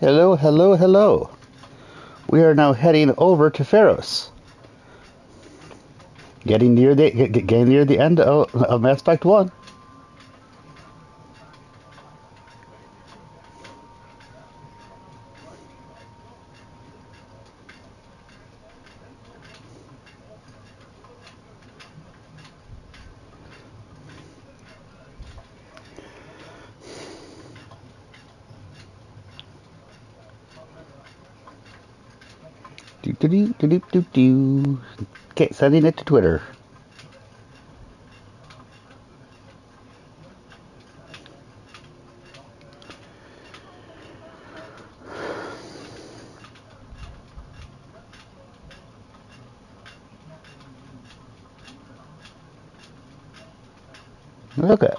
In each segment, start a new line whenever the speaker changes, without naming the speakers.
Hello, hello, hello. We are now heading over to Feros. Getting near the end of Mass Effect 1. Okay, sending it to Twitter. Okay.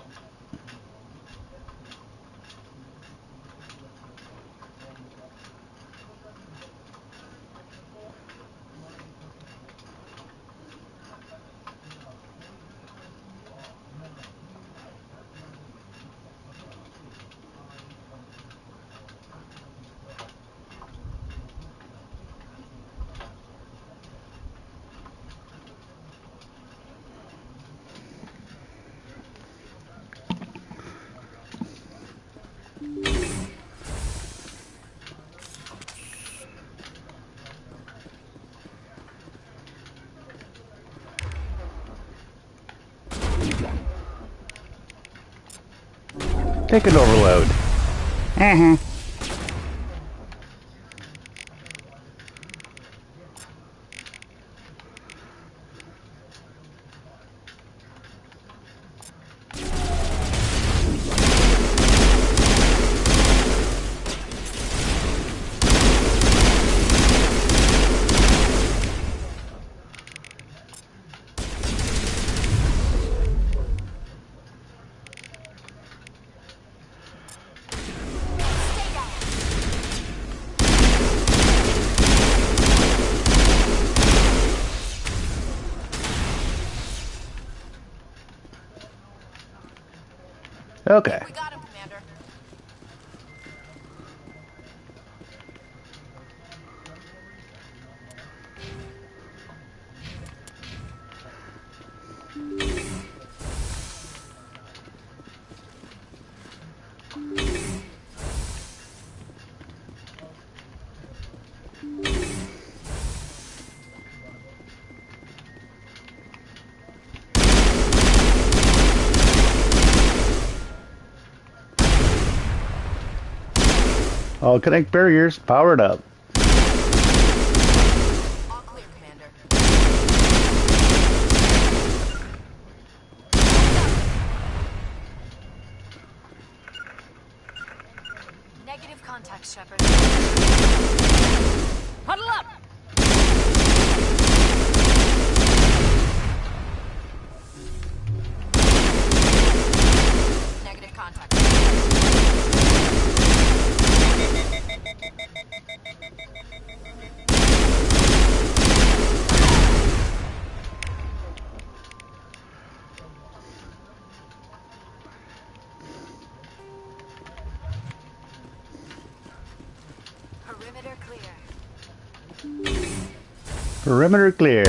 Take an overload. Okay.
We got him, Commander.
All connect barriers powered up.
All clear, Commander. Negative contact, Shepard. Huddle up! Negative contact. Perimeter clear.
Perimeter clear.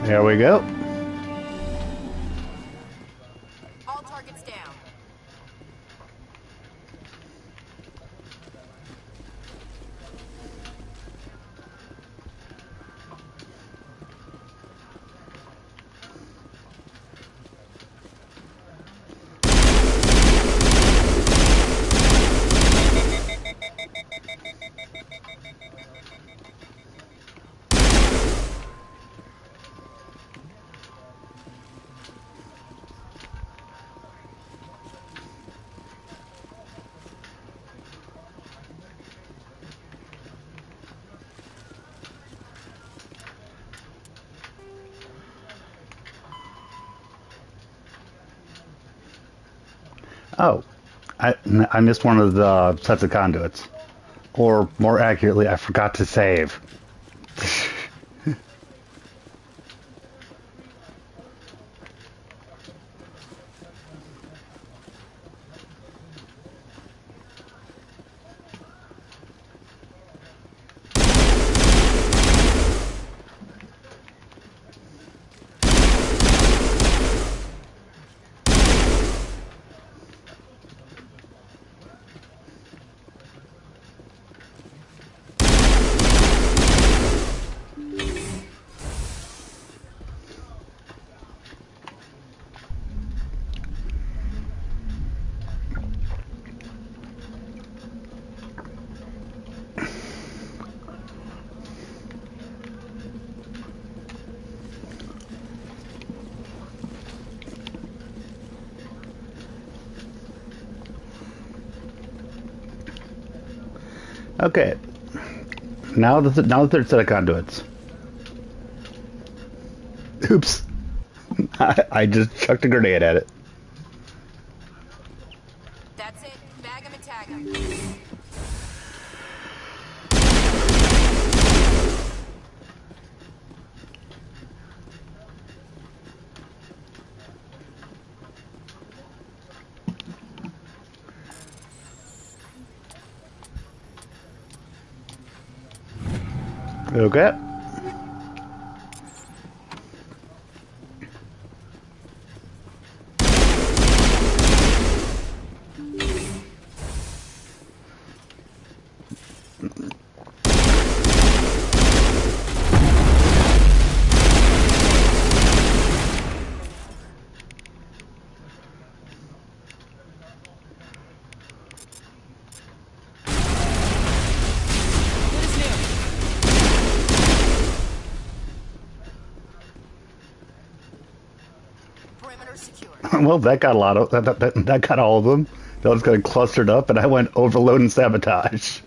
There we go.
All targets down.
Oh, I missed one of the sets of conduits. Or, more accurately, I forgot to save. Okay. Now the third set of conduits. Oops. I just chucked a grenade at it.
That's it. Bag him and tag him.
Okay.
Perimeter secure.
Well, that got a lot of that got all of them. They just got clustered up, and I went overload and sabotage.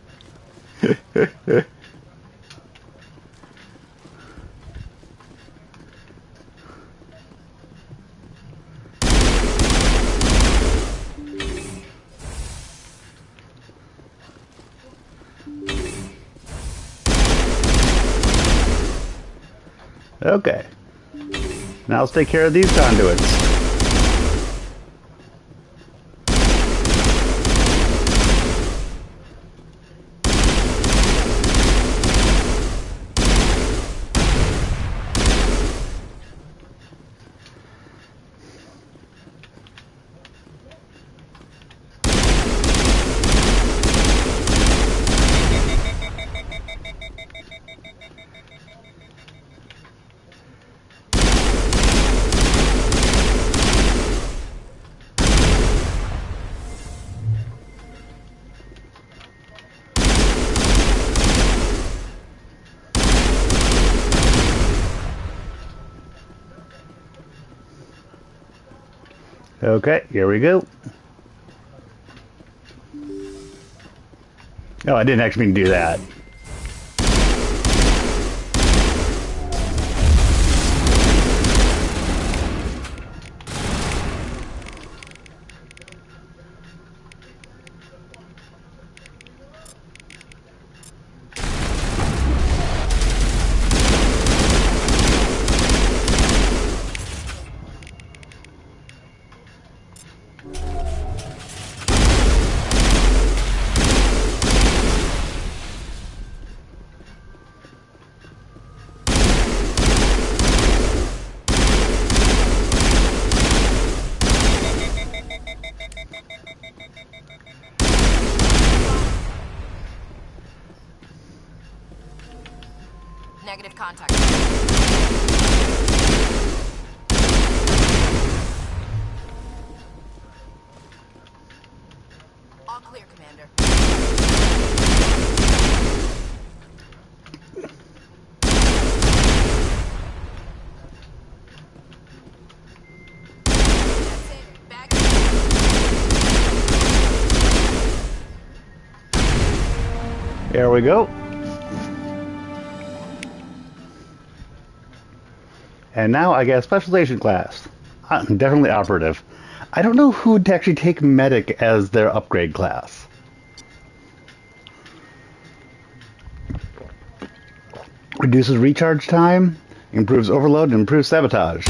Okay. Now let's take care of these conduits. Okay, here we go. Oh, I didn't actually mean to do that.
Negative contact. All clear, Commander. That's it. Bag
There we go. And now I get a specialization class. I'm definitely operative. I don't know who would actually take medic as their upgrade class. Reduces recharge time, improves overload, and improves sabotage.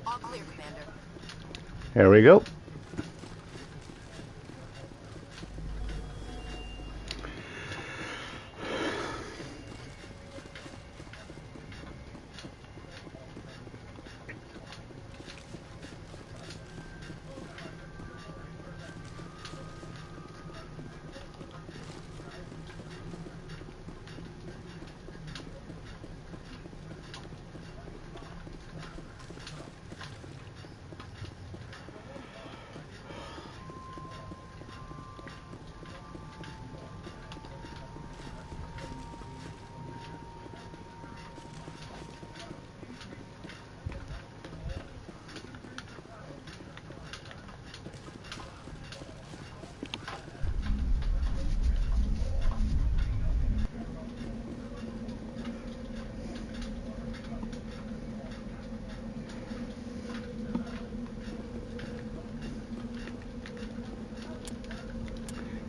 All clear, Commander.
There we go.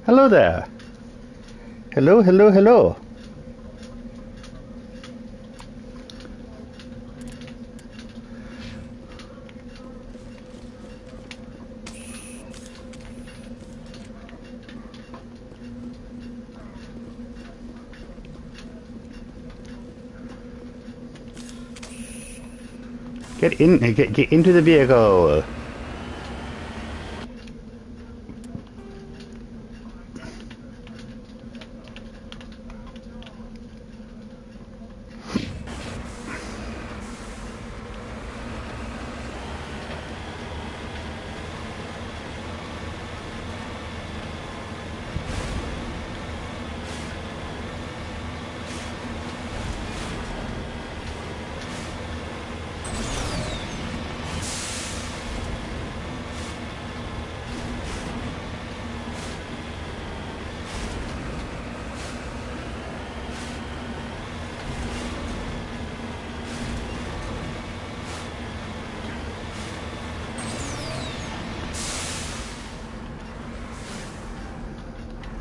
Hello there. Hello, hello, hello. Get in, get into the vehicle.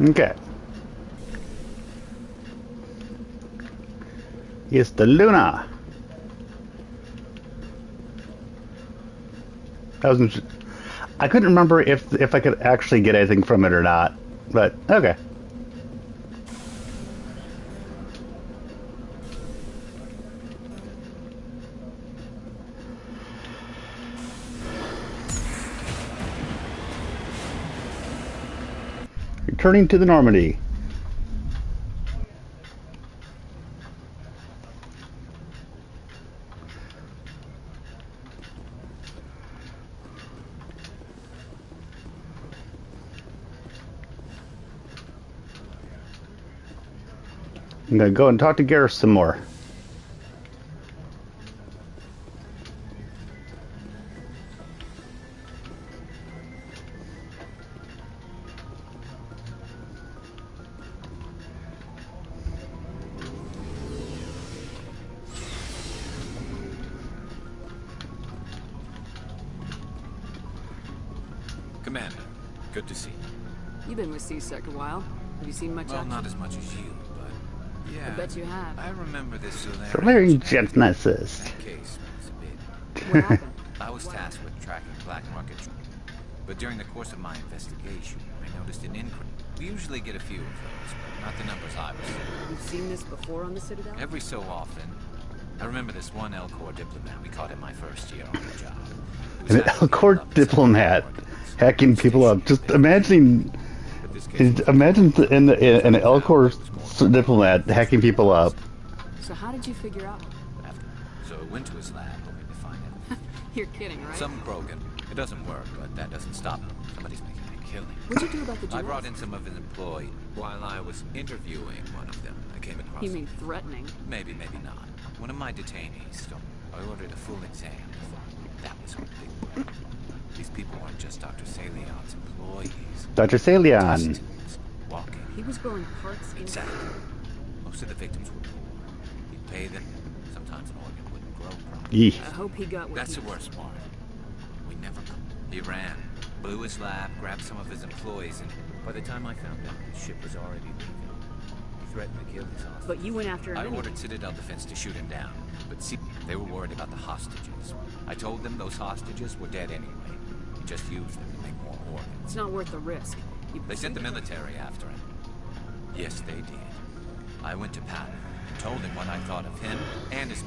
Okay. It's the Luna. I couldn't remember if I could actually get anything from it or not, but okay. Returning to the Normandy. I'm gonna go and talk to Garrus some more.
Commander, good to see you.
You've been with C-Sec a while. Have you seen much
Well,
action?
not as much as you, but yeah.
I bet you have.
I remember this
Solarian geneticist.
That case was a bit.
What happened?
I was tasked with tracking black market, but during the course of my investigation, I noticed an increase. We usually get a few of those, but not the numbers I was seeing.
You've seen this before on the Citadel?
Every so often. I remember this one L-Corps diplomat we caught in my first year on the job. He was
An
actively
L-Corps
involved in some
diplomat
organization.
hacking people up. Just imagine,
But this case
imagine an L-Corps diplomat hacking people up.
So how did you figure out?
after. So I went to his lab hoping to find it.
You're kidding, right?
Some broken. It doesn't work, but that doesn't stop him. Somebody's making a killing.
What'd you do about the
I
genetics?
brought in some of his employees. While I was interviewing one of them, I came across...
You mean threatening?
Maybe, maybe not. One of my detainees. I ordered a full exam. That was her big problem. These people weren't just Dr. Salion's employees.
Dr. Salion.
Students walking.
He was growing parts in...
Exactly. Most of the victims were poor. He'd pay them. Sometimes an organ wouldn't grow. low profile.
Yee.
I hope he got what
That's
he
the worst part. We never... He ran, blew his lab, grabbed some of his employees, and by the time I found out, his ship was already leaving. He threatened to kill his hostages.
But you went after him
I
anyway.
ordered Citadel Defense to shoot him down, but see, they were worried about the hostages. I told them those hostages were dead anyway. He just used them to make more organs.
It's not worth the risk.
They sent the military after him. Yes, they did. I went to Patton and told him what I thought of him and his...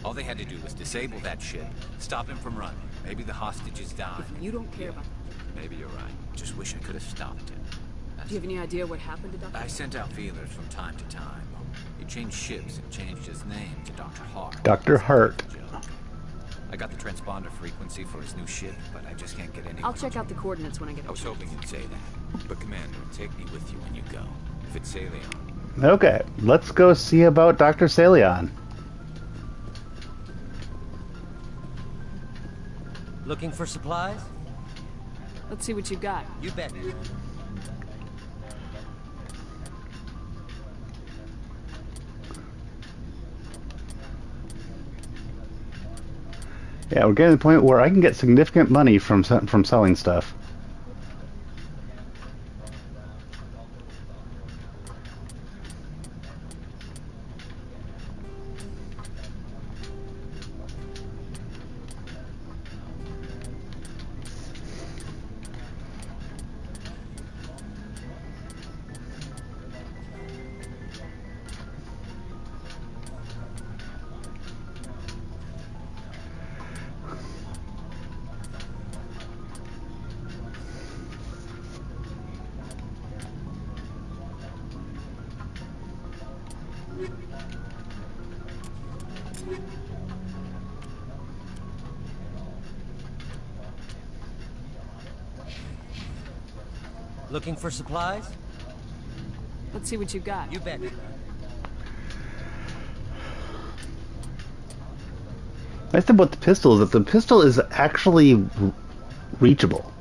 All they had to do was disable that ship, stop him from running. Maybe the hostages died.
If you don't care about...
Maybe you're right. Just wish I could have stopped him.
Do you have any idea what happened to Dr.
I sent out feelers from time to time. He changed ships and changed his name to Dr. Hart.
Dr. Hart.
I got the transponder frequency for his new ship, but I just can't get any...
I'll check out the coordinates when I get
I
a
was
chance.
hoping you'd say that. But Commander, take me with you when you go. If it's Salion.
Okay, let's go see about Dr. Salion.
Looking for supplies?
Let's see what you got.
You bet.
Yeah, we're getting to the point where I can get significant money from selling stuff.
Looking for supplies?
Let's see what you got.
You bet.
Nice thing about the pistol is that the pistol is actually reachable.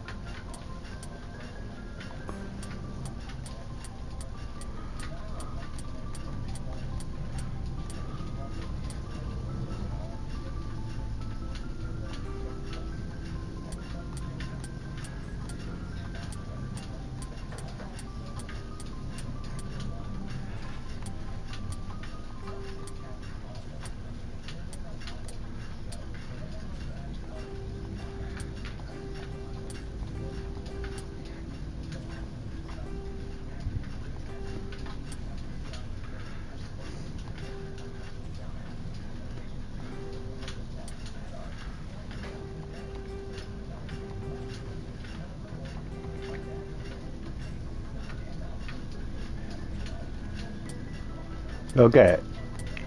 Okay,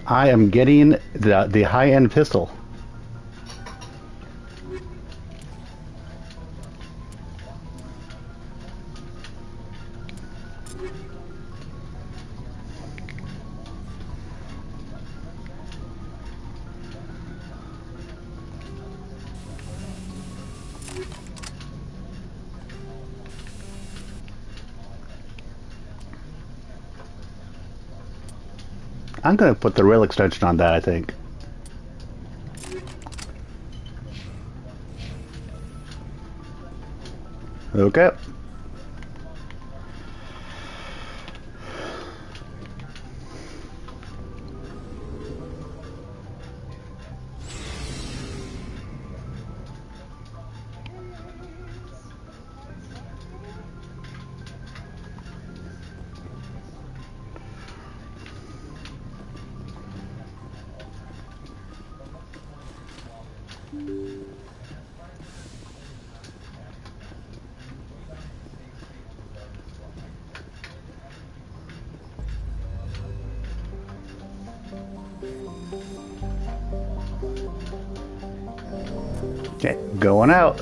I am getting the high-end pistol. I'm going to put the rail extension on that, I think. Okay. Okay, going out.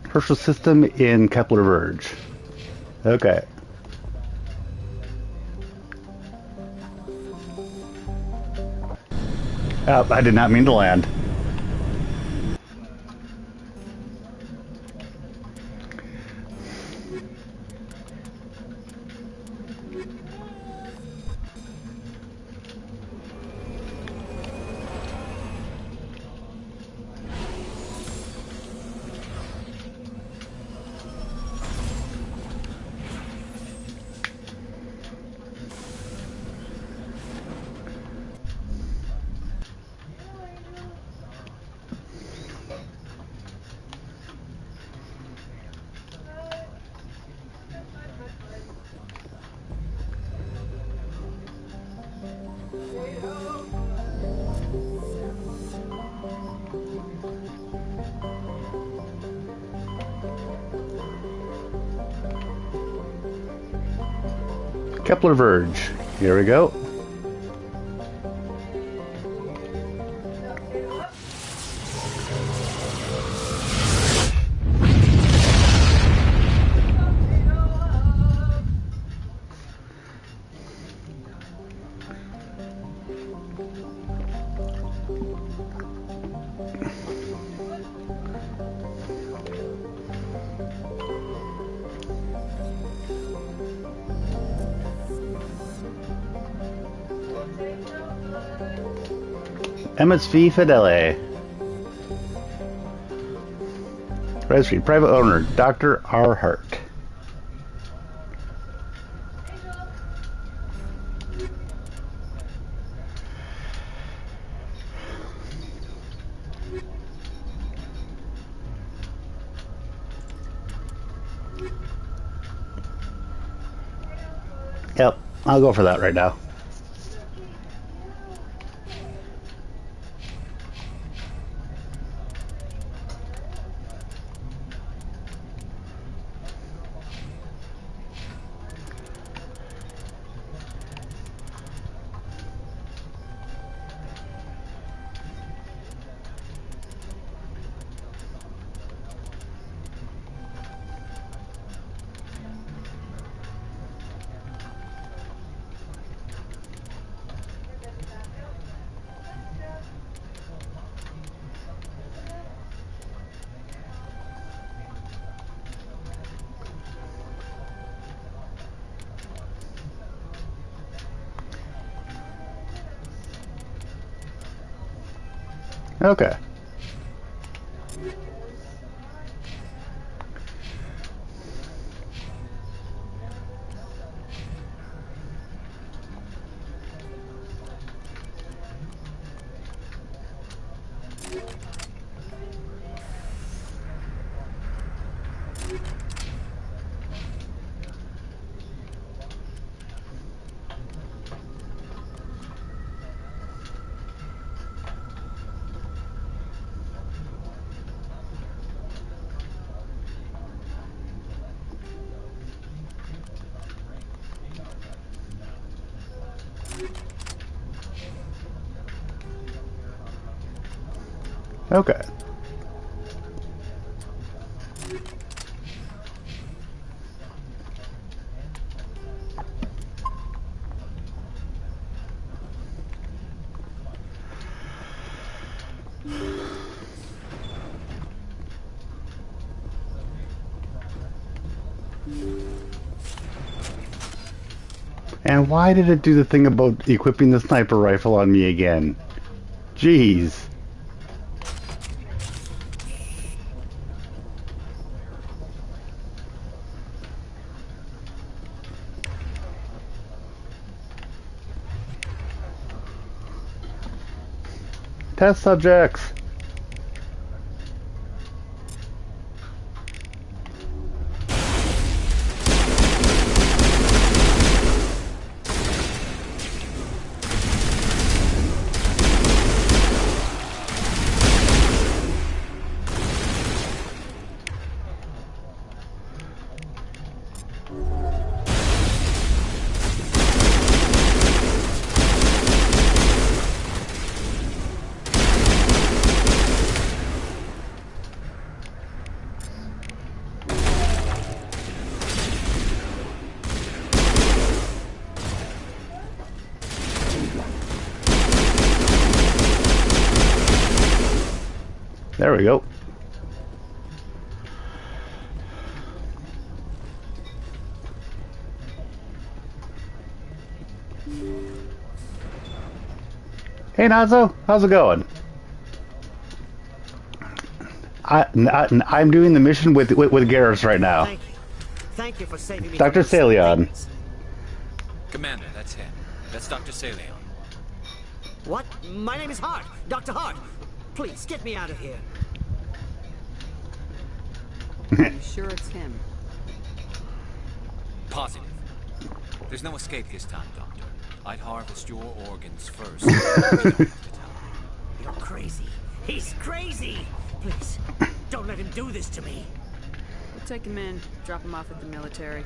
Herschel system in Kepler Verge. Okay. Oh, I did not mean to land. Kepler Verge. Here we go. MSV Fidele. Registry, private owner, Dr. R. Hart. Yep, I'll go for that right now. Okay. Okay. And why did it do the thing about equipping the sniper rifle on me again? Jeez. Test subjects. There we go. Hey Nazo, how's it going? I'm doing the mission with Garrus right now.
Thank you. Thank you for saving me.
Dr.
from those
Salion.
things.
Commander, that's him. That's Dr. Salion.
What? My name is Hart. Dr. Hart. Please, get me out of here.
You sure it's him?
Positive. There's no escape this time, Doctor. I'd harvest your organs first. We don't have to tell him.
You're crazy. He's crazy. Please, don't let him do this to me.
We'll take him in, drop him off at the military.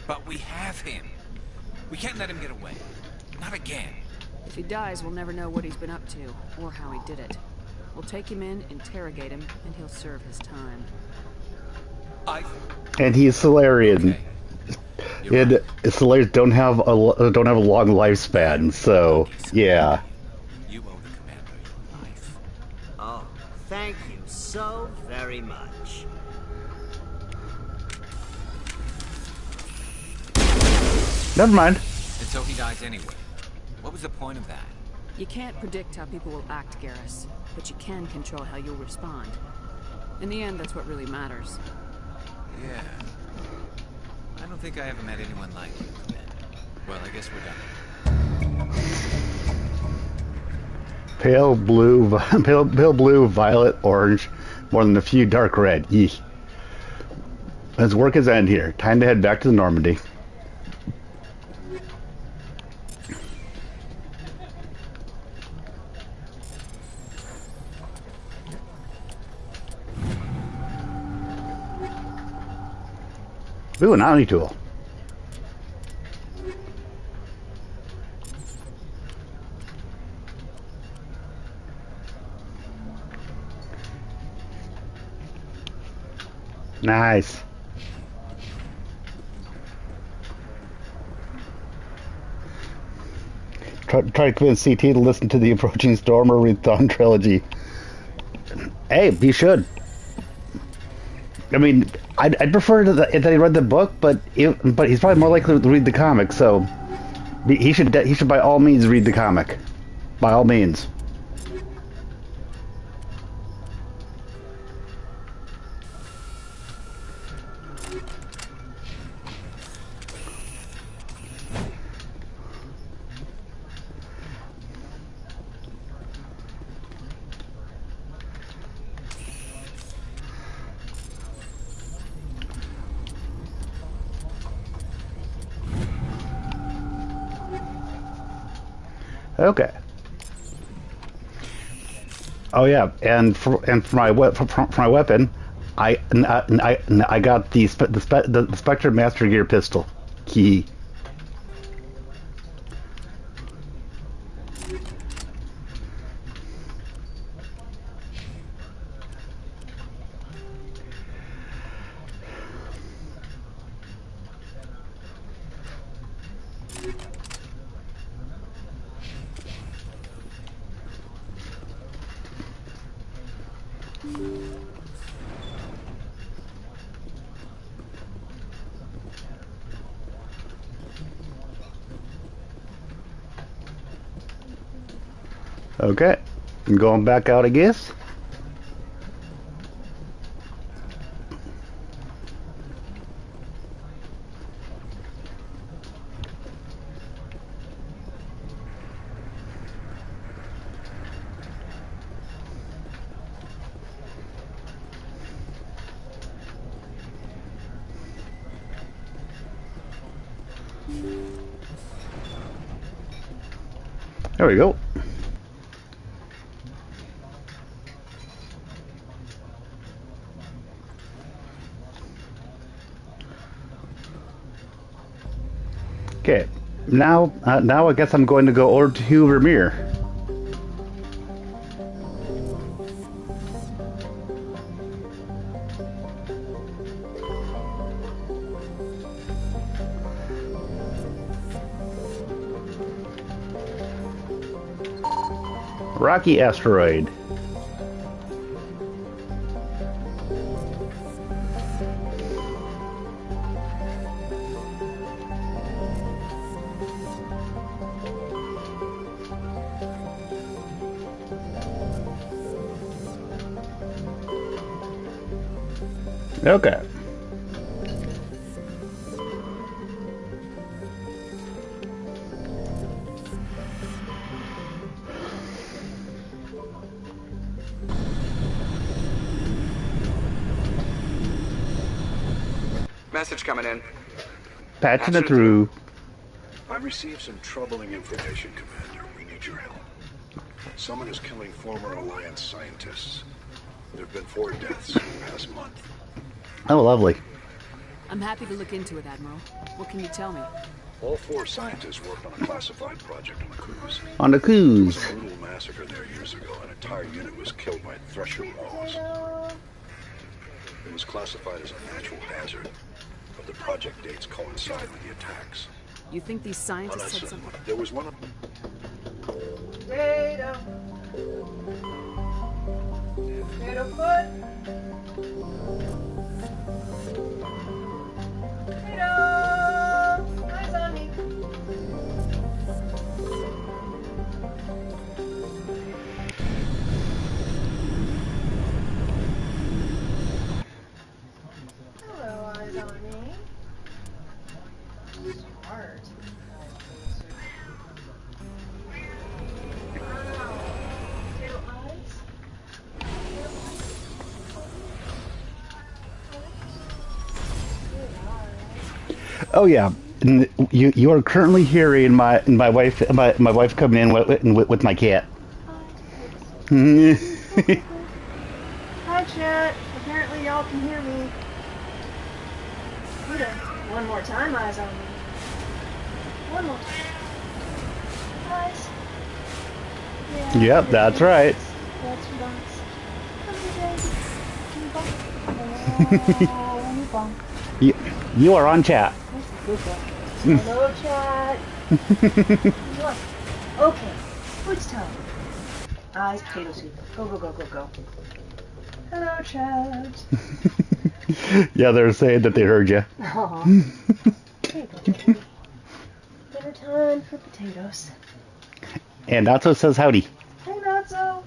But we have him. We can't let him get away. Not again.
If he dies, we'll never know what he's been up to, or how he did it. We'll take him in, interrogate him, and he'll serve his time.
And he's Solarian.
Okay.
And Solarians don't have a long lifespan, so yeah.
You owe the commander your life.
Oh, thank you so very much.
Never mind.
And so he dies anyway. What was the point of that?
You can't predict how people will act, Garrus, but you can control how you'll respond. In the end, that's what really matters.
Yeah. I don't think I ever met anyone like you, Commander. Well, I guess we're done.
Pale blue, violet, orange, more than a few dark red. Yee. His work is end here. Time to head back to the Normandy. Ooh, an Omni tool. Nice. Try to convince CT to listen to the Approaching Storm or read Thawne trilogy. Hey, you should. I mean, I'd prefer that he read the book, but he's probably more likely to read the comic. So he should by all means read the comic, by all means. Okay. Oh yeah, and for my weapon, I got the Spectre Master Gear pistol. Key. Okay, I'm going back out, I guess. There we go. Okay, now I guess I'm going to go over to Vermeer. Rocky asteroid. Okay.
Message coming in.
Patching it through.
I've received some troubling information, Commander. We need your help. Someone is killing former Alliance scientists. There have been 4 deaths in the past month.
Oh, lovely.
I'm happy to look into it, Admiral. What can you tell me?
All 4 scientists worked on a classified project on the cruise.
On the
There was
cruise.
a brutal massacre there years ago. An entire unit was killed by Thresher Moths. It was classified as a natural hazard, but the project dates coincide with the attacks.
You think these scientists had something?
There was one of
Potato. Potato foot. Potato. Eyes on me. Hello, eyes on me. Smart. Potato eyes.
Oh yeah. You are currently hearing my wife coming in with my cat.
Hi, chat. Apparently y'all can hear me. Peter, one more time, eyes on me. One more time. Eyes. Yeah,
Yep, that's right.
That's right. Come here, baby. Oh, let me bump.
You are on chat.
Good boy. Hello, chat. Look. Okay, who's telling? Eyes, potato soup. Go, go, go, go, go. Hello, chat.
Yeah, they're saying that they heard you.
Aw. There you go, baby. Dinner time for potatoes.
And Natso says howdy.
Hey, Natso.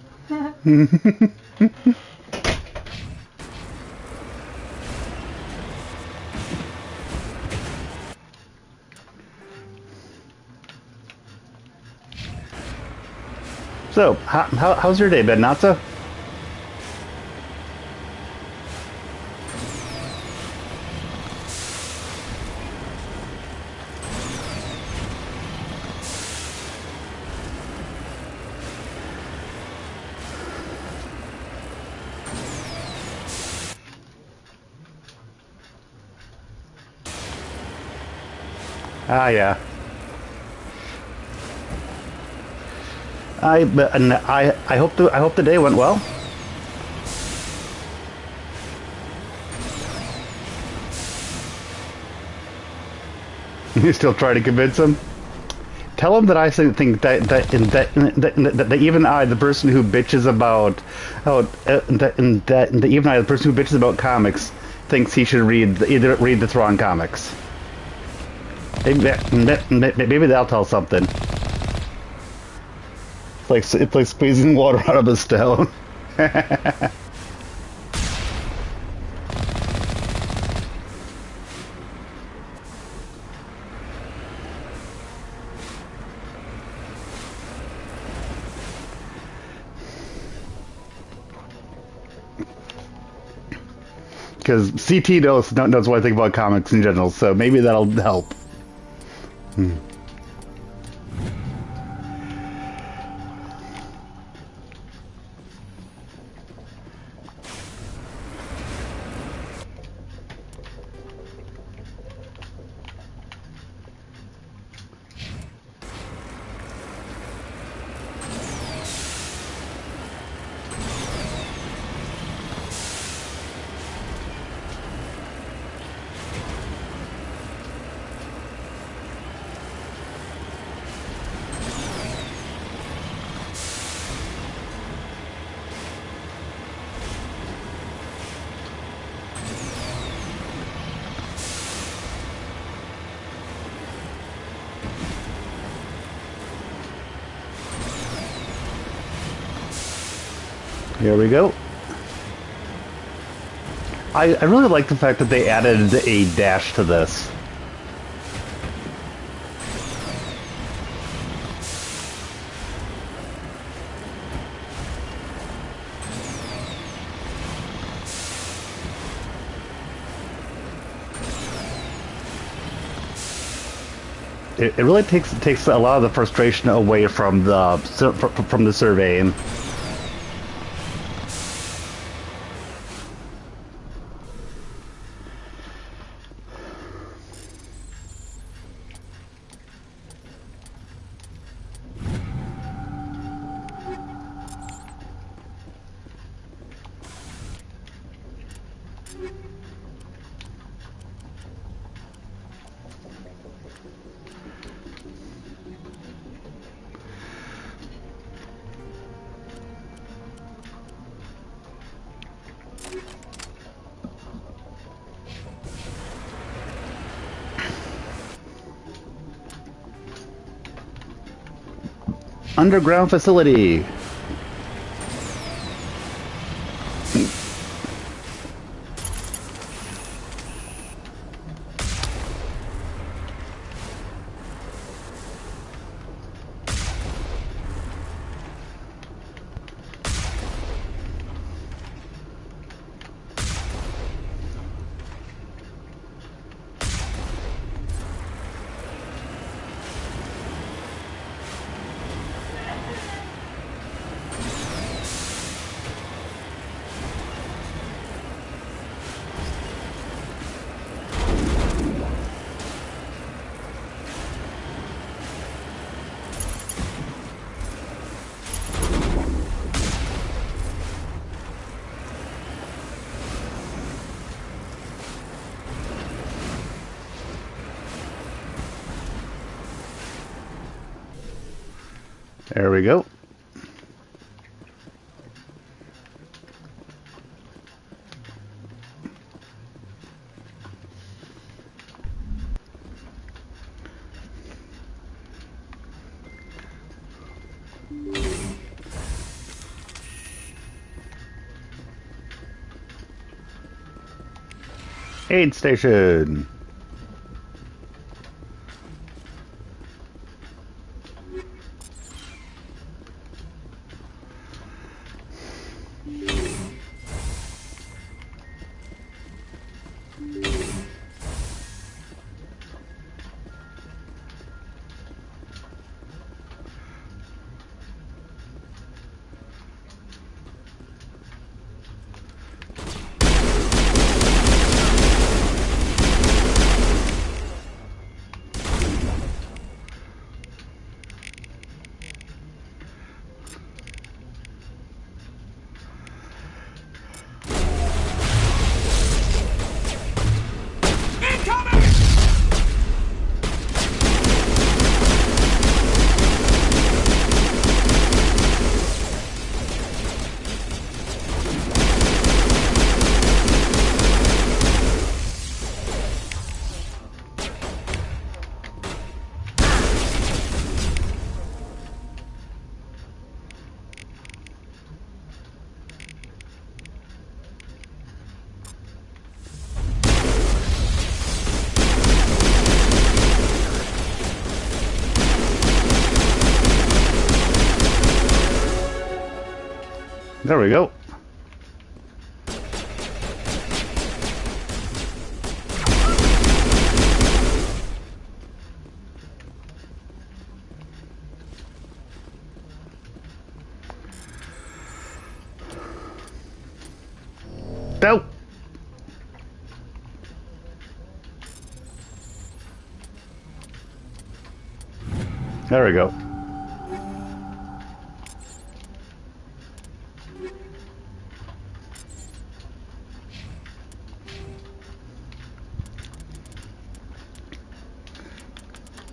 So, how's your day been, Natso? Ah, yeah. I hope the day went well. You still try to convince him? Tell him that I think that even I, the person who bitches about that even I, the person who bitches about comics, thinks he should read the Thrawn comics. Maybe that'll tell something. It's like squeezing water out of a stone. Because CT knows what I think about comics in general, so maybe that'll help. Here we go. I really like the fact that they added a dash to this. It really takes a lot of the frustration away from the surveying. Underground facility. There we go. Aid station. There we go. Go. There we go.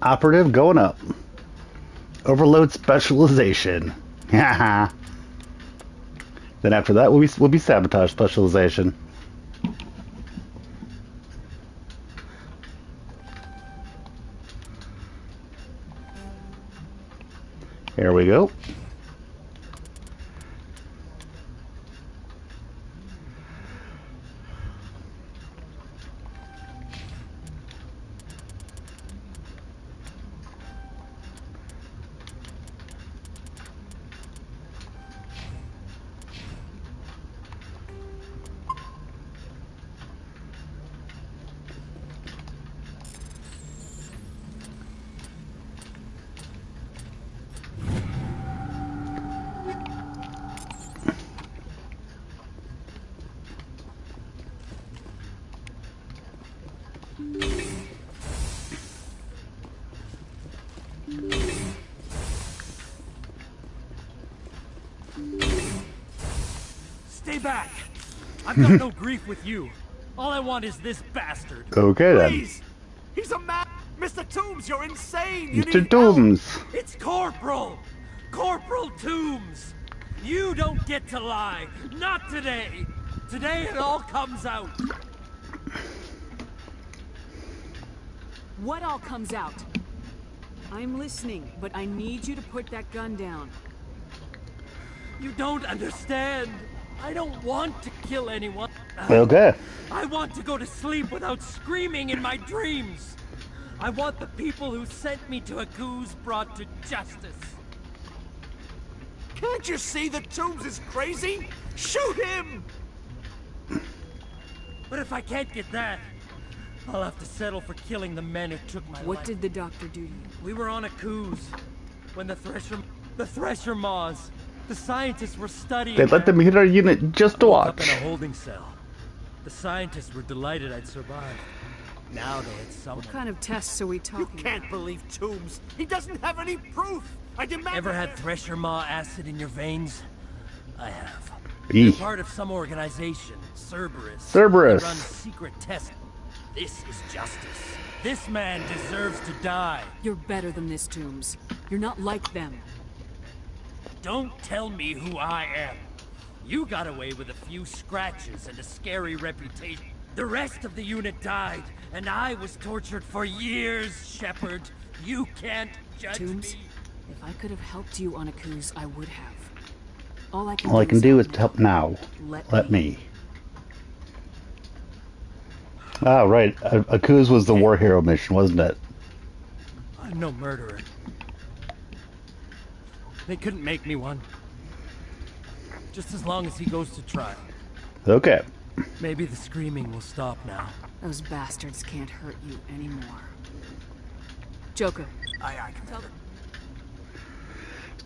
Operative going up. Overload specialization. Haha. Then after that we'll be sabotage specialization. Here we go.
Stay back. I've got no grief with you. All I want is this bastard.
Okay then.
Please! He's a man! Mr. Toombs, you're insane! You
Mr.
need
Toombs.
help! It's Corporal! Corporal Toombs! You don't get to lie! Not today! Today it all comes out!
What all comes out? I'm listening, but I need you to put that gun down.
You don't understand! I don't want to kill anyone.
Okay.
I want to go to sleep without screaming in my dreams. I want the people who sent me to Akuz brought to justice. Can't you see that Toombs is crazy? Shoot him! But if I can't get that, I'll have to settle for killing the men who took my life.
What did the doctor do to you?
We were on Akuz when the Thresher Maws, the scientists were studying.
They let them hit our unit just to
Woke up
watch.
in a holding cell. The scientists were delighted I'd survived. Now they had someone.
What kind of tests are we talking
You can't believe Toombs. He doesn't have any proof. I demand. Ever had Thresher Maw acid in your veins? I have. You're part of some organization, Cerberus.
Cerberus.
They run secret tests. This is justice. This man deserves to die.
You're better than this, Toombs. You're not like them.
Don't tell me who I am. You got away with a few scratches and a scary reputation. The rest of the unit died, and I was tortured for years, Shepard. You can't judge
Toombs,
me.
if I could have helped you on Akuz, I would have. All I can
do is help now. Let me. Ah, right. Akuz was the war hero mission, wasn't it?
I'm no murderer. They couldn't make me one. Just as long as he goes to trial.
Okay.
Maybe the screaming will stop now.
Those bastards can't hurt you anymore. Joker.
Aye, Commander.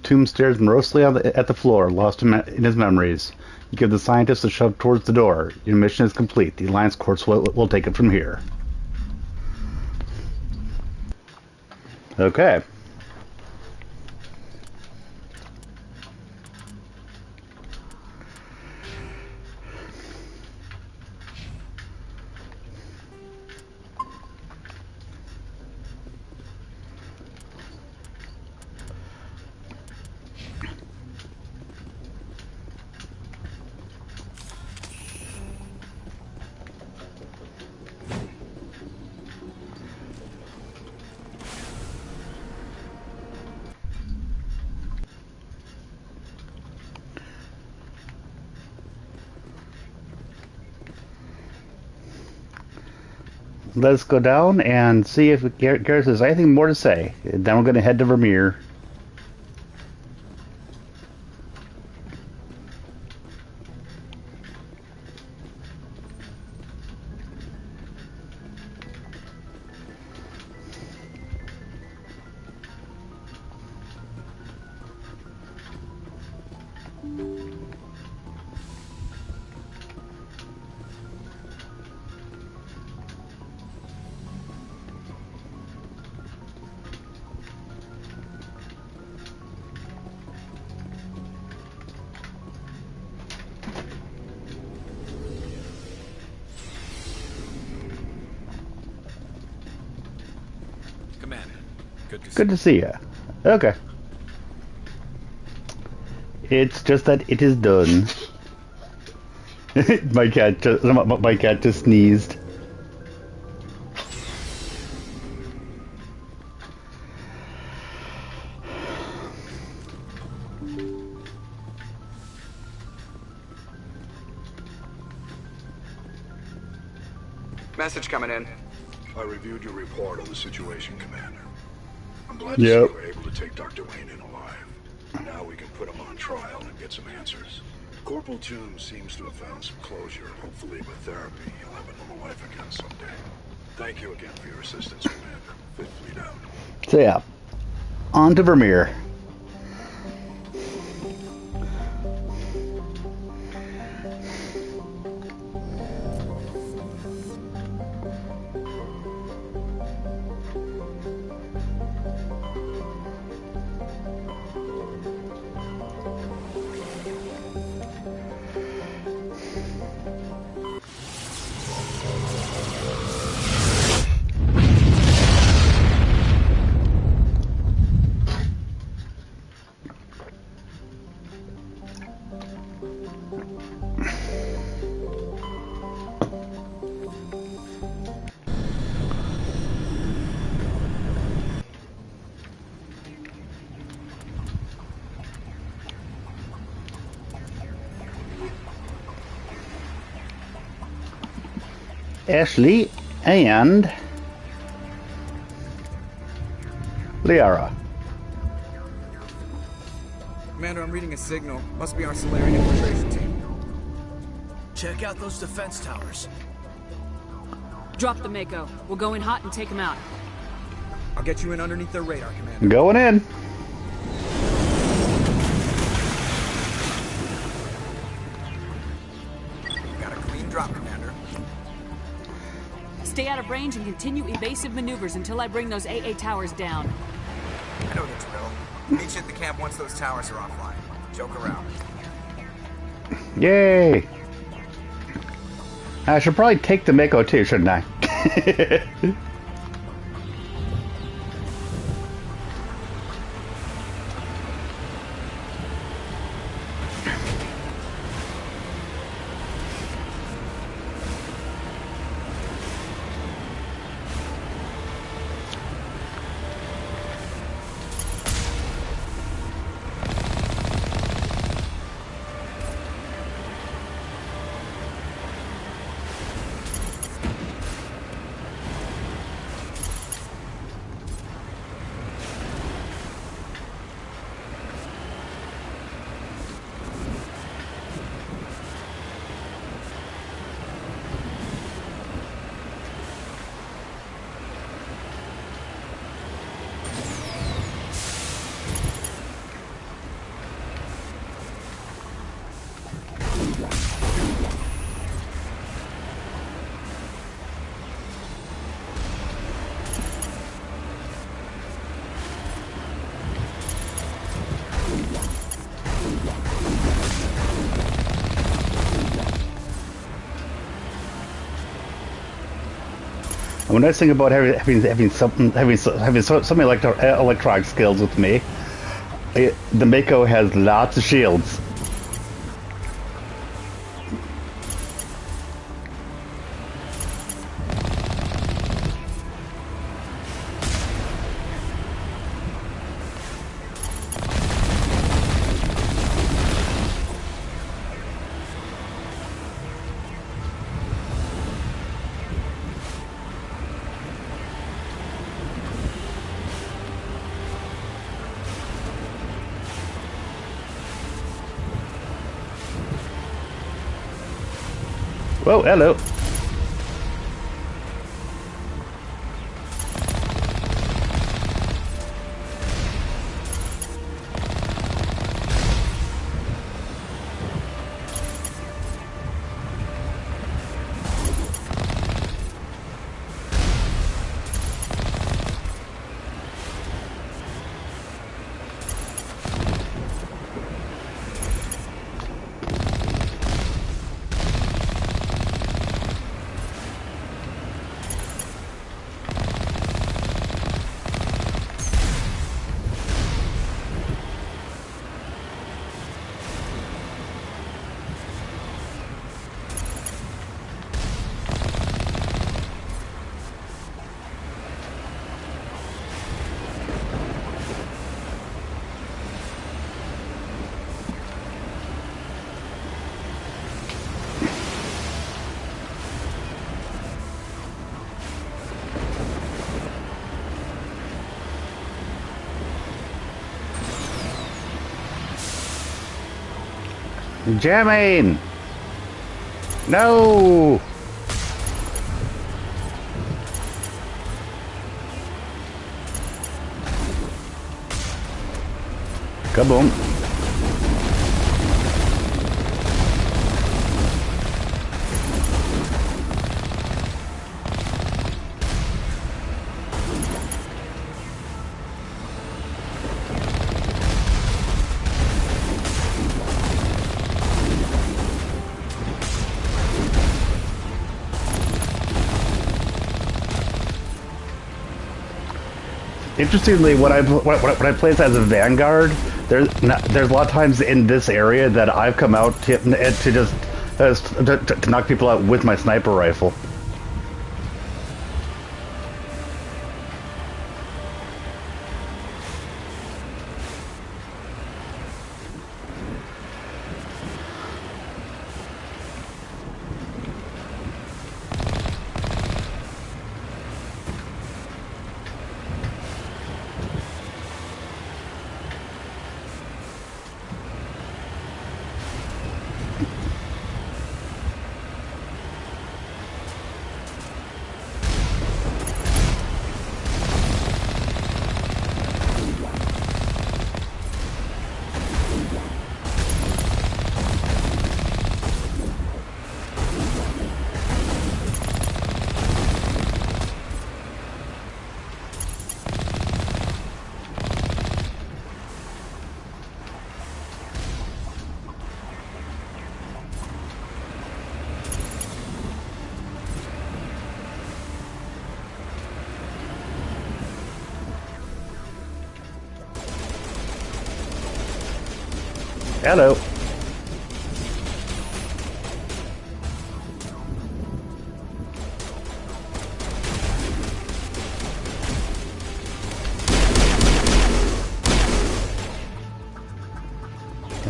Tomb stares morosely at the floor, lost in his memories. You give the scientist a shove towards the door. Your mission is complete. The Alliance course will take it from here. Okay. Let's go down and see if Garrett has anything more to say. Then we're going to head to Vermeer.
Commander,
Good to see you. Okay. It's just that it is done. my cat just sneezed.
Message coming in.
I reviewed your report on the situation, Commander. I'm glad to see you were able to take Dr. Wayne in alive. Now we can put him on trial and get some answers. Corporal Toombs seems to have found some closure. Hopefully with therapy, he'll have a normal life again someday. Thank you again for your assistance, Commander. Fifth Fleet out.
So yeah, on to Vermeer. Ashley and Liara.
Commander, I'm reading a signal. Must be our Solarian infiltration team.
Check out those defense towers.
Drop the Mako. We'll go in hot and take him out.
I'll get you in underneath their radar, Commander.
Going in.
Got a clean drop, Commander.
Stay out of range and continue evasive maneuvers until I bring those AA towers down.
I know the drill. Meet you at the camp once those towers are offline. Joke around.
Yay! I should probably take the Mako too, shouldn't I? The nice thing about having something like electronic skills with me, the Mako has lots of shields. Whoa, hello. Jamming! No! Kaboom. Interestingly, when I play this as a Vanguard, there's a lot of times in this area that I've come out to just to knock people out with my sniper rifle. Hello.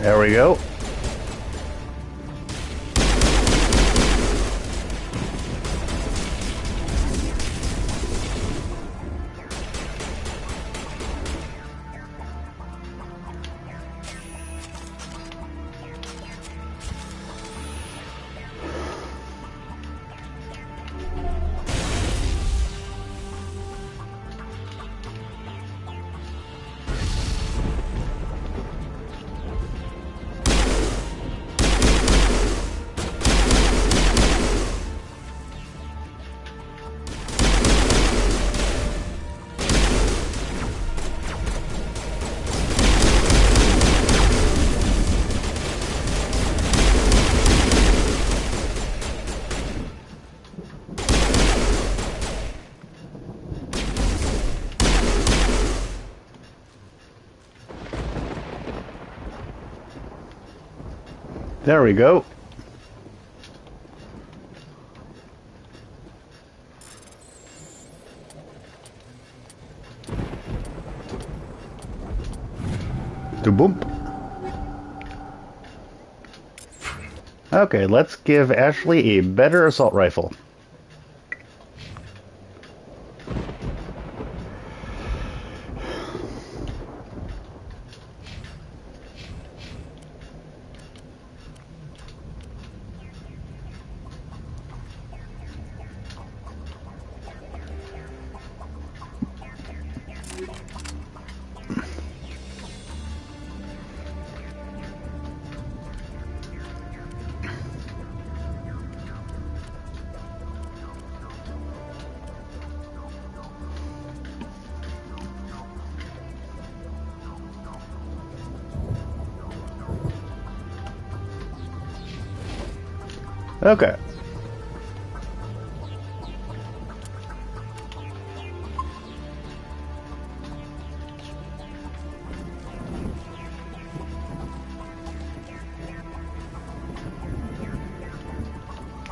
There we go. There we go. Boom. Okay, let's give Ashley a better assault rifle. Okay.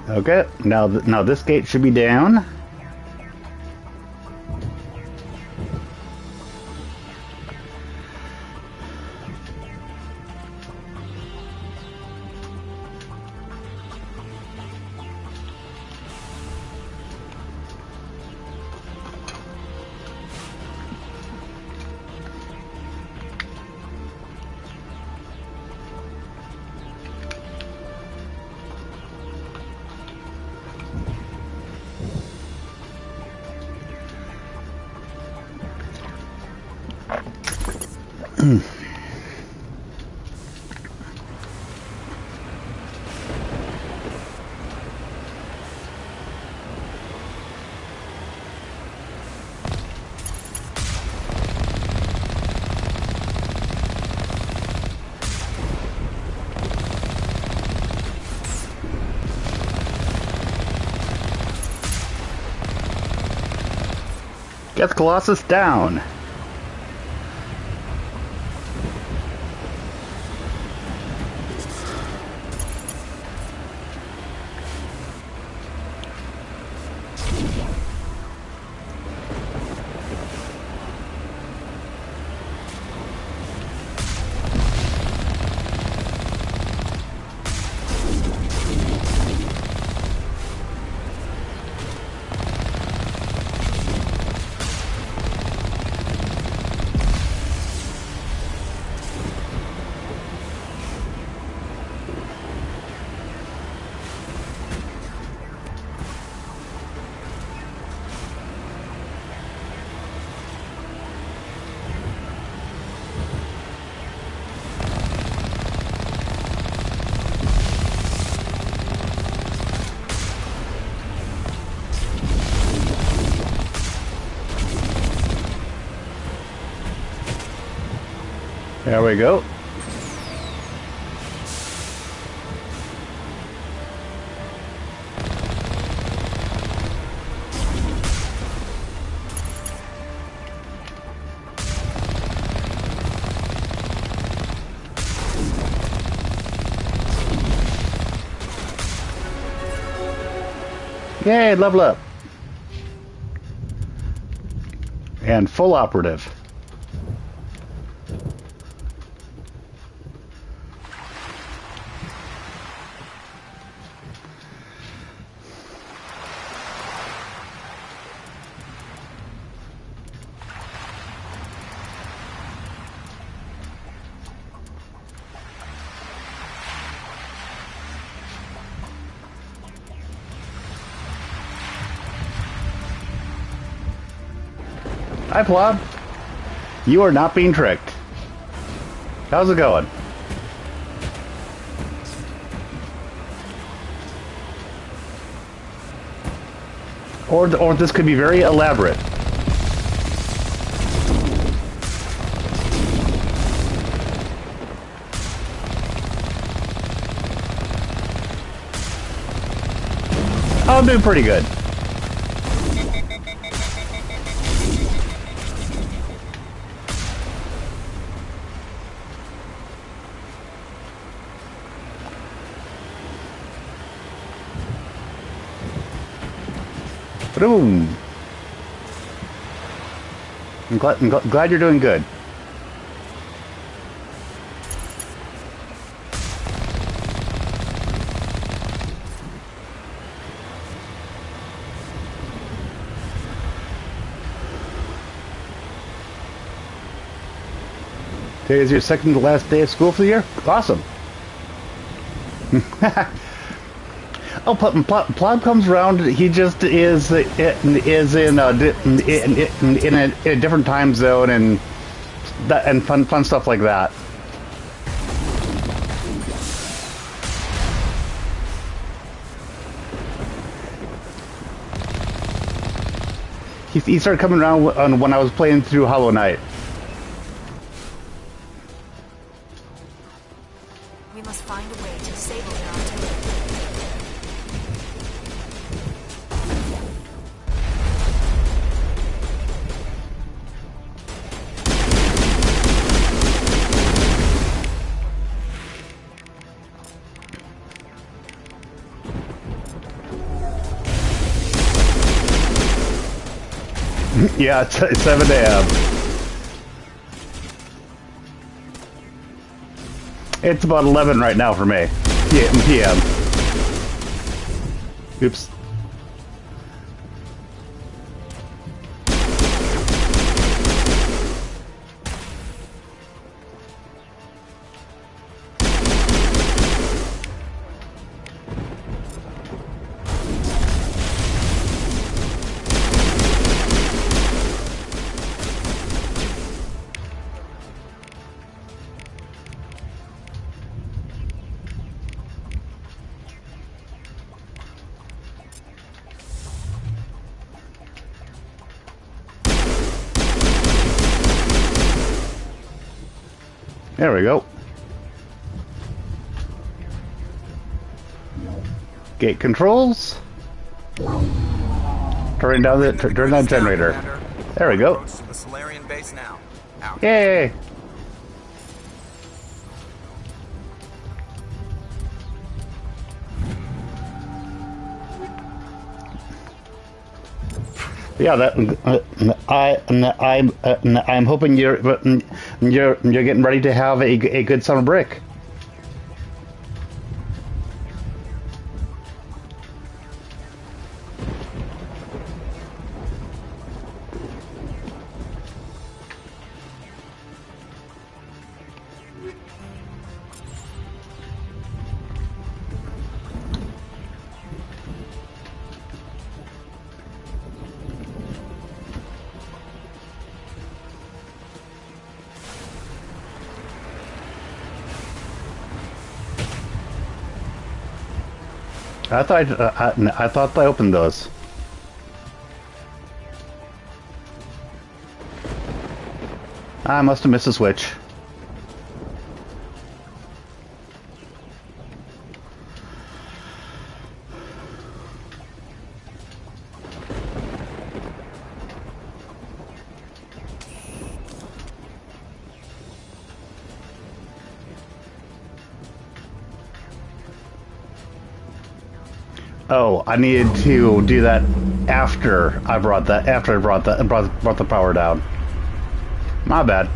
Okay, now this gate should be down. Get the Colossus down. There we go. Yay, level up. And full operative. Hi, Plod. You are not being tricked. How's it going? Or this could be very elaborate. Oh, I'm doing pretty good. Boom. I'm glad you're doing good. Today is your second to last day of school for the year? Awesome. Oh, Plod comes around. He just is in a different time zone and fun stuff like that. He started coming around when I was playing through Hollow Knight.
We must find a way to disable their artillery.
Yeah, it's 7 a.m. It's about 11 right now for me. PM. Oops. There we go. Gate controls. Turn down the generator. There we go.
Approach to the Solarian base now. Out.
Yay! Yeah, I'm hoping you're getting ready to have a good summer break. I thought I opened those. I must have missed a switch. Oh, I needed to do that after I brought the power down. My bad.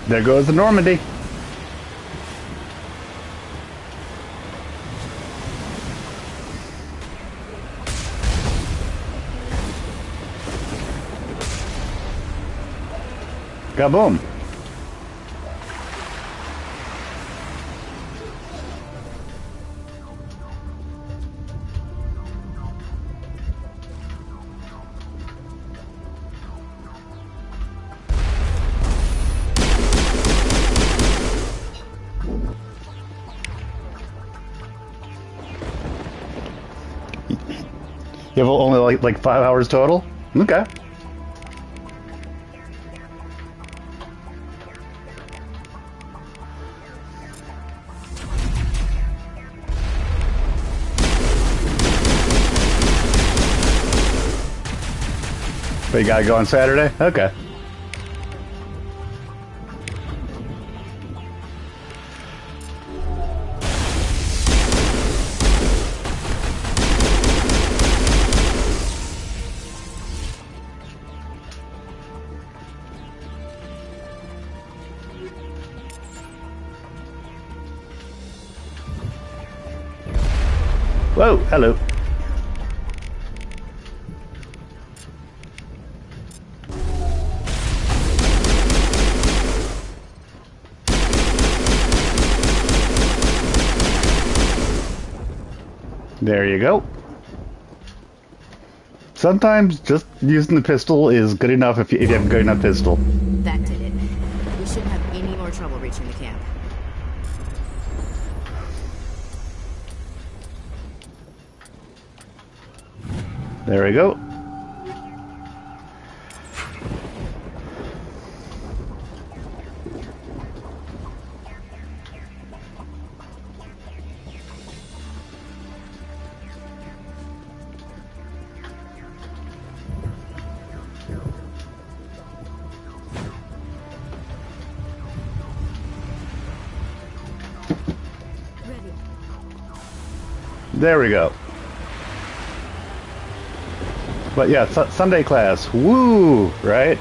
There goes the Normandy. Kaboom. You have only like 5 hours total? Okay. But you gotta go on Saturday? Okay. Whoa, hello. There you go. Sometimes just using the pistol is good enough if you have a good enough pistol.
That did it. We shouldn't have any more trouble reaching the camp.
There we go. There we go. But yeah, Sunday class. Woo! Right?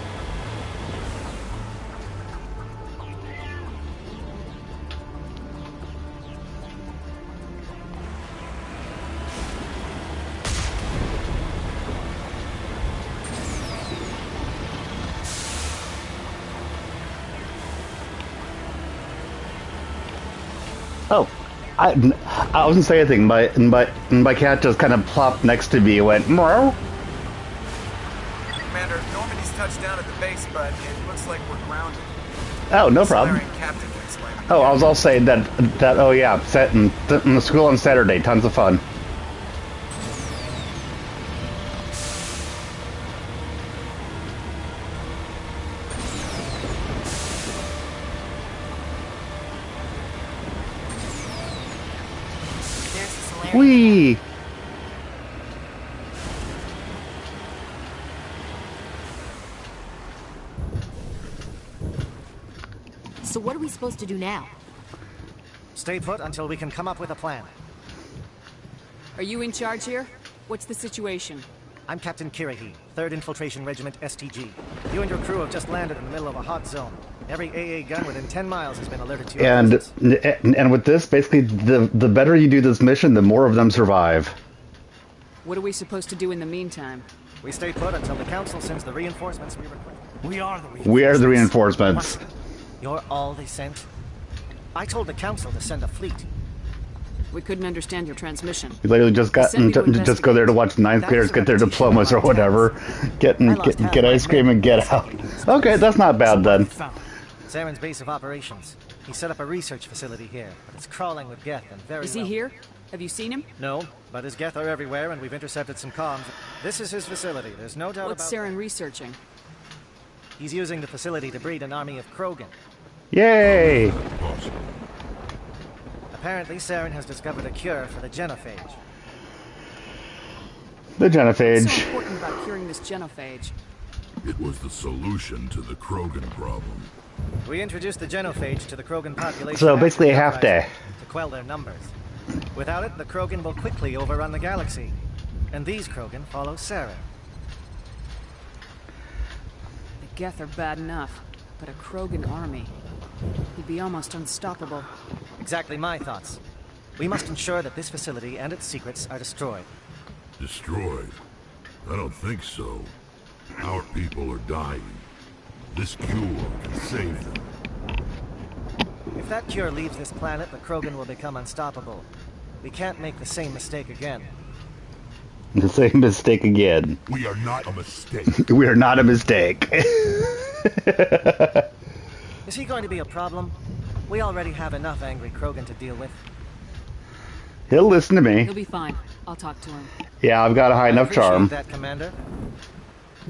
Oh, I wasn't saying anything. My cat just kind of plopped next to me and went, meow.
Commander, Normandy's touched down at the base, but it looks like we're grounded.
Oh, no problem.
Captain can explain.
Oh, I was all saying that oh yeah, set in the school on Saturday, tons of fun. Whee!
So what are we supposed to do now?
Stay put until we can come up with a plan.
Are you in charge here? What's the situation?
I'm Captain Kirahi, 3rd Infiltration Regiment STG. You and your crew have just landed in the middle of a hot zone. Every AA gun within 10 miles has been alerted to your presence.
And with this, basically, the better you do this mission, the more of them survive.
What are we supposed to do in the meantime?
We stay put until the Council sends the reinforcements we request.
We are the reinforcements.
We are the reinforcements.
What? You're all they sent? I told the Council to send a fleet.
We couldn't understand your transmission.
You literally just just go there to watch ninth graders get their diplomas or whatever, get ice cream and get out. Okay, that's not bad then.
Zaren's base of operations. He set up a research facility here, but it's crawling with Geth and very.
Is he here? Have you seen him?
No, but his Geth are everywhere, and we've intercepted some comms. This is his facility. There's no doubt
What's
about
Saren researching?
He's using the facility to breed an army of Krogan.
Yay!
Apparently, Saren has discovered a cure for the genophage.
The
What's
genophage.
so important about curing this genophage?
It was the solution to the Krogan problem.
We introduced the genophage to the Krogan population.
So
after
basically
the
a half
uprising
day.
to quell their numbers. Without it, the Krogan will quickly overrun the galaxy. And these Krogan follow Saren.
The Geth are bad enough, but a Krogan army. He'd be almost unstoppable.
Exactly my thoughts. We must ensure that this facility and its secrets are destroyed.
Destroyed? I don't think so. Our people are dying. This cure can save them.
If that cure leaves this planet, the Krogan will become unstoppable. We can't make the same mistake again.
The same mistake again.
We are not a mistake.
We are not a mistake.
Is he going to be a problem? We already have enough angry Krogan to deal with.
He'll listen to me.
He'll be fine. I'll talk to him.
Yeah, I've got a high enough charm.
I appreciate that, Commander.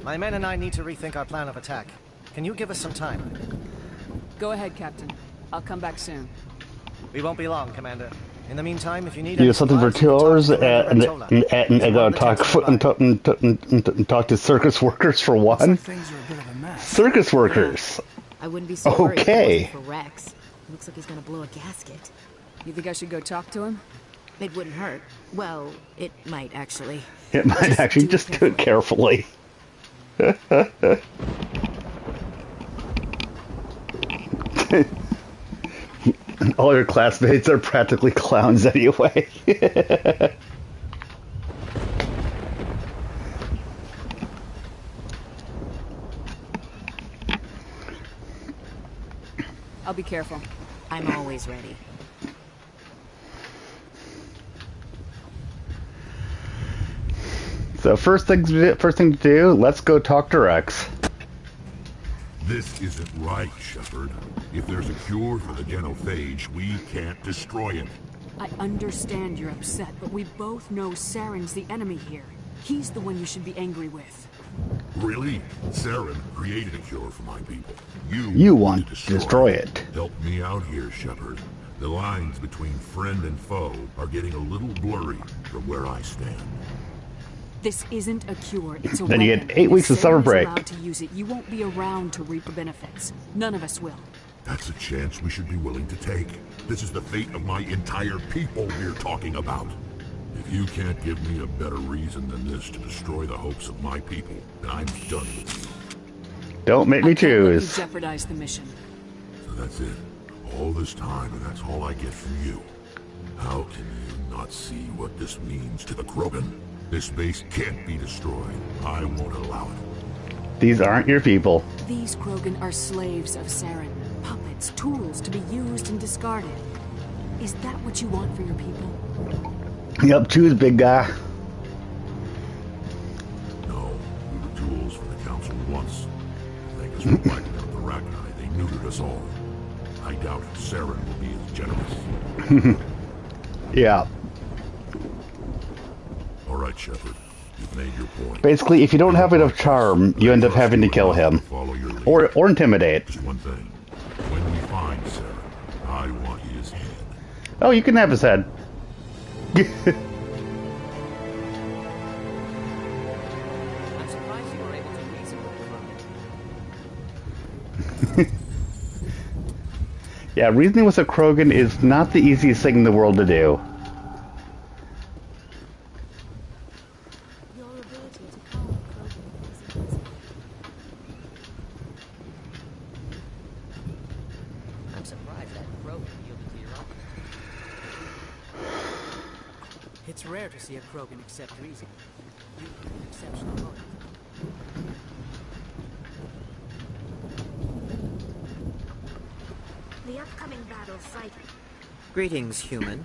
My men and I need to rethink our plan of attack. Can you give us some time?
Go ahead, Captain. I'll come back soon.
We won't be long, Commander. In the meantime, if you need
You do something for 2 hours and go talk to circus workers for one?
Things are a bit of a mess.
Circus workers.
I wouldn't be so worried if it
Okay.
wasn't for Rex. Looks like he's gonna blow a gasket.
You think I should go talk to him?
It wouldn't hurt. Well, it might actually.
It might actually just do it carefully. All your classmates are practically clowns anyway.
I'll be careful.
I'm always ready.
So first thing to do, let's go talk to Rex.
This isn't right, Shepard. If there's a cure for the genophage, we can't destroy it.
I understand you're upset, but we both know Saren's the enemy here. He's the one you should be angry with.
Really? Saren created a cure for my people.
You want to destroy it.
Help me out here, Shepard. The lines between friend and foe are getting a little blurry from where I stand.
This isn't a cure, it's a
Then you
weapon.
get 8 weeks of
If
summer
Saren's
break.
allowed to use it, you won't be around to reap the benefits. None of us will.
That's a chance we should be willing to take. This is the fate of my entire people we're talking about. If you can't give me a better reason than this to destroy the hopes of my people, then I'm done with you.
Don't make me
I can't let you
choose.
jeopardize the mission.
So that's it. All this time, and that's all I get from you. How can you not see what this means to the Krogan? This base can't be destroyed. I won't allow it.
These aren't your people.
These Krogan are slaves of Saren. Puppets, tools to be used and discarded. Is that what you want for your people?
Yep, choose, big guy.
No, we were tools for the Council once. Thank us for wiping out the Rachni. They neutered us all. I doubt Saren will be as generous.
Yeah.
All right, Shepard. You've made your point.
Basically, if you don't have enough charm, you end up having to kill him.
Follow your lead.
Or intimidate.
Just one thing. When we find Saren, I want his head.
Oh, you can have his head.
I'm surprised you were able to reason with the Krogan.
Yeah, reasoning with a Krogan is not the easiest thing in the world to do.
Your ability to calm Krogan is impressive.
I'm surprised that Krogan yielded to your offer. It's rare to see a Krogan accept reason. You have an exceptional motive.
The upcoming battle fighting.
Greetings, human.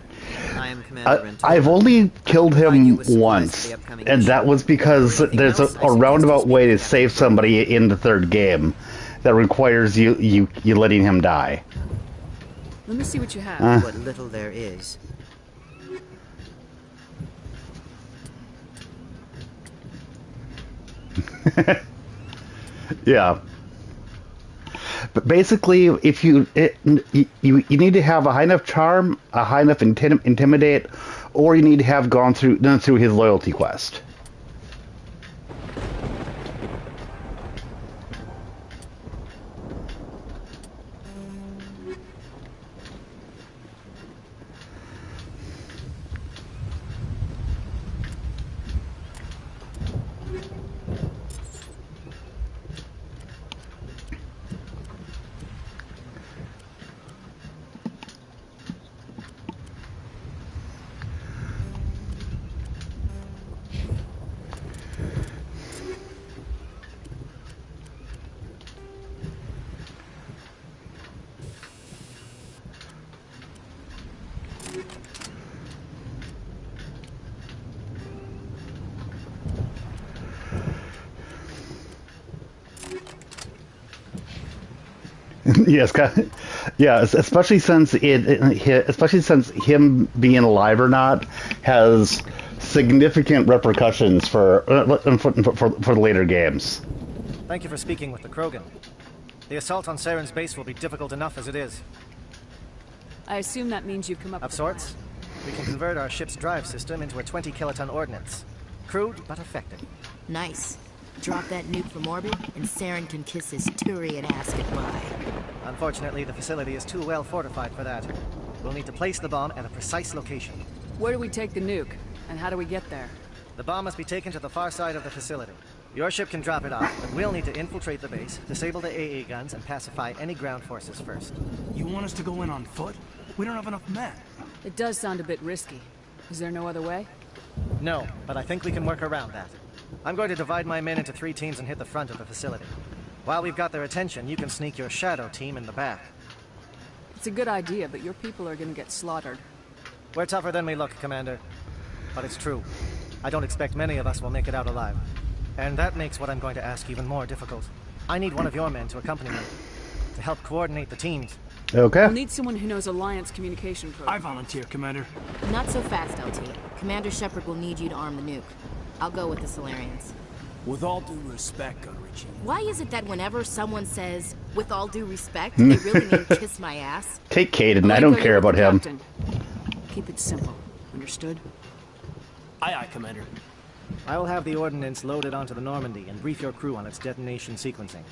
I am Commander Renton.
I've only killed him once, and that was because there's a roundabout way to save somebody in the third game that requires you letting him die.
Let me see what you have.
What little there is.
Yeah. But basically, if you need to have a high enough charm, a high enough intimidate, or you need to have gone through his loyalty quest. Yes, yeah. Especially since him being alive or not has significant repercussions for the later games.
Thank you for speaking with the Krogan. The assault on Saren's base will be difficult enough as it is.
I assume that means you've come up with
Of sorts. We can convert our ship's drive system into a 20-kiloton ordnance. Crude, but effective.
Nice. Drop that nuke from orbit, and Saren can kiss his Turian ass goodbye.
Unfortunately, the facility is too well fortified for that. We'll need to place the bomb at a precise location.
Where do we take the nuke? And how do we get there?
The bomb must be taken to the far side of the facility. Your ship can drop it off, but we'll need to infiltrate the base, disable the AA guns, and pacify any ground forces first.
You want us to go in on foot? We don't have enough men.
It does sound a bit risky. Is there no other way?
No, but I think we can work around that. I'm going to divide my men into 3 teams and hit the front of the facility. While we've got their attention, you can sneak your shadow team in the back.
It's a good idea, but your people are gonna get slaughtered.
We're tougher than we look, Commander. But it's true. I don't expect many of us will make it out alive. And that makes what I'm going to ask even more difficult. I need one of your men to accompany me, to help coordinate the teams.
Okay.
We'll need someone who knows Alliance communication protocols.
I volunteer, Commander.
Not so fast, LT. Commander Shepard will need you to arm the nuke. I'll go with the Solarians.
With all due respect, Gunrich.
Why is it that whenever someone says, with all due respect, they really mean kiss my ass?
Take Caden. I don't care about him.
Captain. Keep it simple. Understood?
Aye, aye, Commander.
I will have the ordnance loaded onto the Normandy and brief your crew on its detonation sequencing.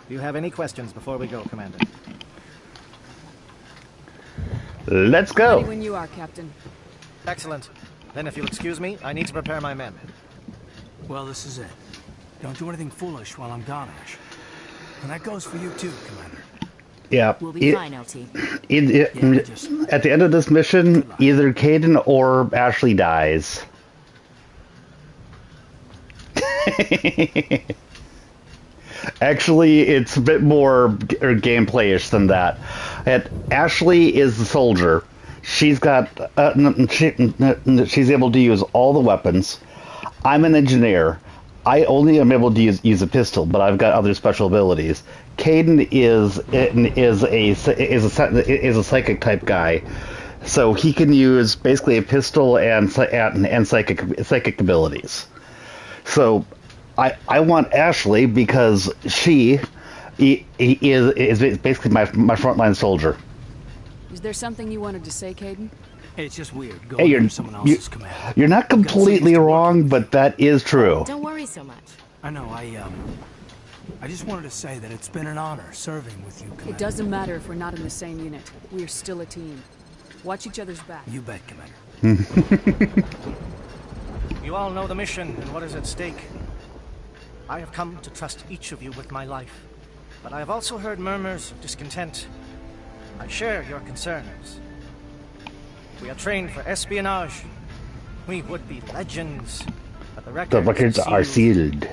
Do you have any questions before we go, Commander?
Let's go.
Ready when you are, Captain.
Excellent. Then if you'll excuse me, I need to prepare my men.
Well, this is it. Don't do anything foolish while I'm gone, Ash. And that goes for you too, Commander.
Yeah.
We'll be fine, LT.
At the end of this mission, either Caden or Ashley dies. Actually, it's a bit more gameplay-ish than that. Ashley is the soldier. She's got she's able to use all the weapons. I'm an engineer. I only am able to use a pistol, but I've got other special abilities. Caden is a psychic type guy, so he can use basically a pistol and psychic abilities. So I want Ashley because she is basically my frontline soldier.
Is there something you wanted to say, Caden?
Hey, it's just weird.
Hey, you're not completely wrong, but that is true.
Don't worry so much.
I know. I just wanted to say that it's been an honor serving with you, Commander.
It doesn't matter if we're not in the same unit. We're still a team. Watch each other's back.
You bet, Commander.
You all know the mission and what is at stake. I have come to trust each of you with my life, but I have also heard murmurs of discontent. I share your concerns. We are trained for espionage. We would be legends, but the records
are sealed.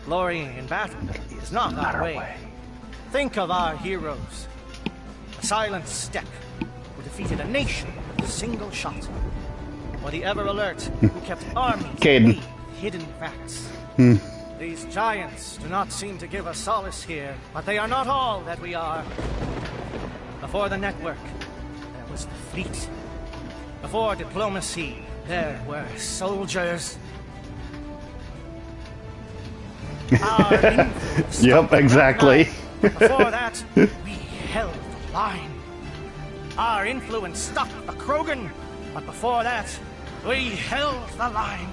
Glory in battle is not our way. Think of our heroes. The silent Steppe, who defeated a nation with a single shot. Or the ever-alert, who kept armies
Caden.
hidden facts. These giants do not seem to give us solace here, but they are not all that we are. Before the network, there was the fleet. Before diplomacy, there were soldiers. Our influence
Yep, exactly.
but before that, we held the line. Our influence stopped the Krogan, but before that, we held the line.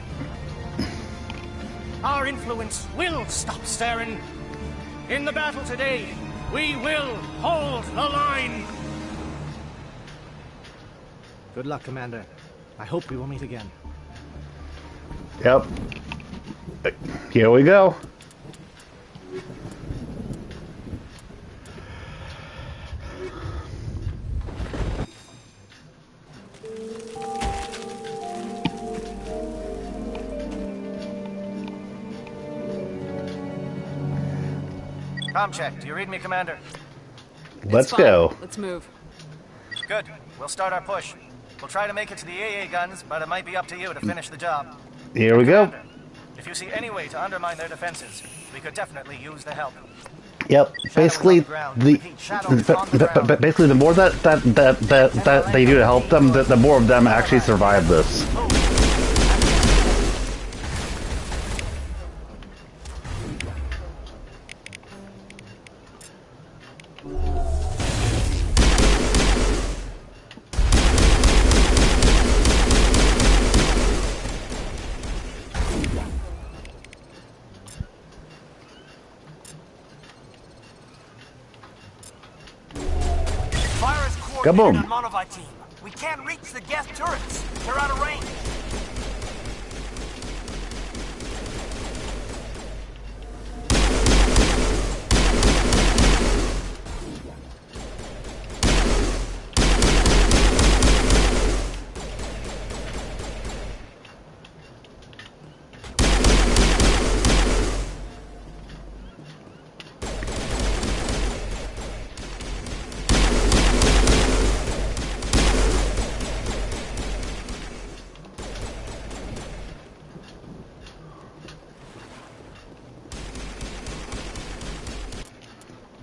Our influence will stop Saren. In the battle today, we will hold the line. Good luck, Commander. I hope we will meet again.
Yep. Here we go.
Comm check. Do you read me, Commander?
Let's go.
Let's move.
Good. We'll start our push. We'll try to make it to the AA guns, but it might be up to you to finish the job.
Here we go.
If you see any way to undermine their defenses, we could definitely use the help.
Yep. Basically, basically the more that they do to help them, the more of them actually survive this. Kaboom!
Monolith team. We can't reach the gas turrets. They're out of range.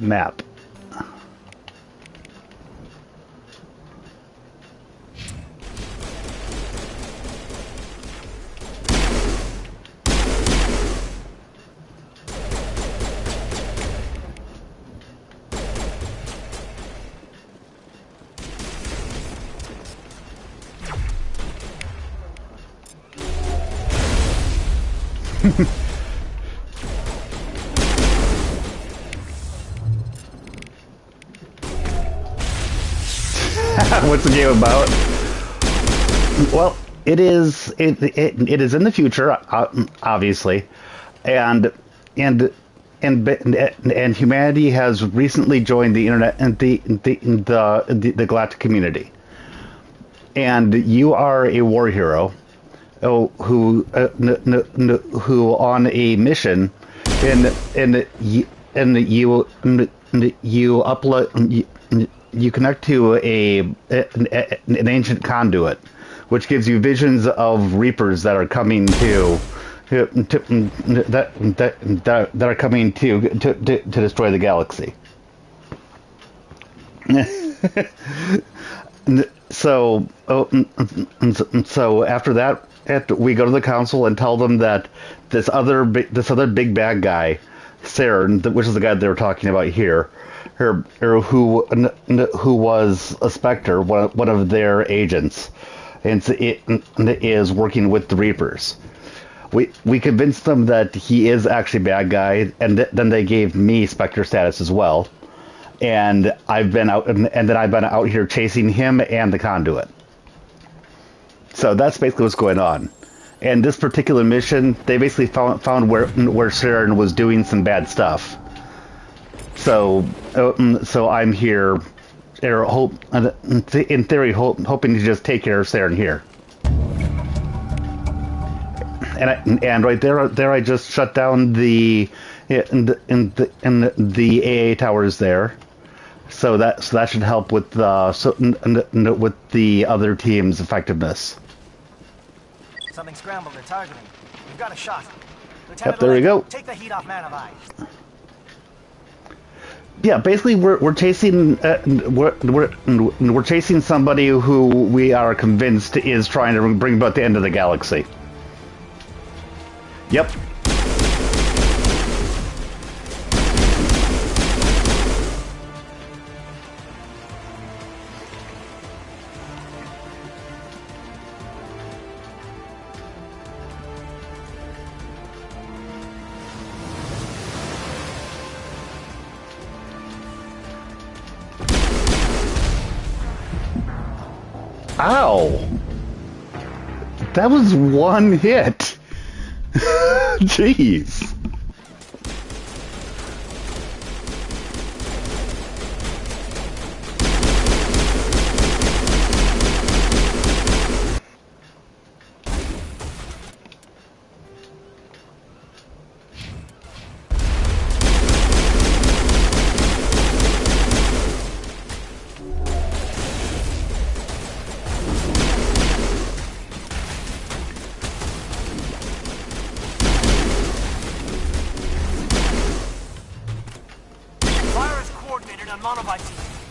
Map. What's the game about? Well, it is in the future, obviously, and humanity has recently joined the internet and the galactic community, and you are a war hero, who on a mission, and you upload. You connect to an ancient conduit, which gives you visions of Reapers that are coming that are coming to destroy the galaxy. So after that, we go to the council and tell them that this other big bad guy, Saren, which is the guy they were talking about here. Who was a Spectre, one of their agents, and it is working with the Reapers. We convinced them that he is actually a bad guy, and then they gave me Spectre status as well. And I've been out here chasing him and the conduit. So that's basically what's going on. And this particular mission, they basically found where Saren was doing some bad stuff. So I'm here, in theory, hoping to just take care of Saren here. And right there, I just shut down the AA towers there. So that should help with with the other team's effectiveness.
Something scrambled. They're targeting. We've got a shot.
Yep, there we go.
Take the heat off Manavai.
Yeah, basically we're chasing we're chasing somebody who we are convinced is trying to bring about the end of the galaxy. Yep. Ow! That was one hit. Jeez.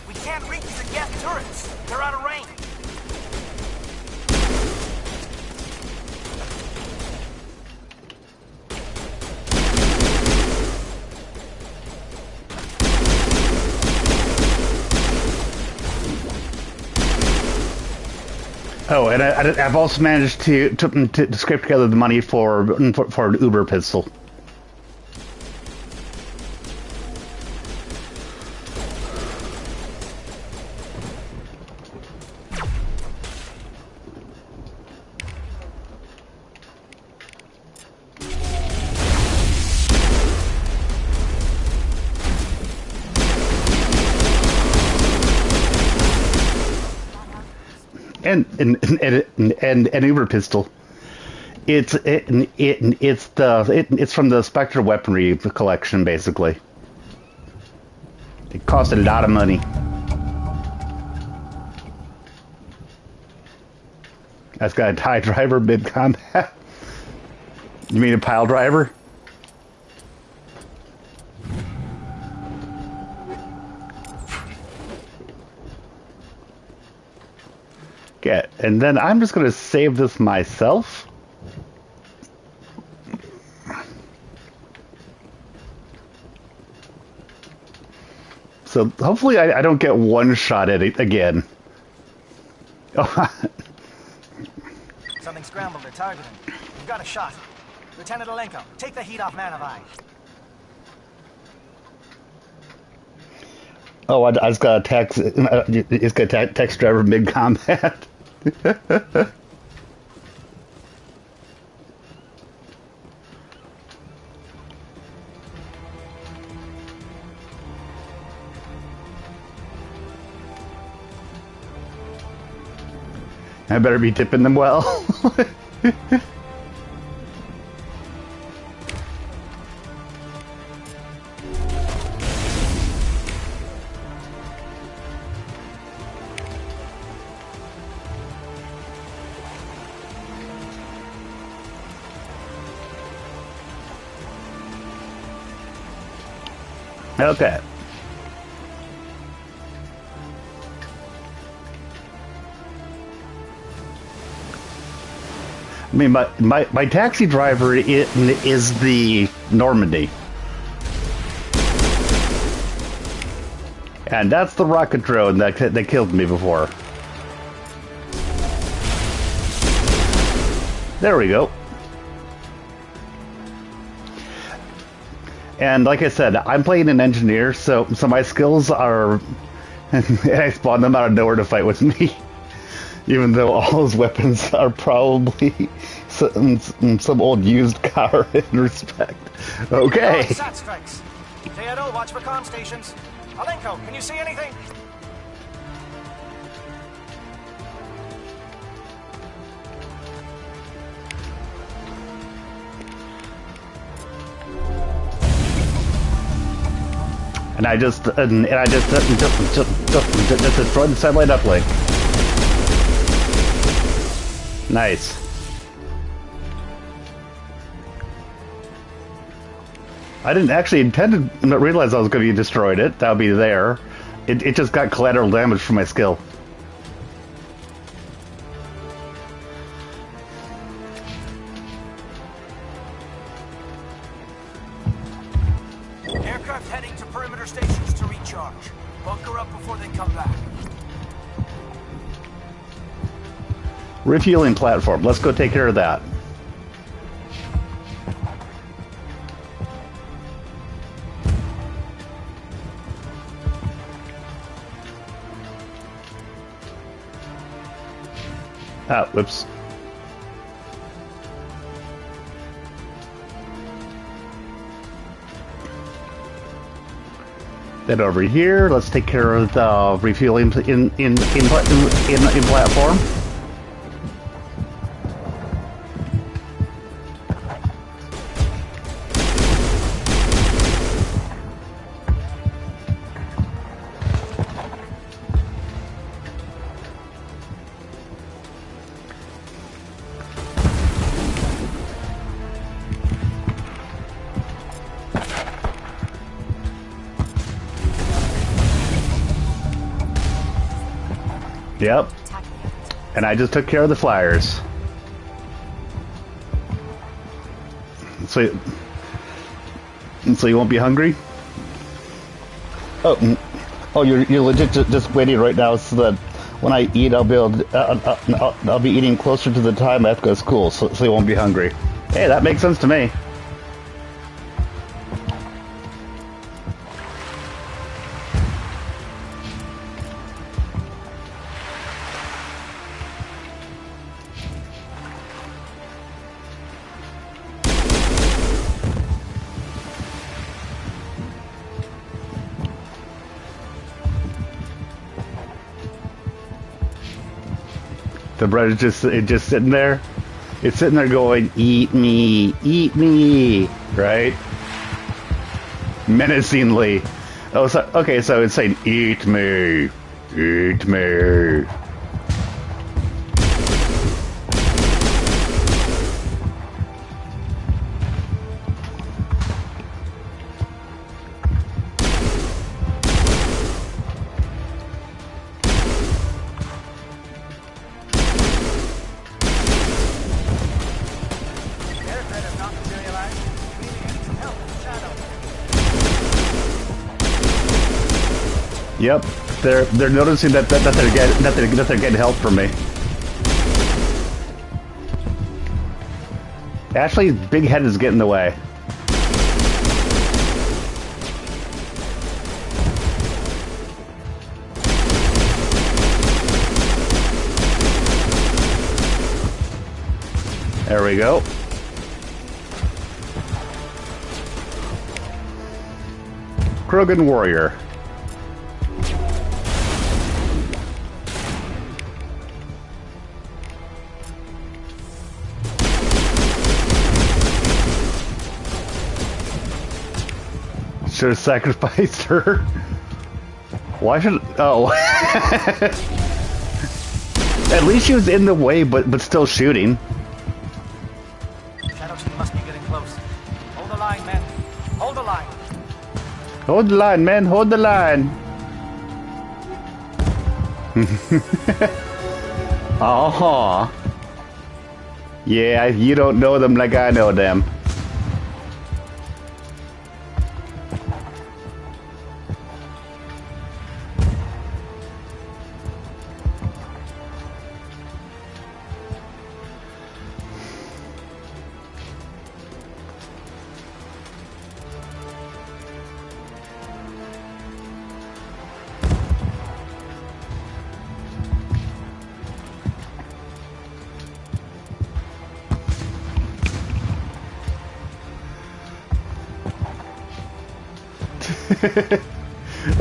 We can't reach the gas turrets. They're out of range.
Oh, and I've also managed to scrape together the money for an Uber pistol. And an Uber pistol. It's from the Spectre weaponry collection, basically. It cost a lot of money. That's got a TIE driver mid combat. You mean a pile driver? Okay, and then I'm just going to save this myself. So hopefully I don't get one shot at it again.
Something scrambled. They're targeting. We've got a shot. Lieutenant Alenko, take the heat off Manavai.
Oh, I just got a text. It's got a text driver mid combat. I better be tipping them well. Okay. I mean, my taxi driver is the Normandy. And that's the rocket drone that killed me before. There we go. And like I said, I'm playing an engineer, so my skills are... and I spawned them out of nowhere to fight with me. Even though all those weapons are probably some old used car in respect. Okay.
Sat strikes. Theodore, watch for comm stations. Alenko, can you see anything?
And I just destroyed the satellite uplink. Nice. I didn't actually intend to realize I was going to destroy it. That would be there. It just got collateral damage from my skill.
Aircraft heading to perimeter stations to recharge. Bunker up before they come back.
Refueling platform. Let's go take care of that. Ah, whoops. Then over here, let's take care of the refueling in platform. Yep. And I just took care of the flyers. So you won't be hungry? Oh, you're legit just waiting right now so that when I eat, I'll be able to, I'll be eating closer to the time I have to go to school, so you won't be hungry. Hey, that makes sense to me. The bread is just sitting there. It's sitting there going, eat me, right? Menacingly. Oh, so, okay, so it's saying, eat me, eat me. Yep, they're noticing that they're getting help from me. Ashley's big head is getting in the way. There we go. Krogan warrior. Should have sacrificed her. Why should? Oh. At least she was in the way, but still shooting.
Shadows must be getting close. Hold the line, men. Hold the line.
Hold the line, man. Hold the line. Uh-huh. Yeah, you don't know them like I know them.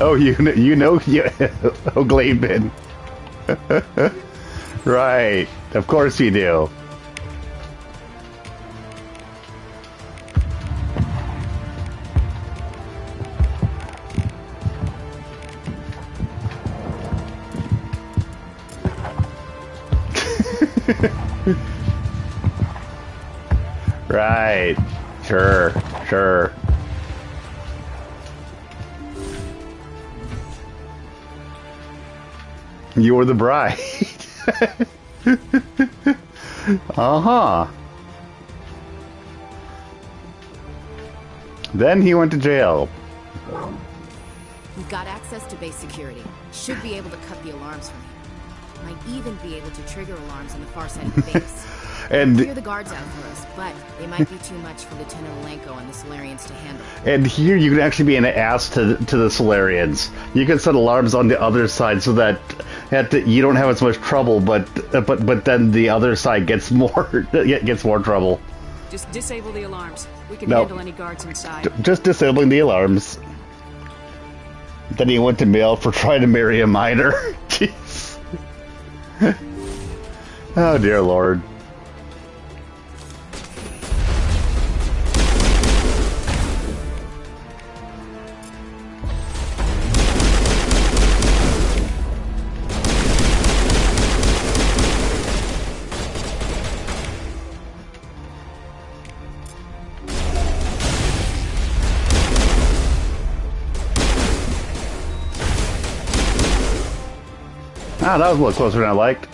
Oh, you know, oh, Glademan. Right, of course you do. Right, sure. You're the bride. Uh-huh. Then he went to jail.
We've got access to base security. Should be able to cut the alarms from here. Might even be able to trigger alarms on the far side of the base.
And
Clear the guards out for us, but they might be too much for Lieutenant Alenko and the Solarians to handle.
And here you can actually be an ass to the Solarians. You can set alarms on the other side so that you don't have as much trouble, but then the other side gets more trouble.
Just disable the alarms. We can
No.
handle any guards inside.
Just disabling the alarms. Then he went to jail for trying to marry a minor. Jeez. Oh dear Lord. Ah, that was a little closer than I liked.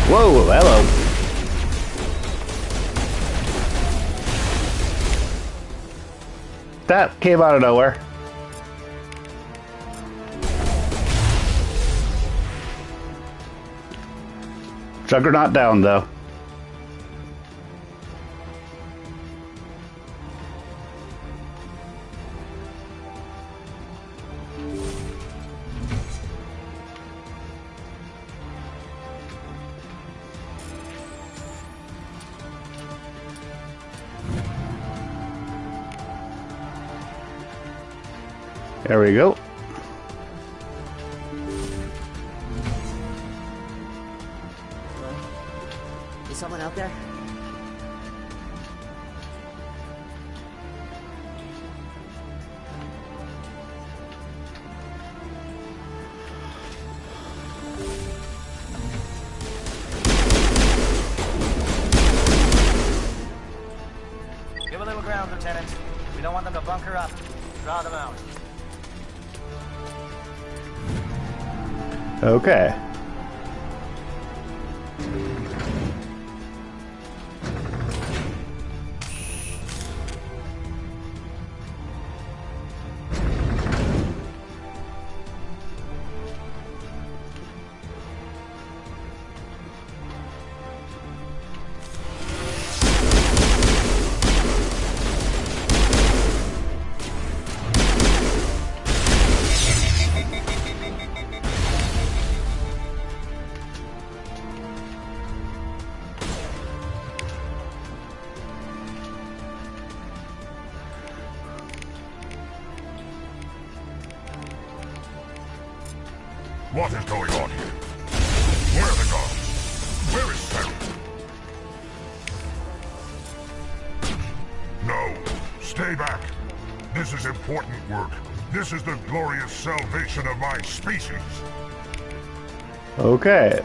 Whoa, hello. That came out of nowhere. Juggernaut down, though. There we go.
Is someone out there?
Give a little ground, Lieutenant. We don't want them to bunker up. Draw them out.
Okay.
What is going on here? Where are the guards? Where is Feros? No, stay back. This is important work. This is the glorious salvation of my species.
Okay.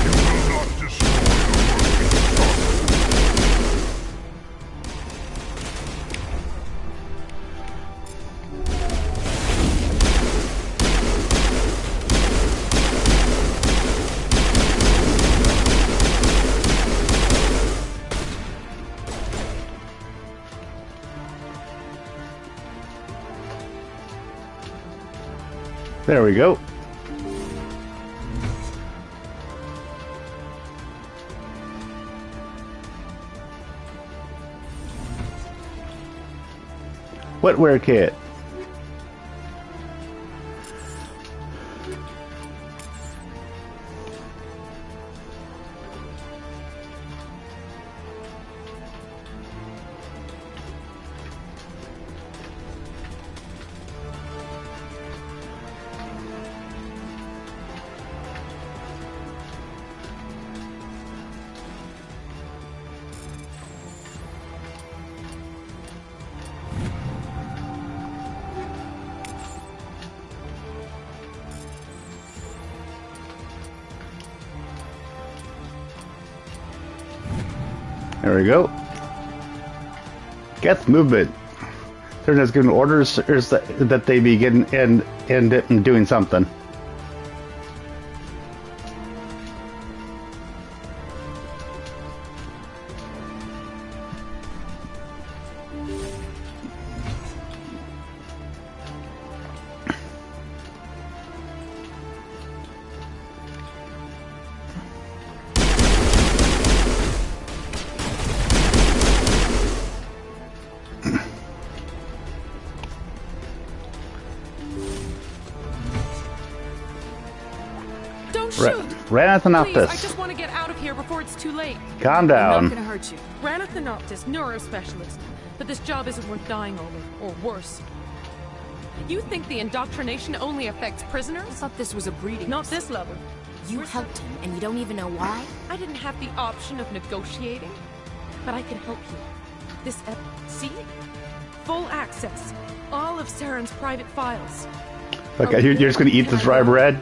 You will not destroy the work we started.
There we go. Wetware kit. There we go. Get movement. Turn has given orders that they begin and doing something.
Please, I just want to get out of here before it's too late.
Calm down.
I'm not gonna hurt you. Ranathanoptis, neurospecialist. But this job isn't worth dying over, or worse. You think the indoctrination only affects prisoners?
I thought this was a breeding.
Not this level.
You helped him, and you don't even know why?
I didn't have the option of negotiating, but I can help you. This, see? Full access. All of Saren's private files.
Okay, you're just gonna eat this dry bread?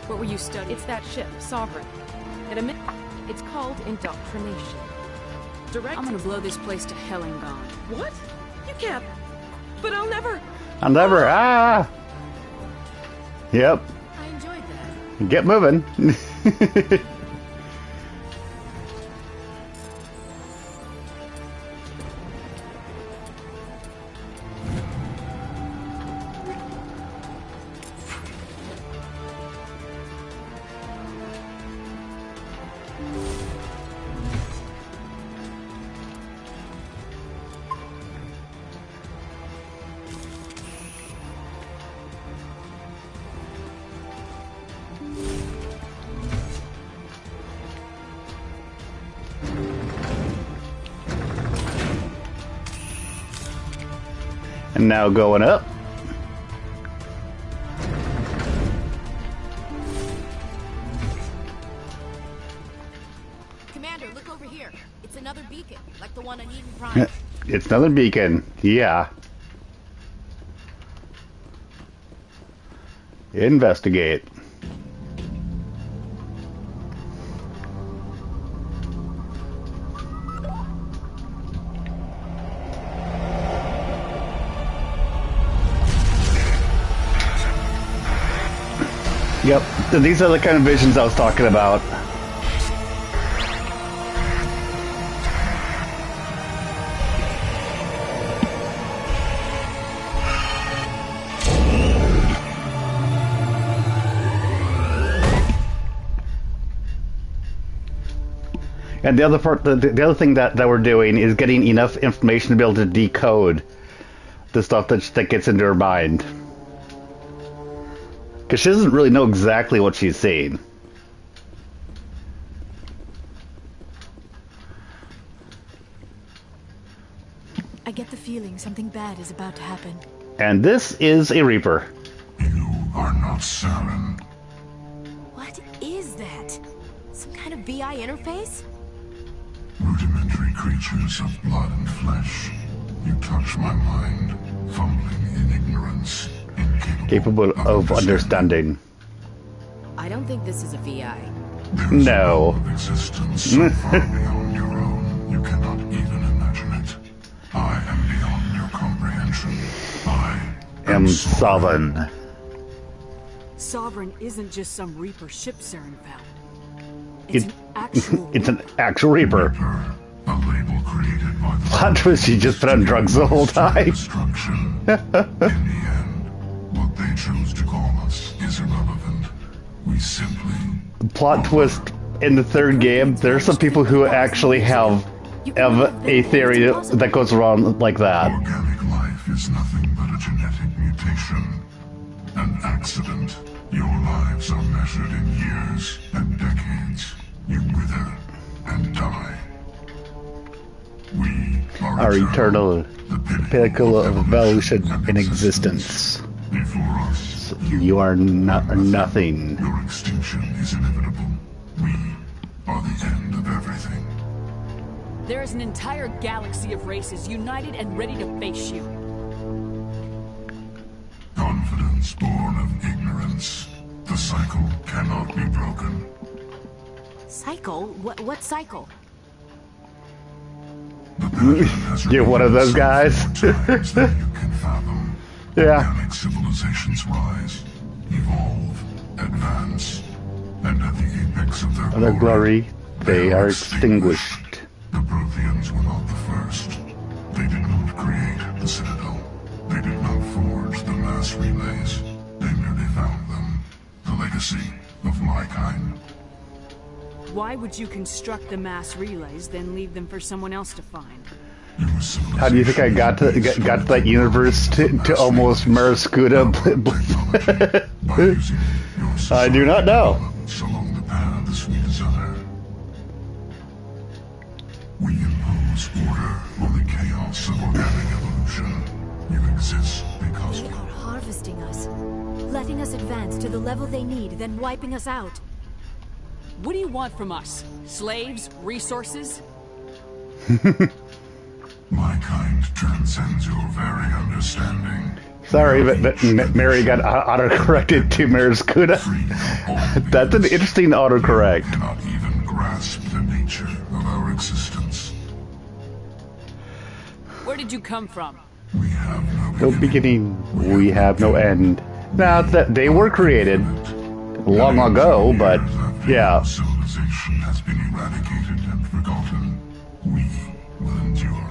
What were you studying? It's that ship, Sovereign. It's called indoctrination.
I'm gonna blow this place to hell and gone.
What? You can't. But I'll never.
Yep.
I enjoyed that.
Get moving. And now going up.
Commander, look over here. It's another beacon, like the one on Eden Prime.
It's another beacon. Yeah. Investigate. Yep, these are the kind of visions I was talking about. And the other part, the other thing that we're doing is getting enough information to be able to decode the stuff that gets into her mind. Because she doesn't really know exactly what she's seeing.
I get the feeling something bad is about to happen.
And this is a Reaper.
You are not Saren.
What is that? Some kind of VI interface?
Rudimentary creatures of blood and flesh. You touch my mind, fumbling in ignorance.
Capable of understanding.
I don't think this is a VI.
No.
Existence so far beyond your own, you cannot even imagine it. I am beyond your comprehension. I
am Sovereign.
Sovereign isn't just some Reaper ship Saren found. It's an
actual Reaper.
A label created by the
plot twist, she just been on drugs the whole time.
In the end, what they chose to call us is irrelevant. We simply...
Plot twist in the third game, there are some people who actually have a theory that goes around like that.
Organic life is nothing but a genetic mutation. An accident. Your lives are measured in years and decades. You wither and die. We are eternal,
the pinnacle of evolution in existence.
Before us,
you are nothing.
Your extinction is inevitable. We are the end of everything.
There is an entire galaxy of races united and ready to face you.
Confidence born of ignorance. The cycle cannot be broken.
Cycle? What cycle?
You're one of those guys.
times that you can fathom.
Yeah.
Organic civilizations rise, evolve, advance, and at the apex of their
Their glory, they are extinguished.
The Protheans were not the first. They did not create the Citadel. They did not forge the mass relays. They merely found them. The legacy of my kind.
Why would you construct the mass relays, then leave them for someone else to find?
How do you think I got to that universe to almost Marascuda? I do not know.
Along the paths we desire. We impose order on the chaos of organic evolution. You exist because
They are harvesting us, letting us advance to the level they need, then wiping us out.
What do you want from us? Slaves? Resources?
my kind transcends your very understanding.
Sorry, but Mary got autocorrected to Marascuda. That's an interesting autocorrect.
Cannot even grasp the nature of our existence.
Where did you come from?
We have
No beginning, we have no end. Now, they were created long ago, but yeah.
Civilization has been eradicated and forgotten. We will endure.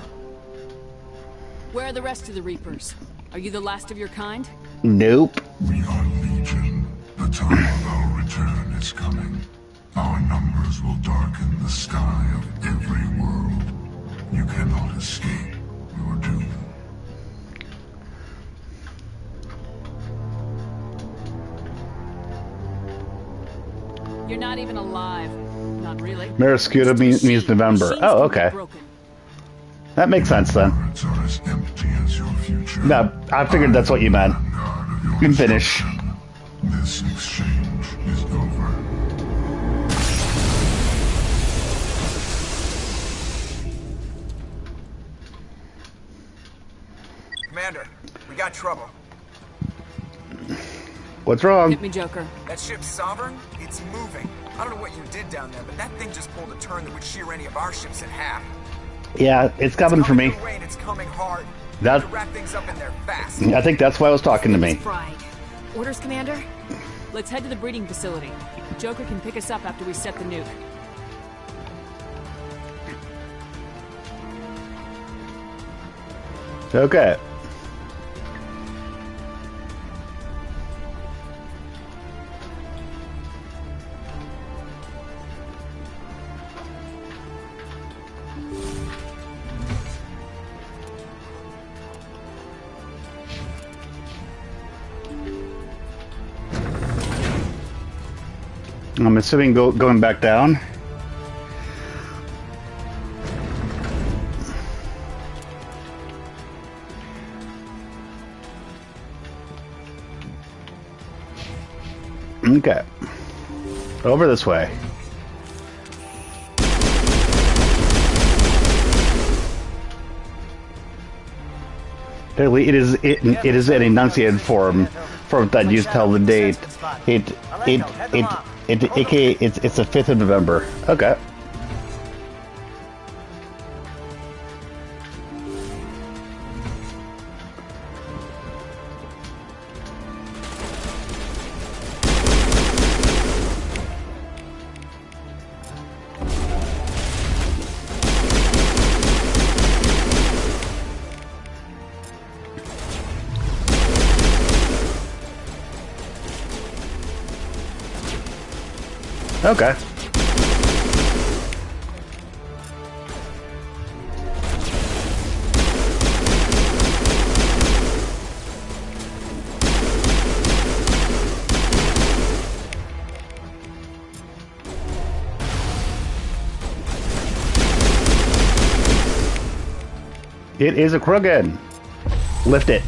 Where are the rest of the Reapers? Are you the last of your kind?
Nope.
We are legion. The time of our return is coming. Our numbers will darken the sky of every world. You cannot escape your doom.
You're not even alive. Not really.
Marascuda means November. Oh, okay. That makes sense then. No, I figured that's what you meant. You can finish.
This exchange is over.
Commander, we got trouble.
What's wrong?
Hit me, Joker.
That ship's Sovereign? It's moving. I don't know what you did down there, but that thing just pulled a turn that would shear any of our ships in half.
Yeah, it's coming for me.
Your way and it's coming hard.
That,
to wrap things up in there fast.
I think that's why I was talking to me.
Fried. Orders, Commander? Let's head to the breeding facility. Joker can pick us up after we set the nuke.
Okay. I'm assuming going back down. Okay. Over this way. It is an enunciated form that you tell the date. It's the 5th of November. Okay. Okay. It is a Krogan. Lift it.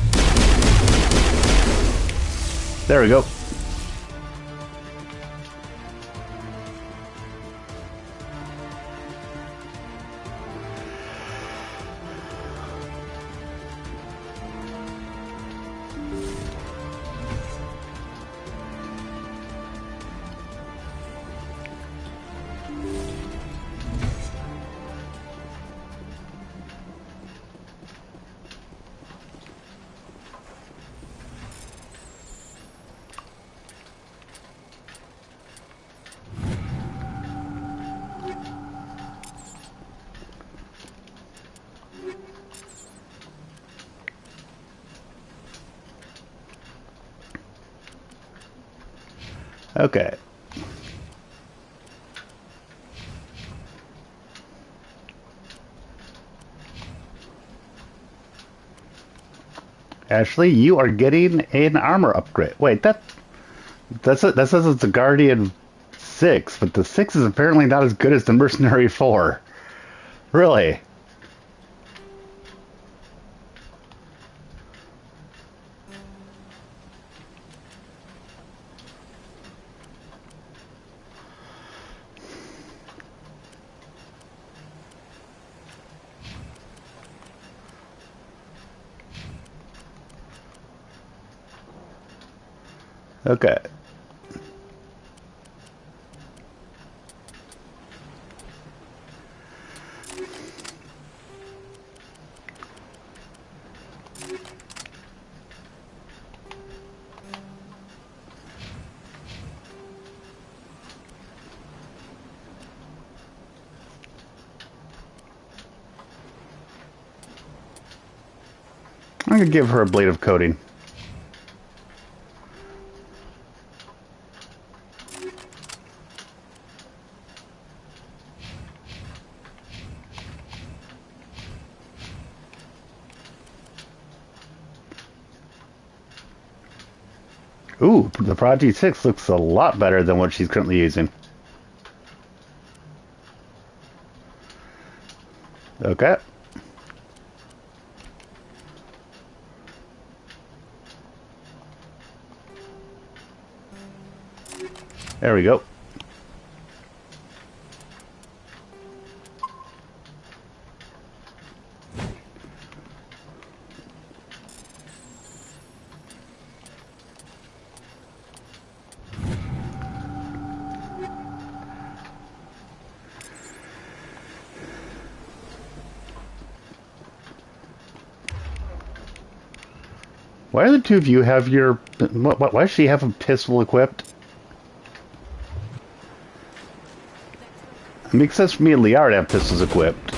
There we go. Okay. Ashley, you are getting an armor upgrade. Wait, that says it's a Guardian 6, but the 6 is apparently not as good as the Mercenary 4. Really? Okay. I'm going to give her a blade of coating. Ooh, the Prodigy 6 looks a lot better than what she's currently using. Okay. There we go. Why do the two of you have your... Why does she have a pistol equipped? It makes sense for me and Liara to have pistols equipped.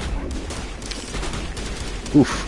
Oof.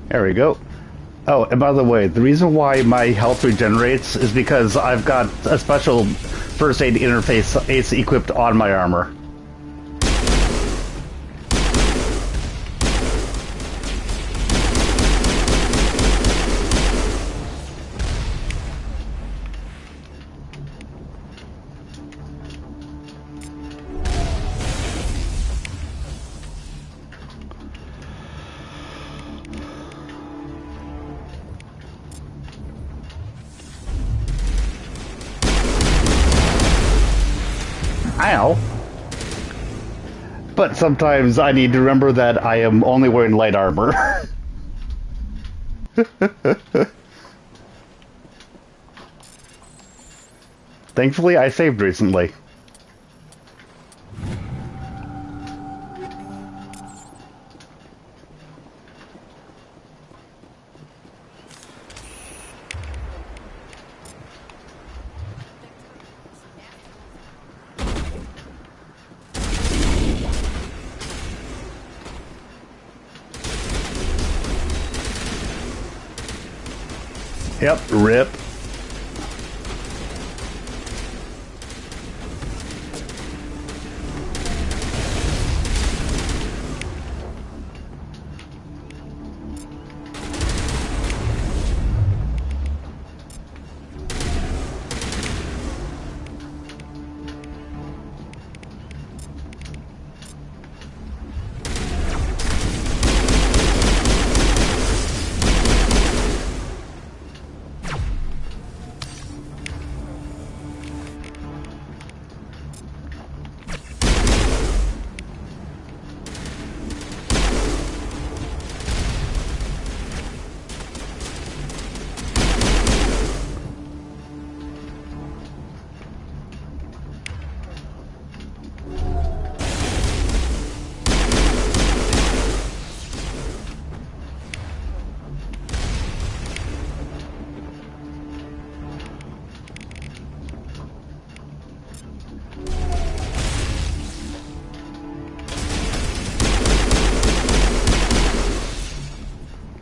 There we go. Oh, and by the way, the reason why my health regenerates is because I've got a special first aid interface ace equipped on my armor. Ow. But sometimes I need to remember that I am only wearing light armor. Thankfully, I saved recently. Yep, rip.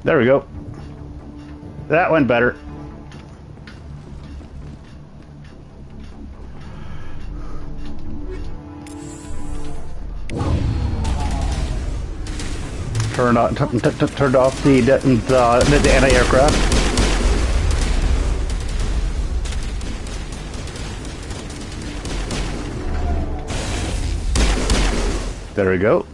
There we go. That went better. Turned off the anti-aircraft. There we go.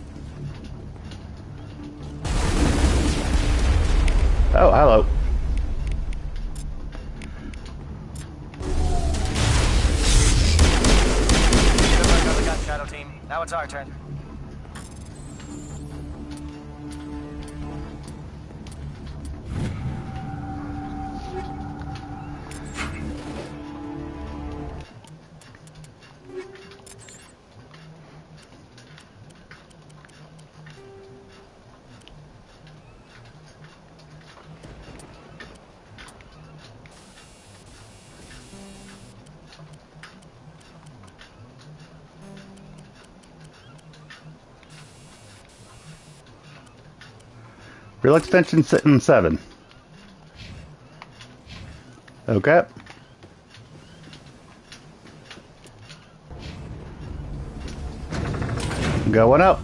Oh, hello.
Good work on the gun, Shadow Team. Now it's our turn.
Real extension sitting 7. Okay. Going up.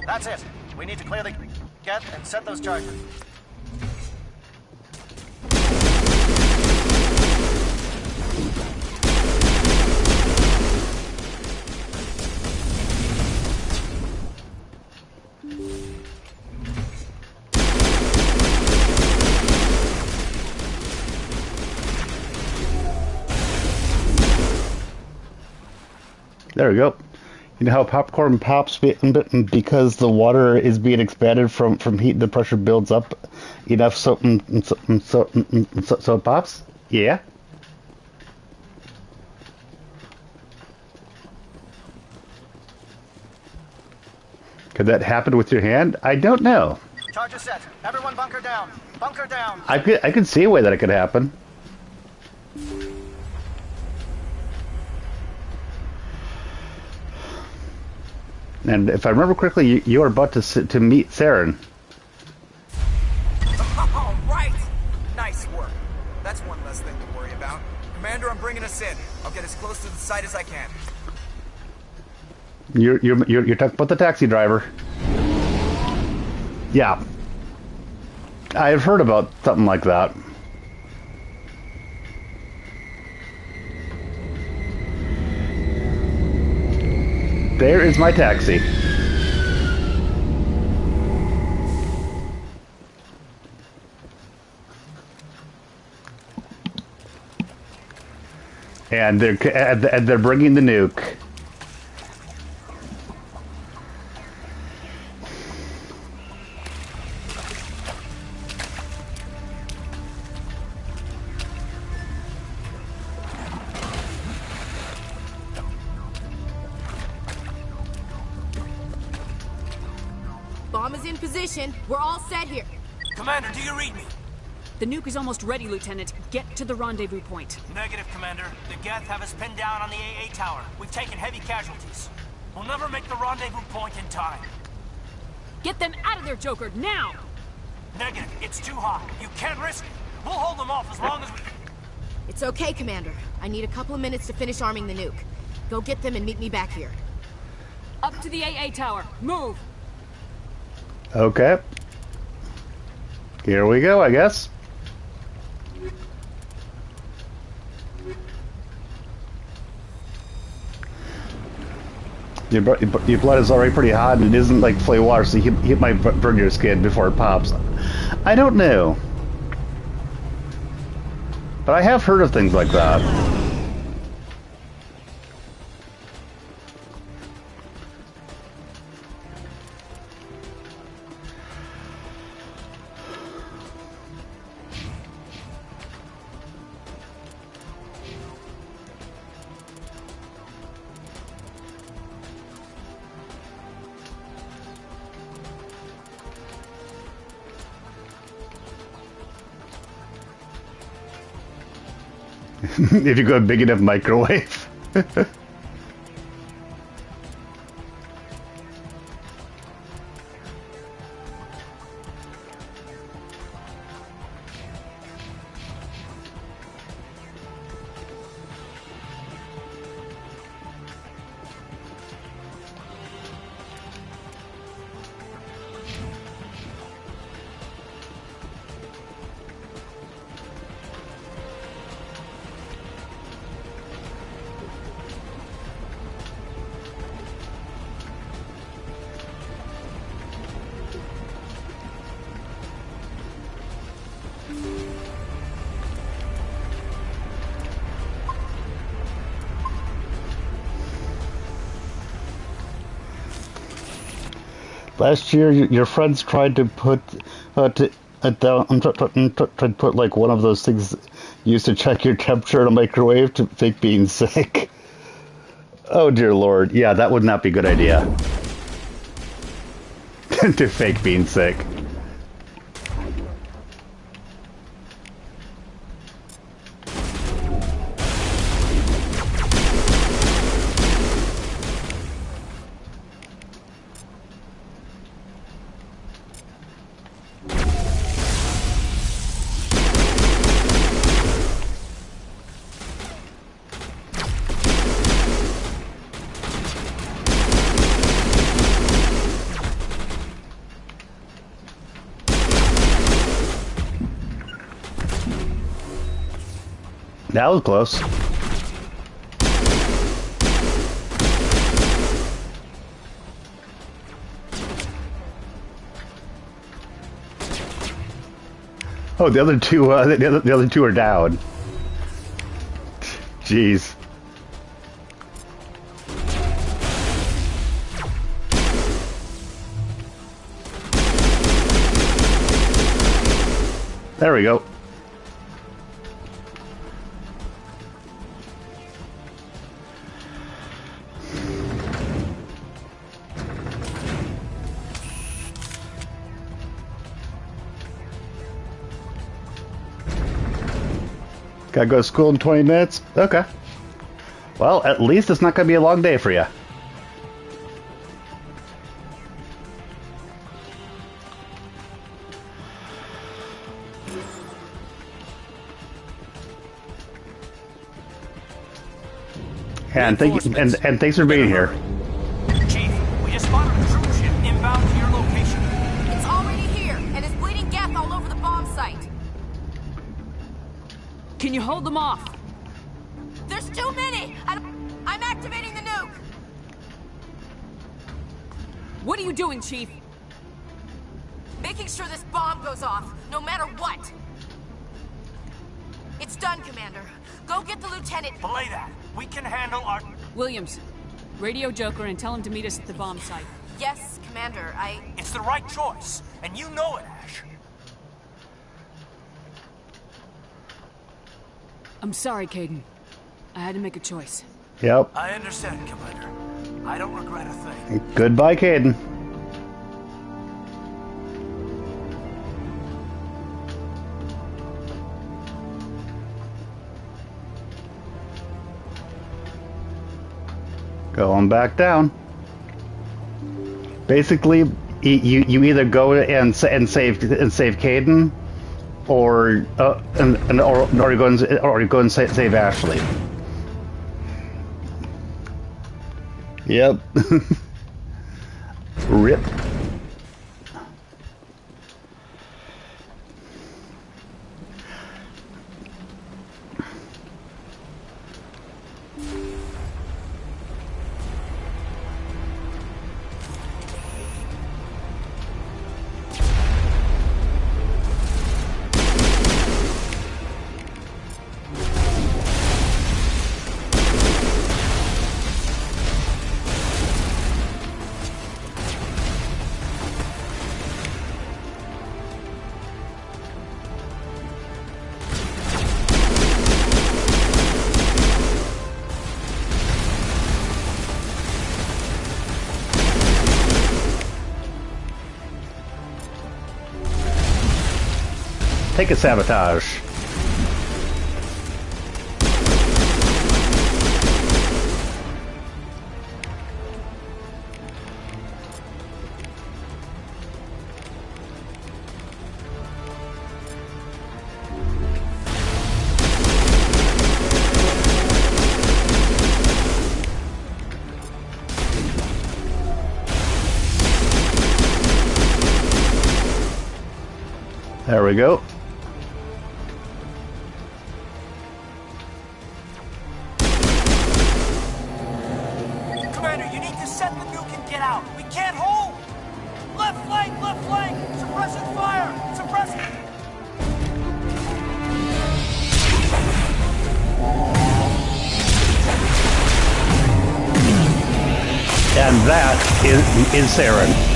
That's it. We need to clear the get and set those charges.
There we go. You know how popcorn pops because the water is being expanded from heat, the pressure builds up enough so it pops? Yeah. Could that happen with your hand? I don't know.
Charges set. Everyone bunker down. Bunker down.
I could see a way that it could happen. And if I remember correctly, you are about to meet Saren.
All right! Nice work. That's one less thing to worry about. Commander, I'm bringing us in. I'll get as close to the site as I can.
You're talking about the taxi driver. Yeah. I've heard about something like that. There is my taxi. And they're bringing the nuke.
Bomb is in position. We're all set here.
Commander, do you read me?
The nuke is almost ready, Lieutenant. Get to the rendezvous point.
Negative, Commander. The Geth have us pinned down on the AA tower. We've taken heavy casualties. We'll never make the rendezvous point in time.
Get them out of there, Joker, now!
Negative. It's too hot. You can't risk it. We'll hold them off as long as we...
It's okay, Commander. I need a couple of minutes to finish arming the nuke. Go get them and meet me back here.
Up to the AA tower. Move!
Okay. Here we go, I guess. Your blood is already pretty hot, and it isn't like flay water, so you might burn your skin before it pops. I don't know. But I have heard of things like that. If you go a big enough microwave. Last year, your friends tried to put tried to put like one of those things used to check your temperature in a microwave to fake being sick. Oh dear lord, yeah, that would not be a good idea. To fake being sick. That was close. Oh, the other two, the other two are down. Jeez. There we go. Gotta go to school in 20 minutes? Okay. Well, at least it's not gonna be a long day for you. And thank you, and thanks for being here.
Chief, we just spotted a troop ship inbound to your location.
It's already here, and is bleeding gas all over the bomb site.
Can you hold them off?
There's too many! I'm activating the nuke!
What are you doing, Chief?
Making sure this bomb goes off, no matter what! It's done, Commander. Go get the lieutenant.
Belay that. We can handle our...
Williams, radio Joker and tell him to meet us at the bomb site.
Yes, Commander,
It's the right choice, and you know it, Ash.
I'm sorry, Caden. I had to make a choice.
Yep.
I understand, Commander. I don't regret a thing.
Goodbye, Caden. Going back down. Basically, you either go and save Caden, or you go and save Ashley. Yep. Rip. Take a sabotage. There we go.
Commander, you need to set the nuke and get out. We can't hold. Left flank, left flank. Suppressing fire. Suppressing.
And that is Saren.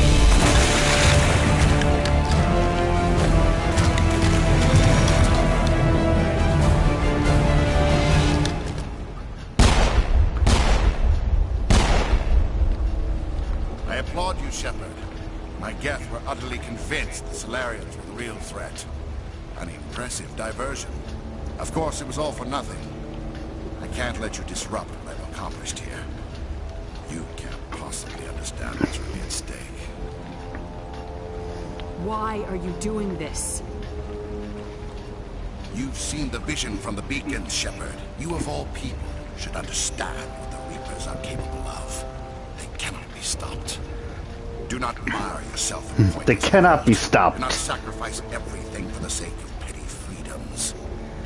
I applaud you, Shepard. My Geth were utterly convinced the Solarians were the real threat. An impressive diversion. Of course, it was all for nothing. I can't let you disrupt what I've accomplished here. You can't possibly understand what's really at stake.
Why are you doing this?
You've seen the vision from the beacons, Shepard. You of all people should understand what the Reapers are capable of. They cannot be stopped. Do not mire yourself in
They cannot be stopped.
Do not sacrifice everything for the sake of petty freedoms.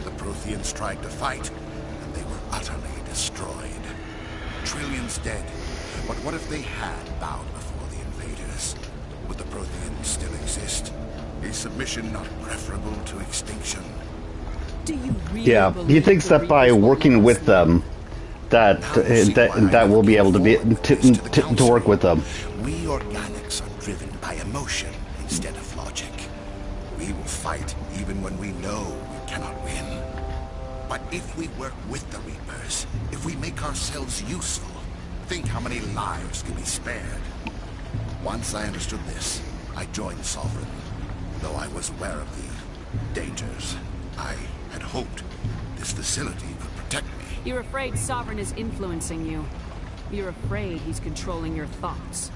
The Protheans tried to fight, and they were utterly destroyed. Trillions dead. But what if they had bowed before the invaders? Would the Protheans still exist? Is submission not preferable to extinction?
Do you really
Yeah, he thinks that by working with them, that will be able to be to work with them.
We organics are driven by emotion instead of logic. We will fight even when we know we cannot win. But if we work with the Reapers, if we make ourselves useful, think how many lives can be spared. Once I understood this, I joined Sovereign. Though I was aware of the dangers, I had hoped this facility could protect me.
You're afraid Sovereign is influencing you. You're afraid he's controlling your thoughts.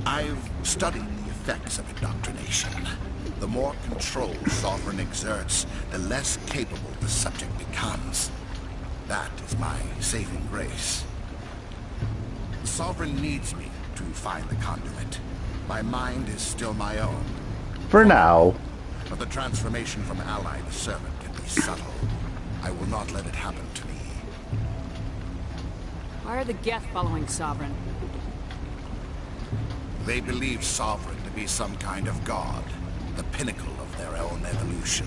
I've studied the effects of indoctrination. The more control Sovereign exerts, the less capable the subject becomes. That is my saving grace. Sovereign needs me to find the conduit. My mind is still my own.
For now.
But the transformation from ally to servant can be subtle. I will not let it happen to me.
Why are the Geth following Sovereign?
They believe Sovereign to be some kind of god, the pinnacle of their own evolution.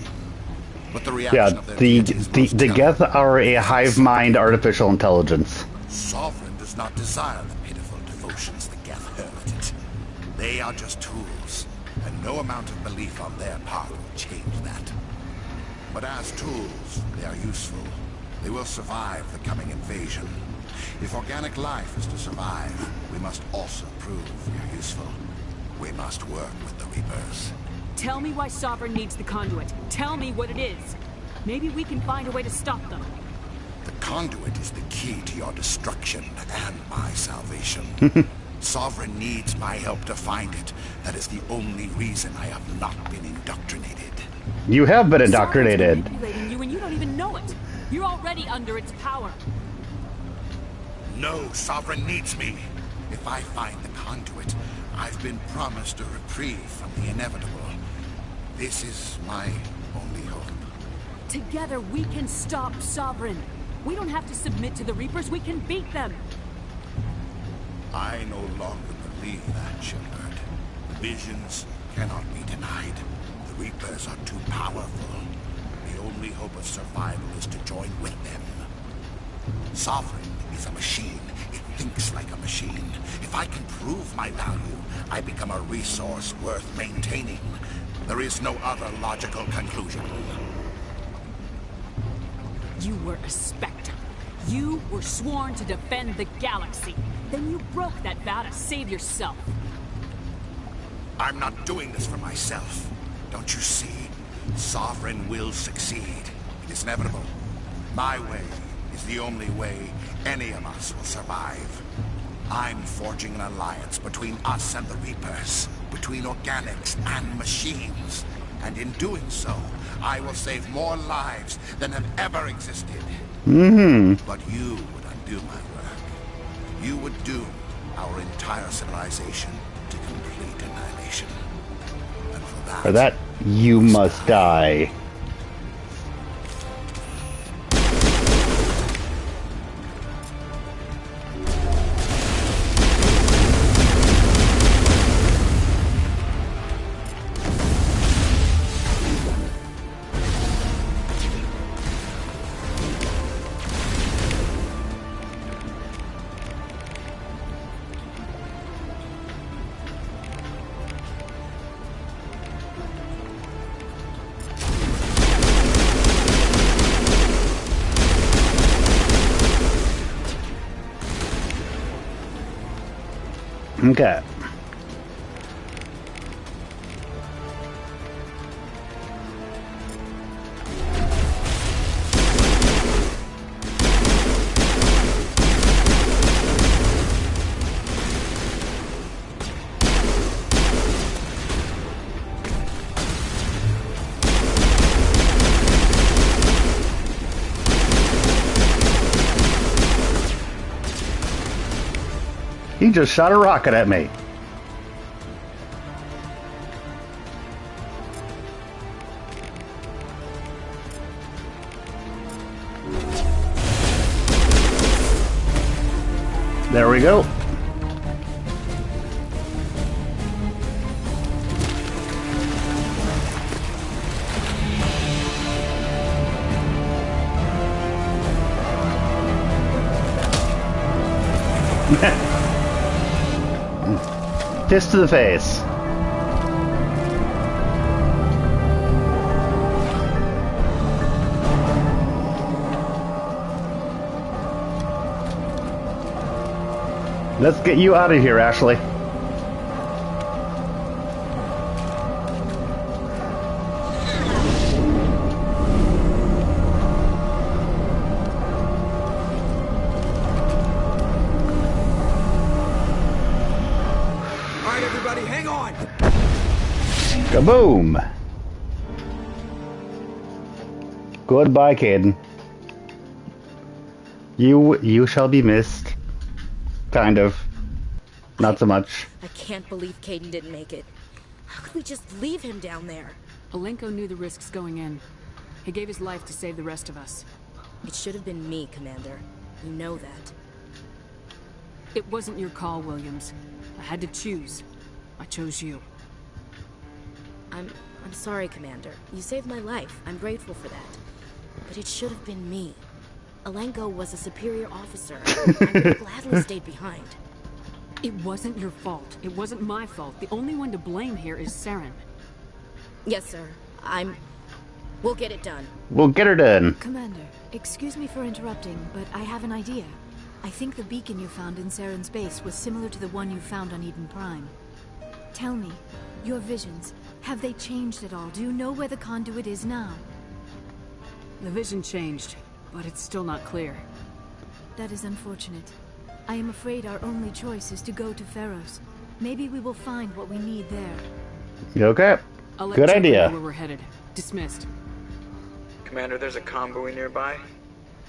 But the reaction of their
the Geth are a hive mind artificial intelligence.
Sovereign does not desire the pitiful devotions the Geth hurl at it. They are just tools, and no amount of belief on their part will change that. But as tools, they are useful. They will survive the coming invasion. If organic life is to survive, we must also prove we are useful. We must work with the Reapers.
Tell me why Sovereign needs the conduit. Tell me what it is. Maybe we can find a way to stop them.
The conduit is the key to your destruction and my salvation. Sovereign needs my help to find it. That is the only reason I have not been indoctrinated.
You have been indoctrinated.
Sovereign's manipulating you and you don't even know it. You're already under its power.
No, Sovereign needs me. If I find the conduit, I've been promised a reprieve from the inevitable. This is my only hope.
Together we can stop Sovereign. We don't have to submit to the Reapers, we can beat them.
I no longer believe that, Shepard. Visions cannot be denied. The Reapers are too powerful. The only hope of survival is to join with them. Sovereign is a machine. It thinks like a machine. If I can prove my value, I become a resource worth maintaining. There is no other logical conclusion.
You were a Spectre. You were sworn to defend the galaxy. Then you broke that vow to save yourself.
I'm not doing this for myself. Don't you see? Sovereign will succeed. It is inevitable. My way is the only way any of us will survive. I'm forging an alliance between us and the Reapers, between organics and machines. And in doing so, I will save more lives than have ever existed. But you would undo my work. You would doom our entire civilization to complete annihilation. And for
For that, you must die. Okay. He just shot a rocket at me. There we go. Fist to the face. Let's get you out of here, Ashley. Kaboom! Goodbye, Caden. You shall be missed. Kind of. Not so much.
I can't believe Caden didn't make it. How could we just leave him down there?
Alenko knew the risks going in. He gave his life to save the rest of us.
It should have been me, Commander. You know that.
It wasn't your call, Williams. I had to choose. I chose you.
I'm sorry, Commander. You saved my life. I'm grateful for that. But it should have been me. Alenko was a superior officer. I would have gladly stayed behind.
It wasn't your fault. It wasn't my fault. The only one to blame here is Saren.
Yes, sir. We'll get it done.
We'll get her done.
Commander, excuse me for interrupting, but I have an idea. I think the beacon you found in Saren's base was similar to the one you found on Eden Prime. Tell me, your visions, have they changed at all? Do you know where the conduit is now?
The vision changed, but it's still not clear.
That is unfortunate. I am afraid our only choice is to go to Feros. Maybe we will find what we need there.
Okay. Good idea.
Where we're headed. Dismissed.
Commander, there's a convoy nearby.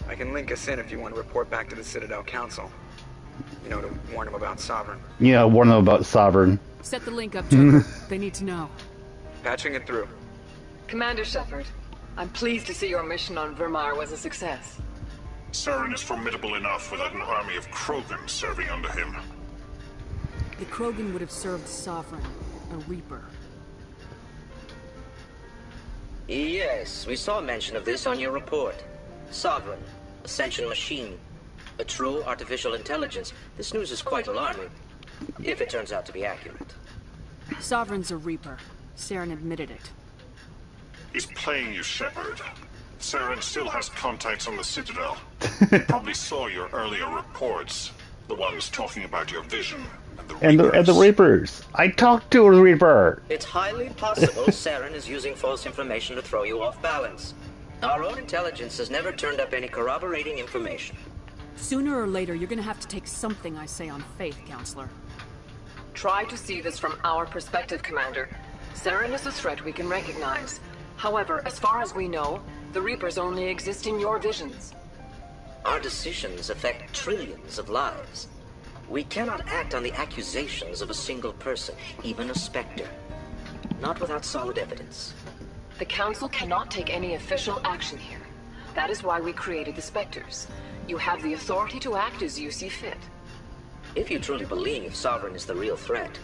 I can link us in if you want to report back to the Citadel Council. You know, to warn them about Sovereign.
Yeah, warn them about Sovereign.
Set the link up, Joker. They need to know.
Patching it through.
Commander Shepard, I'm pleased to see your mission on Vermar was a success.
Saren is formidable enough without an army of Krogan serving under him.
The Krogan would have served Sovereign, a Reaper.
Yes, we saw mention of this on your report. Sovereign, Ascension machine, a true artificial intelligence. This news is quite alarming, if it turns out to be accurate.
Sovereign's a Reaper. Saren admitted it.
He's playing you, Shepard. Saren still has contacts on the Citadel. He probably saw your earlier reports. The ones talking about your vision.
And the Reapers. I talked to a Reaper.
It's highly possible Saren is using false information to throw you off balance. Our own intelligence has never turned up any corroborating information.
Sooner or later, you're gonna have to take something I say on faith, Counselor.
Try to see this from our perspective, Commander. Saren is a threat we can recognize. However, as far as we know, the Reapers only exist in your visions.
Our decisions affect trillions of lives. We cannot act on the accusations of a single person, even a Spectre. Not without solid evidence.
The Council cannot take any official action here. That is why we created the Spectres. You have the authority to act as you see fit.
If you truly believe Sovereign is the real threat,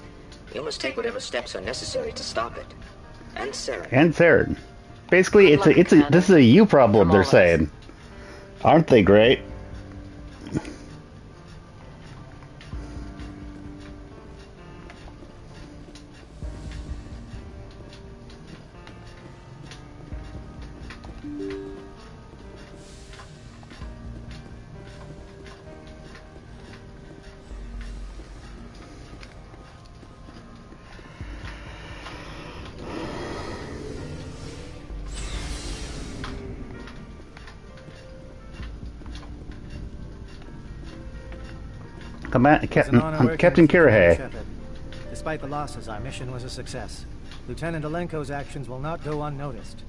you must take whatever steps are necessary to stop it. And Saren.
And Saren. Basically, this is a you problem, they're saying. Aren't they great? Captain Kirahay.
Despite the losses, our mission was a success. Lieutenant Alenko's actions will not go unnoticed.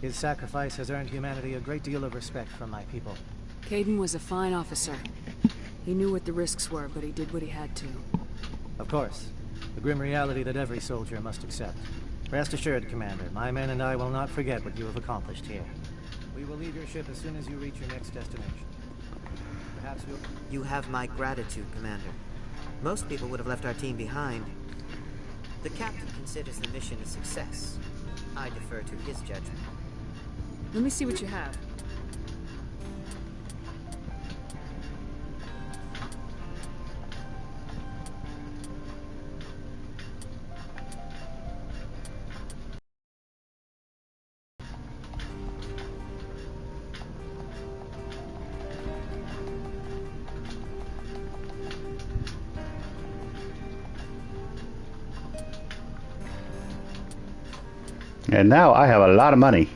His sacrifice has earned humanity a great deal of respect from my people.
Caden was a fine officer. He knew what the risks were, but he did what he had to.
Of course. The grim reality that every soldier must accept. Rest assured, Commander, my men and I will not forget what you have accomplished here. We will leave your ship as soon as you reach your next destination. Perhaps you'll...
You have my gratitude, Commander. Most people would have left our team behind. The captain considers the mission a success. I defer to his judgment.
Let me see what you have.
And now I have a lot of money.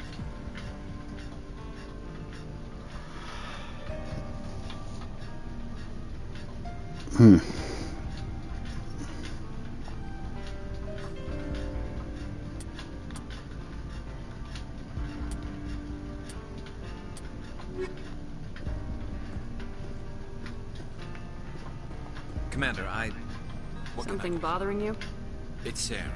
Commander,
Something bothering you?
It's Saren.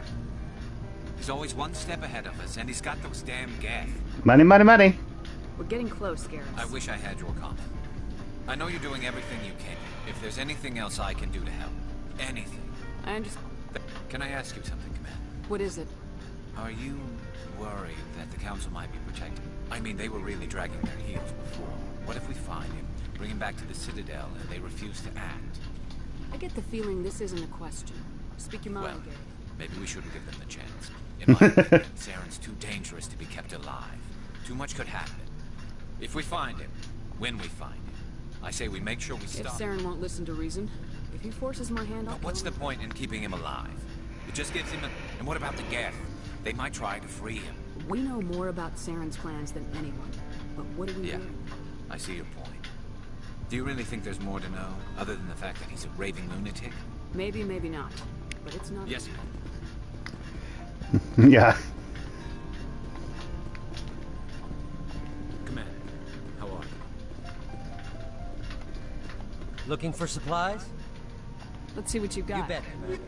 He's always one step ahead of us, and he's got those damn Geth.
Money, money, money.
We're getting close, Garrus.
I wish I had your comment. I know you're doing everything you can. If there's anything else I can do to help, anything.
I understand.
Can I ask you something, Commander?
What is it?
Are you worried that the Council might be protected? I mean, they were really dragging their heels before. What if we find him, bring him back to the Citadel, and they refuse to act?
I get the feeling this isn't a question. Speak your mind,
Well,
Garrus.
maybe we shouldn't give them the chance. In my opinion, Saren's too dangerous to be kept alive. Too much could happen. If we find him, when we find him, I say we make sure we
If
stop.
Saren won't listen to reason, if he forces my hand, I'll
But what's the point in keeping him alive? It just gives him a... And what about the Geth? They might try to free him.
We know more about Saren's plans than anyone. But what do we
Yeah,
do?
I see your point. Do you really think there's more to know, other than the fact that he's a raving lunatic?
Maybe, maybe not. But it's not...
Yes,
Yeah.
Commander, how are you? Looking for supplies?
Let's see what you got.
You bet, Commander.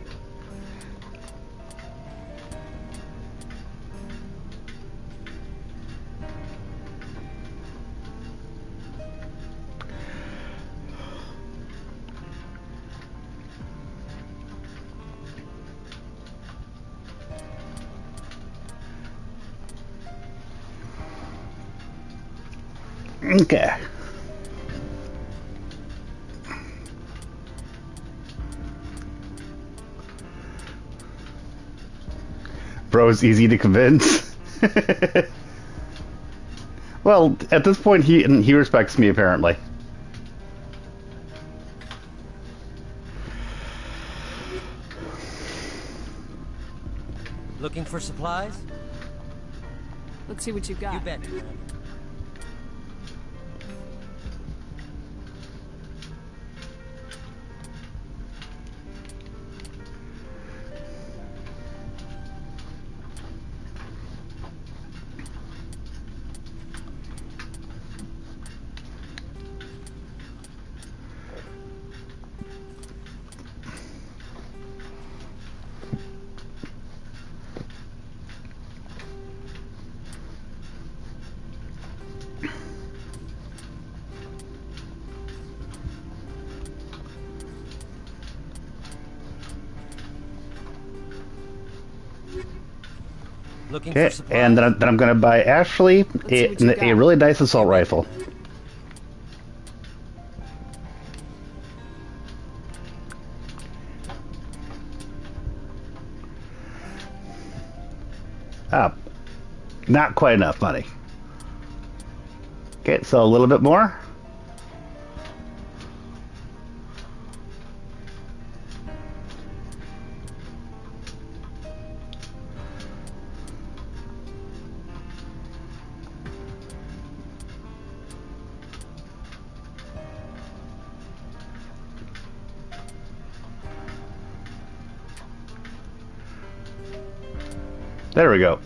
Okay. Bro's easy to convince. Well, at this point, he respects me apparently.
Looking for supplies?
Let's see what you got.
You bet, Commander. Looking
Okay,
for supplies?
and then I'm going to buy Ashley a really nice assault rifle. Ah, not quite enough money. Okay, so a little bit more. There we go.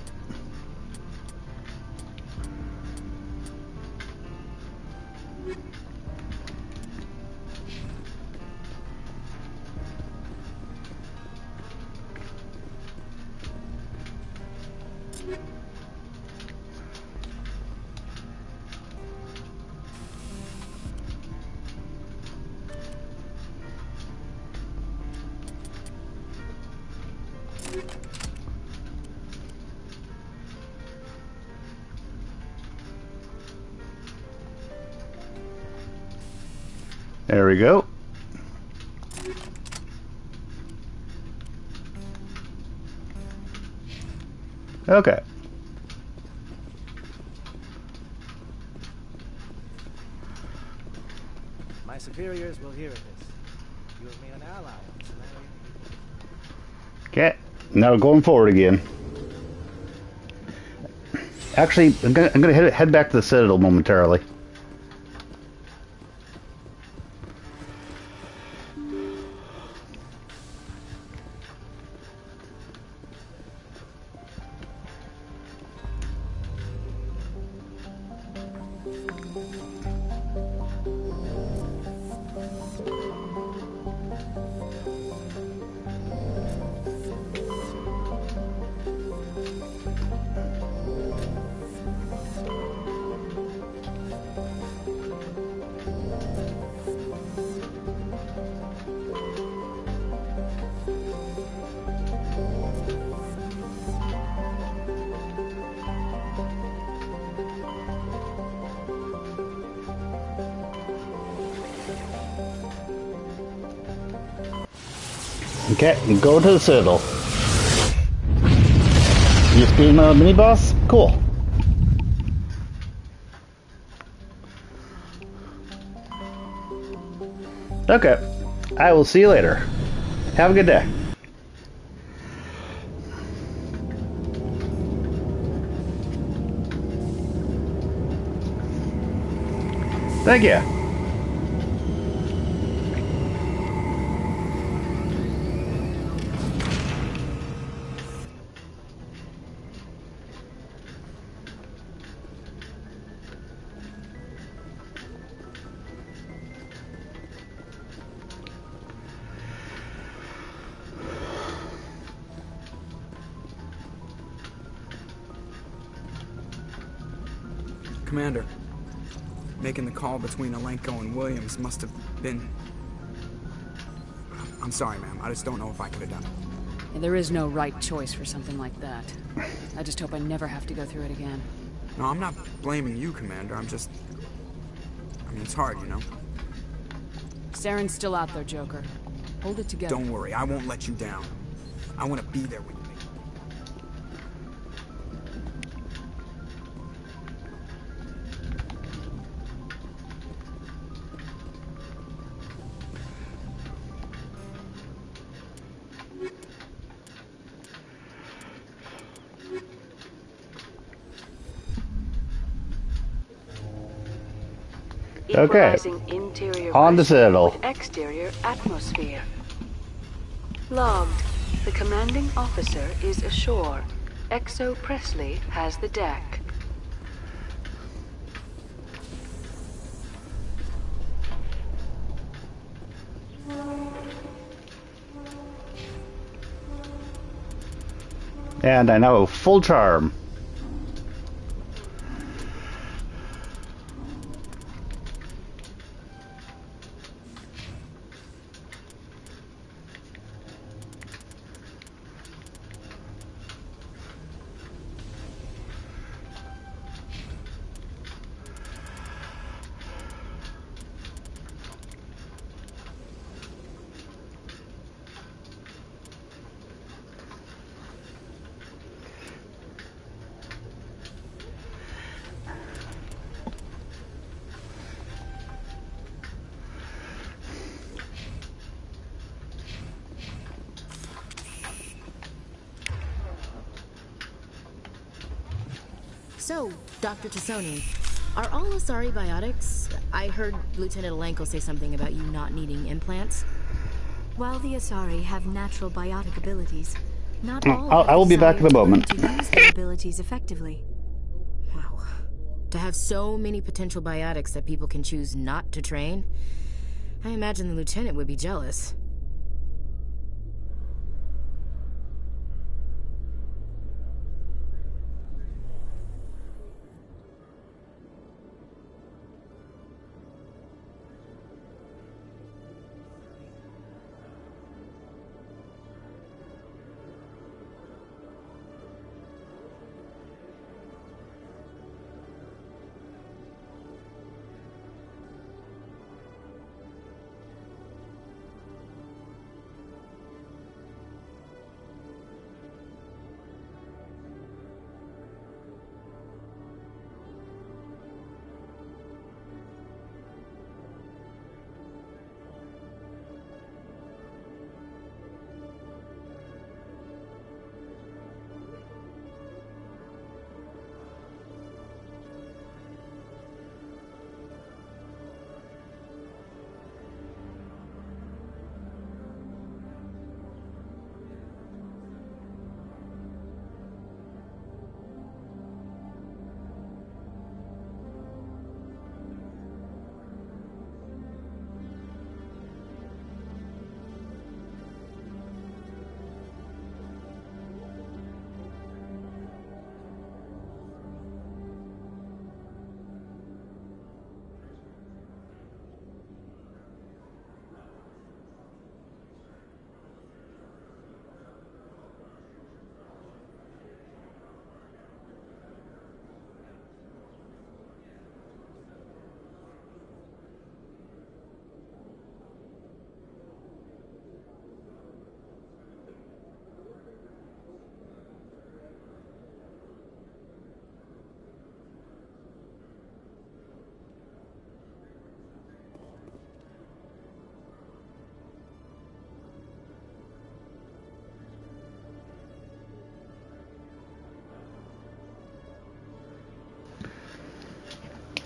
There we go. Okay.
My superiors will hear of this. You have made an ally.
Okay. Now going forward again. Actually, I'm gonna head back to the Citadel momentarily. Okay, go to the Citadel. You just being a mini boss? Cool. Okay, I will see you later. Have a good day. Thank you.
Commander, making the call between Alenko and Williams must have been... I'm sorry, ma'am. I just don't know if I could have done it.
And there is no right choice for something like that. I just hope I never have to go through it again.
No, I'm not blaming you, Commander. I'm just... I mean, it's hard, you know?
Saren's still out there, Joker. Hold it together.
Don't worry. I won't let you down. I want to be there with you.
Okay.
Interior
On the Citadel.
with exterior atmosphere. Logged. The commanding officer is ashore. Exo Presley has the deck.
And I know full charm.
So, Dr. Tassoni, are all Asari biotics? I heard Lieutenant Alenko say something about you not needing implants.
While the Asari have natural biotic abilities, not all
I will be back in a moment.
to use their abilities effectively.
Wow. To have so many potential biotics that people can choose not to train, I imagine the Lieutenant would be jealous.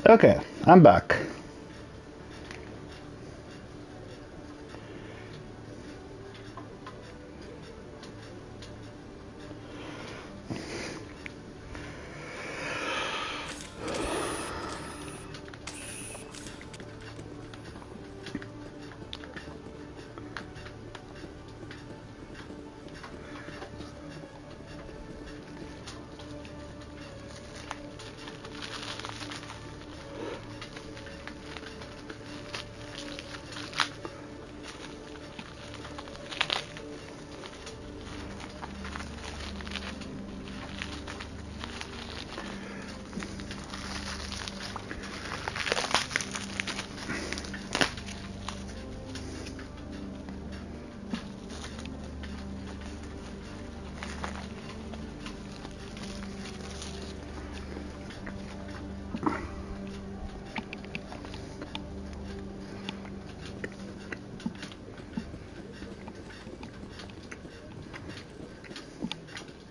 Okay, I'm back.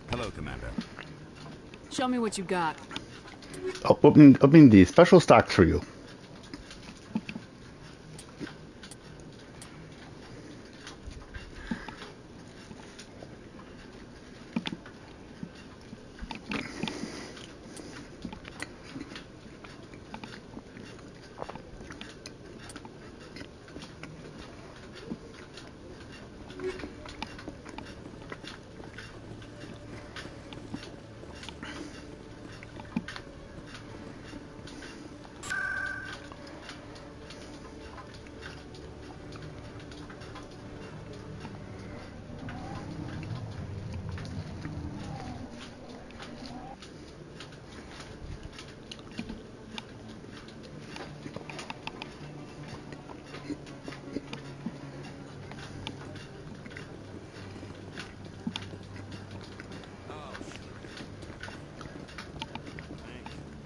Hello, Commander.
Show me what you got.
Opening the special stocks for you.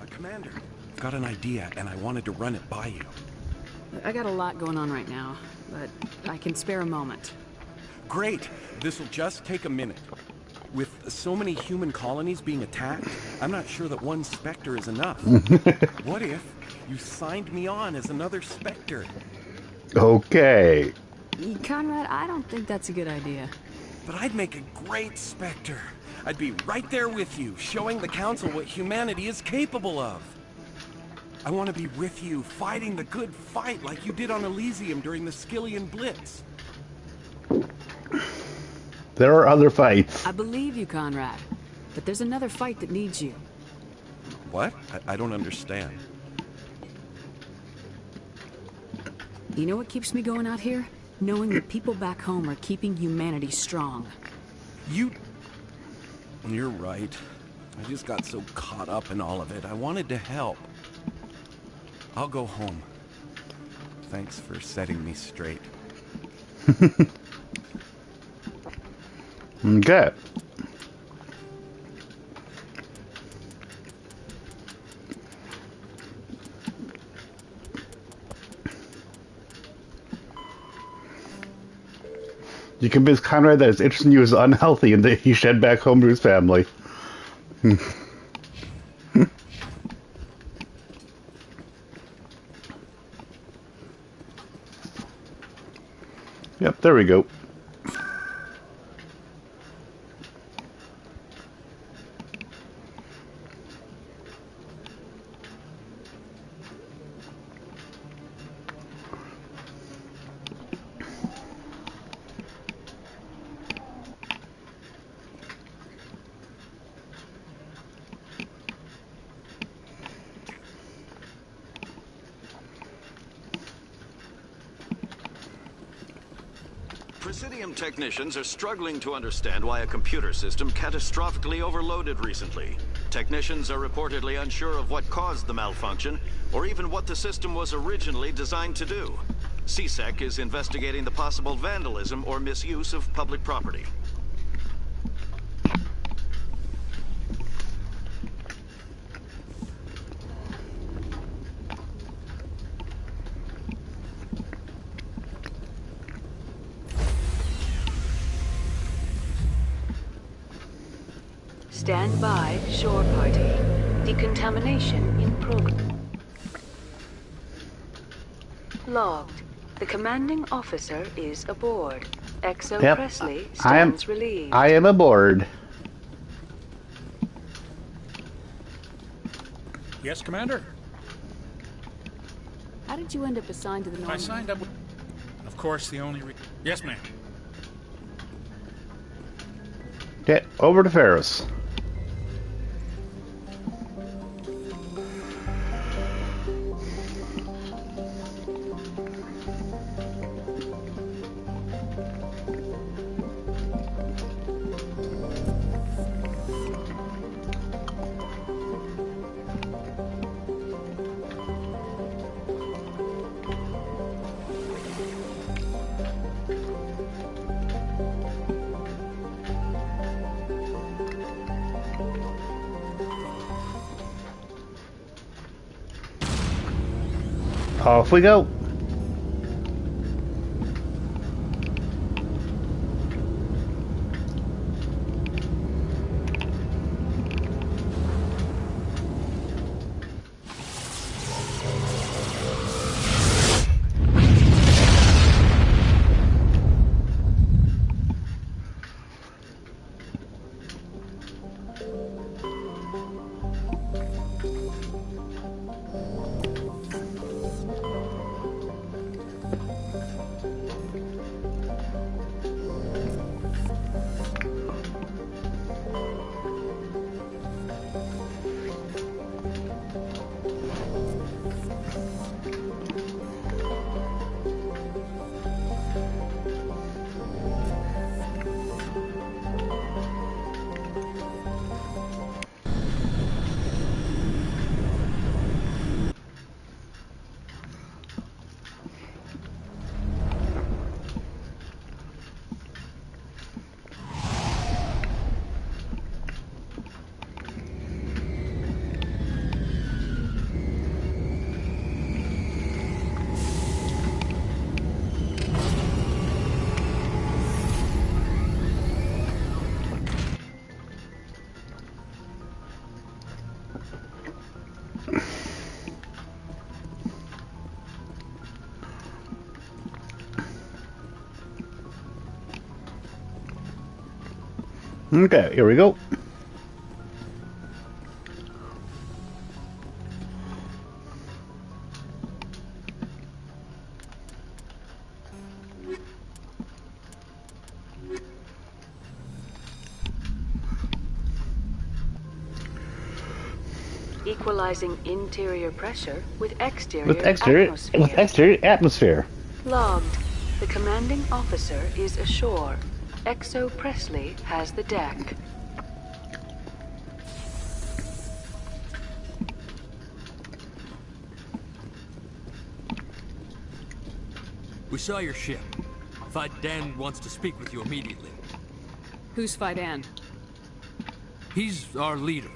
Commander, I've got an idea, and I wanted to run it by you.
I got a lot going on right now, but I can spare a moment.
Great! This'll just take a minute. With so many human colonies being attacked, I'm not sure that one Spectre is enough. What if you signed me on as another Spectre?
Okay.
Conrad, I don't think that's a good idea.
But I'd make a great Spectre. I'd be right there with you, showing the Council what humanity is capable of. I want to be with you, fighting the good fight like you did on Elysium during the Skillian Blitz.
There are other fights.
I believe you, Conrad. But there's another fight that needs you.
What? I don't understand.
You know what keeps me going out here? Knowing that people back home are keeping humanity strong.
You're right. I just got so caught up in all of it. I wanted to help. I'll go home. Thanks for setting me straight.
Okay. You convince Conrad that his interest in you is unhealthy and that he should head back home to his family. Yep, there we go.
Presidium technicians are struggling to understand why a computer system catastrophically overloaded recently. Technicians are reportedly unsure of what caused the malfunction, or even what the system was originally designed to do. CSEC is investigating the possible vandalism or misuse of public property.
Stand by, shore party. Decontamination in progress. Logged. The commanding officer is aboard. XO
Yep.
Presley stands relieved.
I am aboard.
Yes, Commander?
How did you end up assigned to the Norman?
I signed up with... Of course, the only Yes, ma'am.
Okay, over to Feros. Off we go. Okay, here we go.
Equalizing interior pressure with exterior
With exterior atmosphere.
Logged. The commanding officer is ashore. Exo Presley has the deck.
We saw your ship. Fidan wants to speak with you immediately.
Who's Fidan?
He's our leader.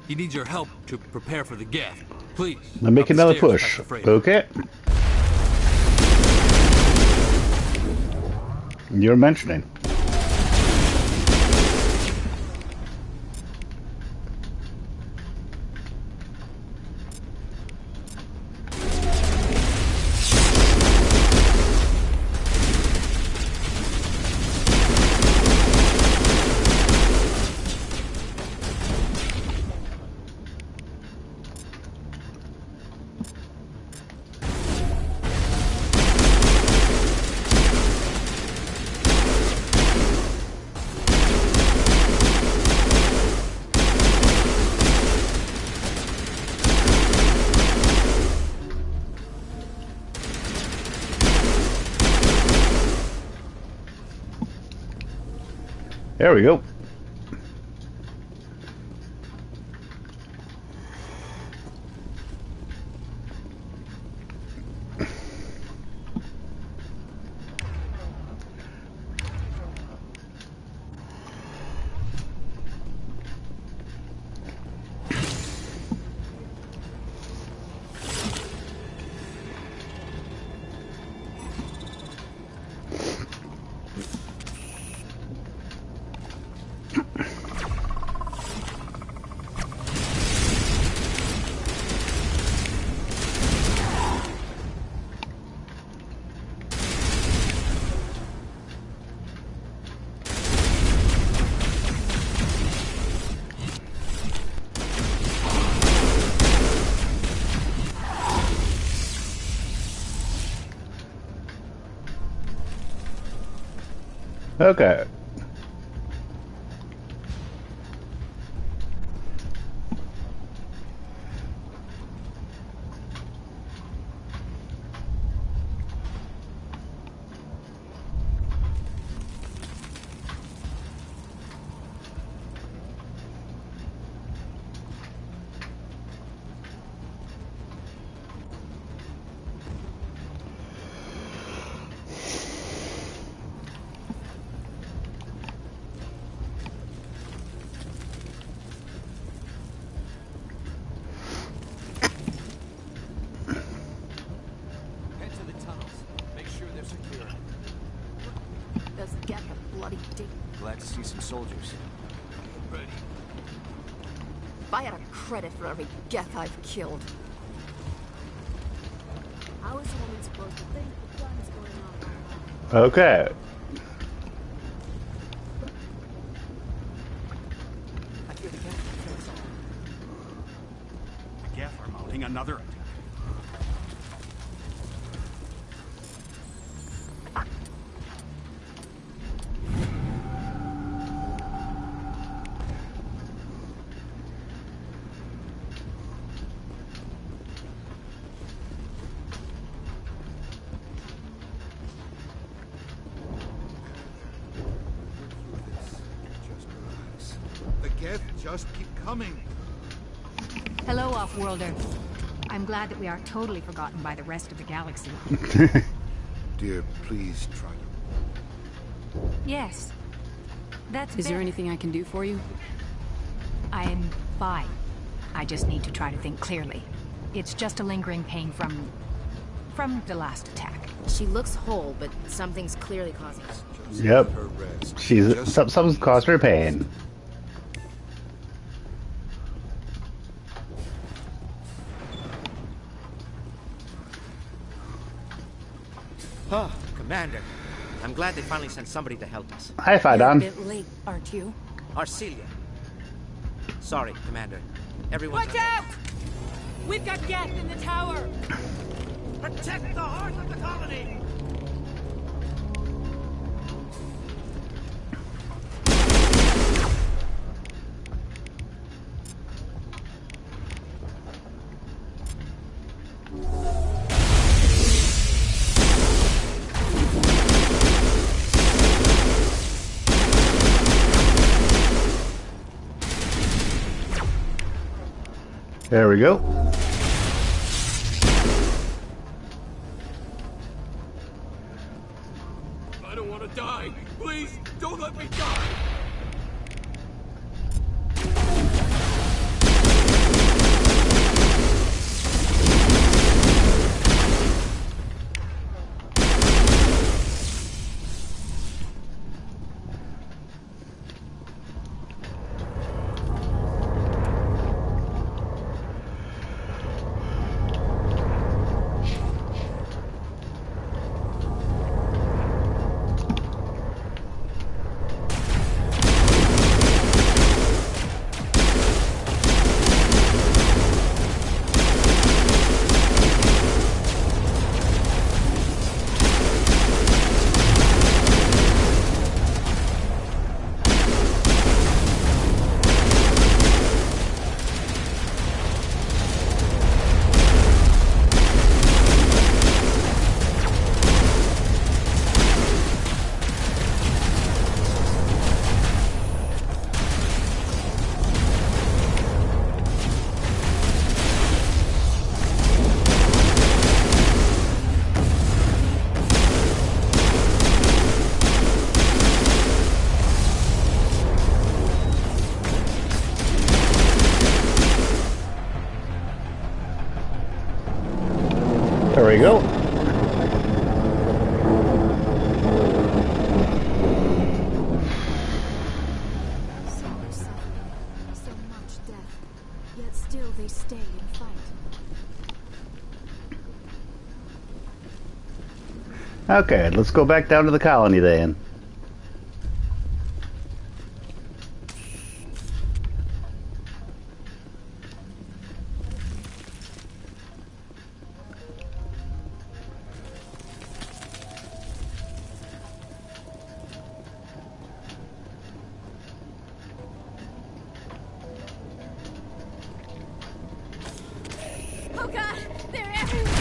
He needs your help to prepare for the geth. Please.
Now make another push. Okay. You're mentioning. There we go. Okay.
Glad to see some soldiers. Ready.
If I had a credit for every geth I've killed.
How is a woman supposed to think the gun's going off?
Okay.
The geth are mounting another attack.
Just keep coming.
Hello, Off-Worlder. I'm glad that we are totally forgotten by the rest of the galaxy.
Dear, please try to...
Yes. That's
Is there anything I can do for you?
I'm fine. I just need to try to think clearly. It's just a lingering pain from the last attack.
She looks whole, but something's clearly causing it.
Yep. Something's caused her pain.
Oh, Commander. I'm glad they finally sent somebody to help us.
Hi,
You're a
Fidan.
bit late, aren't you?
Arcelia. Sorry, Commander. Everyone's
Watch out! We've got Geth in the tower!
Protect the heart of the colony!
There we go.
I don't want to die. Please, don't let me die.
There we go.
So much suffering, so much death. Yet still they stay and fight.
Okay, let's go back down to the colony then.
Oh god, they're everywhere!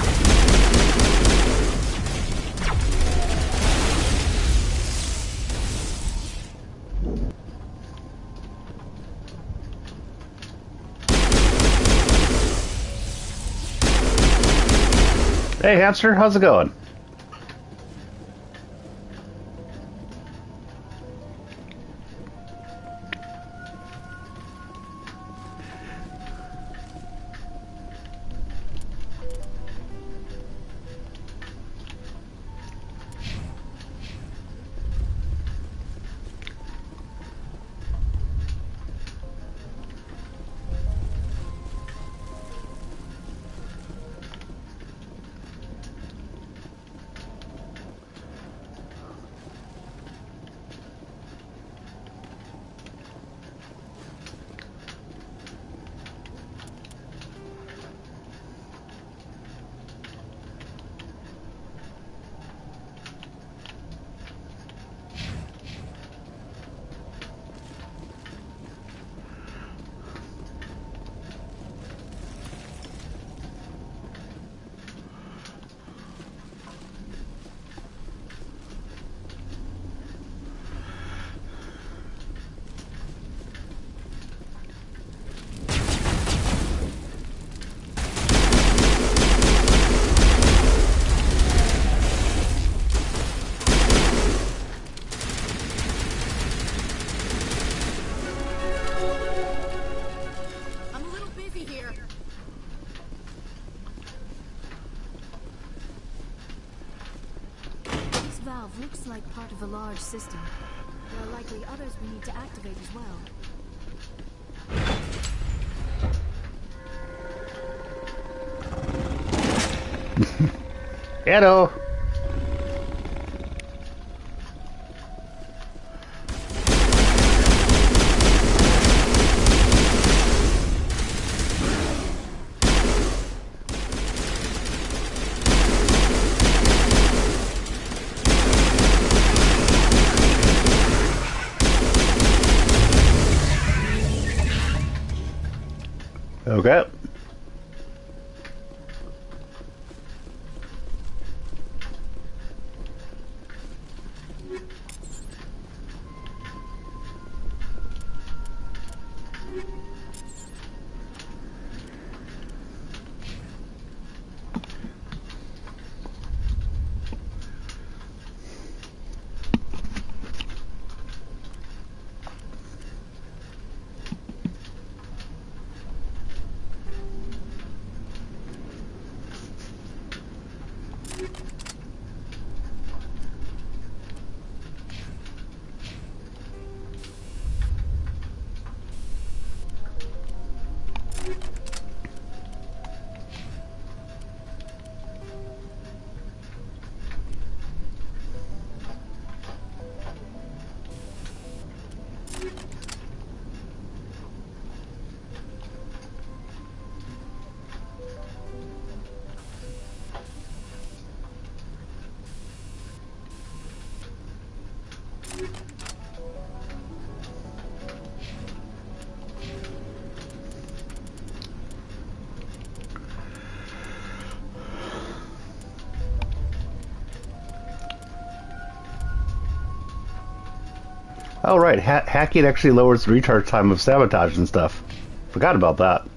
Hey, hamster, how's it going?
I'm a little busy here.
This valve looks like part of a large system. There are likely others we need to activate as well.
Hello. Okay. Oh, right. Hacking actually lowers the recharge time of sabotage and stuff. Forgot about that.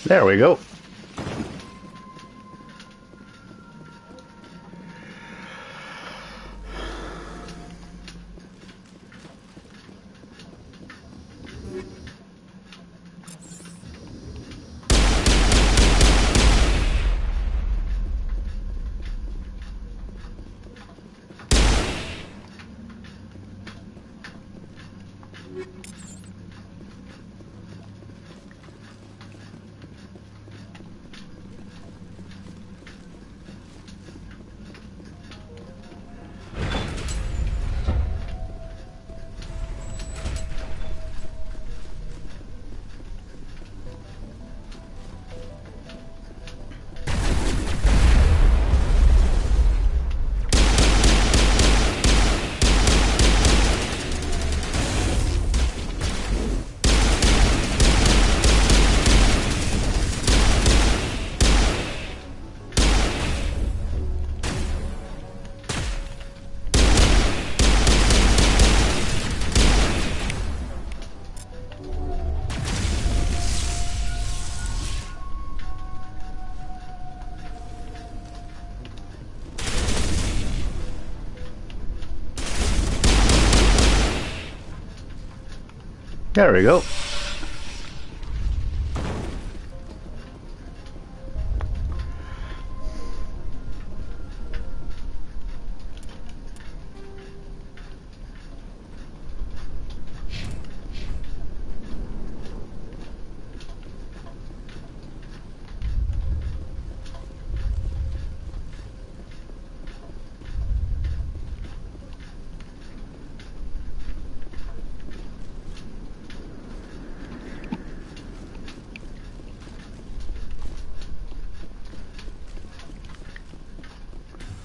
There we go. There we go.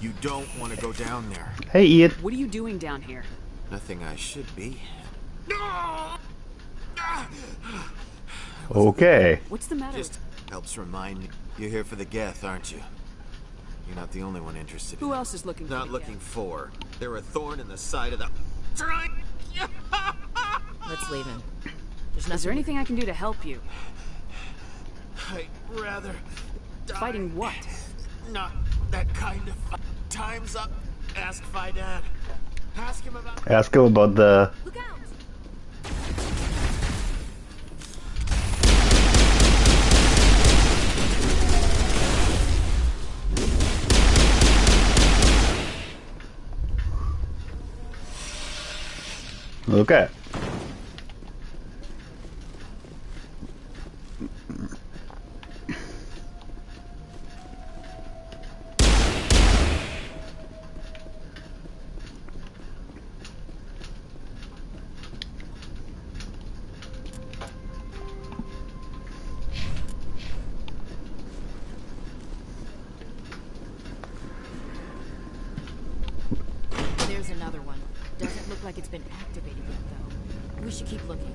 You don't want to go down there.
Hey, Ian.
What are you doing down here?
Nothing I should be.
Okay.
What's the matter?
Just helps remind me. You're here for the Geth, aren't you? You're not the only one interested.
Who else is looking for
Not
the
looking
Geth?
for. They're a thorn in the side of the...
Let's leave him. There's nothing.
Is there anything I can do to help you?
I'd rather die.
Fighting what?
Not that kind of... Time's up. Ask Dad. Ask him about...
Ask him about the...
Look out!
Okay.
There's another one. Doesn't look like it's been activated yet, though. We should keep looking.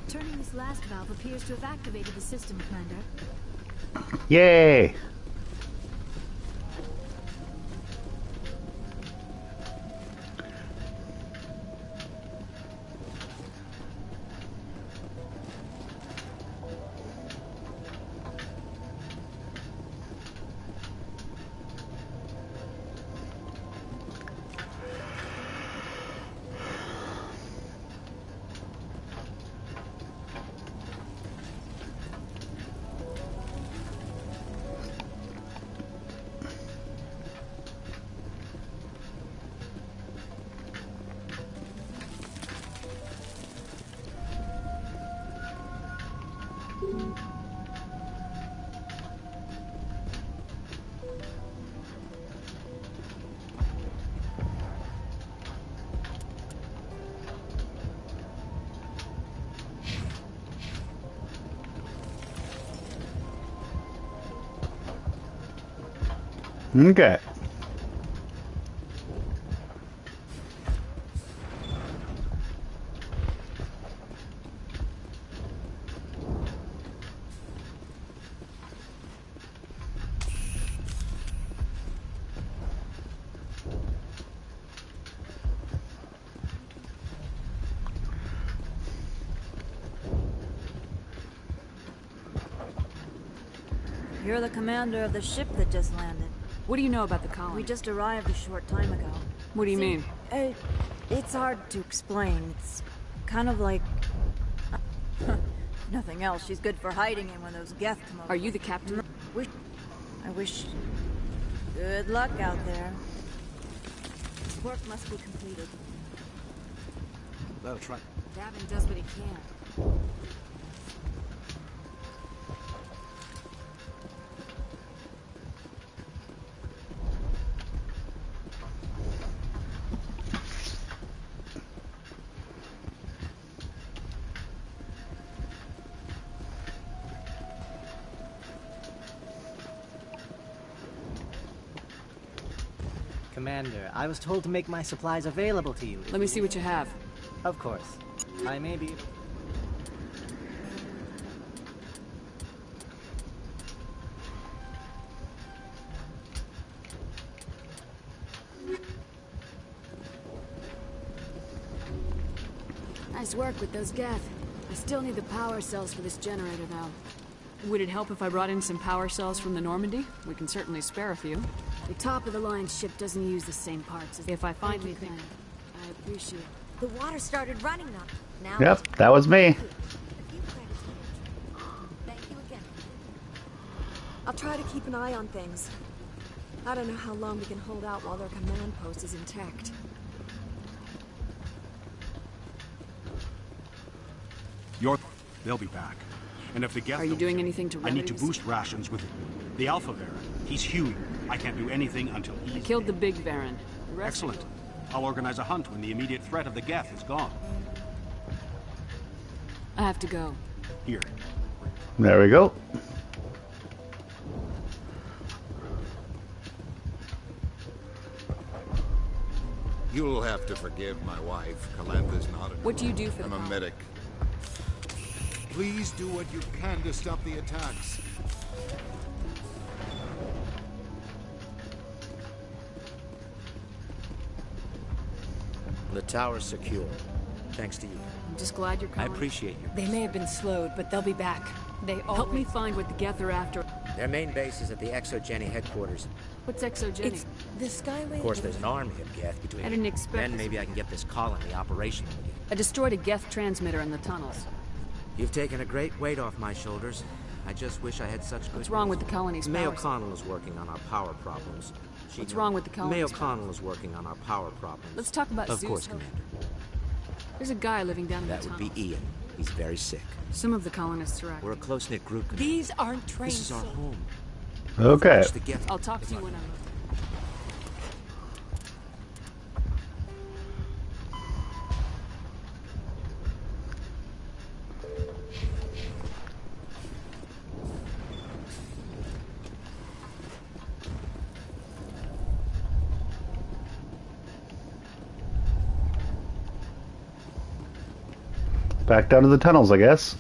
Turning this last valve appears to have activated the system, Commander.
Yay! Okay.
You're the commander of the ship that just landed.
What do you know about the colony?
We just arrived a short time ago.
What do you mean?
It's hard to explain. It's kind of like... Nothing else. She's good for hiding in when those Geth come over.
Are you the captain?
I wish... Good luck out there. Work must be completed.
That'll try.
Davin does what he can.
Commander, I was told to make my supplies available to you.
Let me see what you have.
Of course. I may be...
Nice work with those Geth. I still need the power cells for this generator, though.
Would it help if I brought in some power cells from the Normandy? We can certainly spare a few.
The top-of-the-line ship doesn't use the same parts as...
If I find
Thank you,
anything...
Commander. I appreciate it.
The water started running now.
Yep, that was me.
Thank you again.
try to keep an eye on things. I don't know how long we can hold out while their command post is intact.
They'll be back. And if the Geth
Are you
don't
doing
kill
anything to
I need to
remedy
boost rations with the Alpha Baron. He's huge. I can't do anything until
I
he's
killed the big Baron. The rest
excellent. I'll organize a hunt when the immediate threat of the Geth is gone.
I have to go.
Here.
There we go.
You'll have to forgive my wife. Calantha's not a
What do you do for
I'm
the
a
power?
medic. Please do what you can to stop the attacks.
The tower's secure. Thanks to you.
I'm just glad you're
I
coming.
appreciate you.
They may have been slowed, but they'll be back. They
Help me find what the Geth are after.
Their main base is at the Exogeny headquarters.
What's Exogeny?
It's the Skyway.
Of course, there's an army of Geth between.
I didn't expect
Then
this.
maybe I can get this colony operational again.
I destroyed a Geth transmitter in the tunnels.
You've taken a great weight off my shoulders. I just wish I had such good.
What's wrong with the colony's
May
power?
O'Connell is working on our power problems.
What's wrong with the
May
colony's
O'Connell is working on our power problems.
Let's talk about
Of
Zeus
course,
first.
Commander.
There's a guy living down in
That
the
would
tunnels.
be Ian. He's very sick.
Some of the colonists are active.
We're a close-knit group, Commander.
These aren't trained.
This is our home.
Okay.
Watch the Geth.
I'll talk to you when I'm...
Back down to the tunnels, I guess.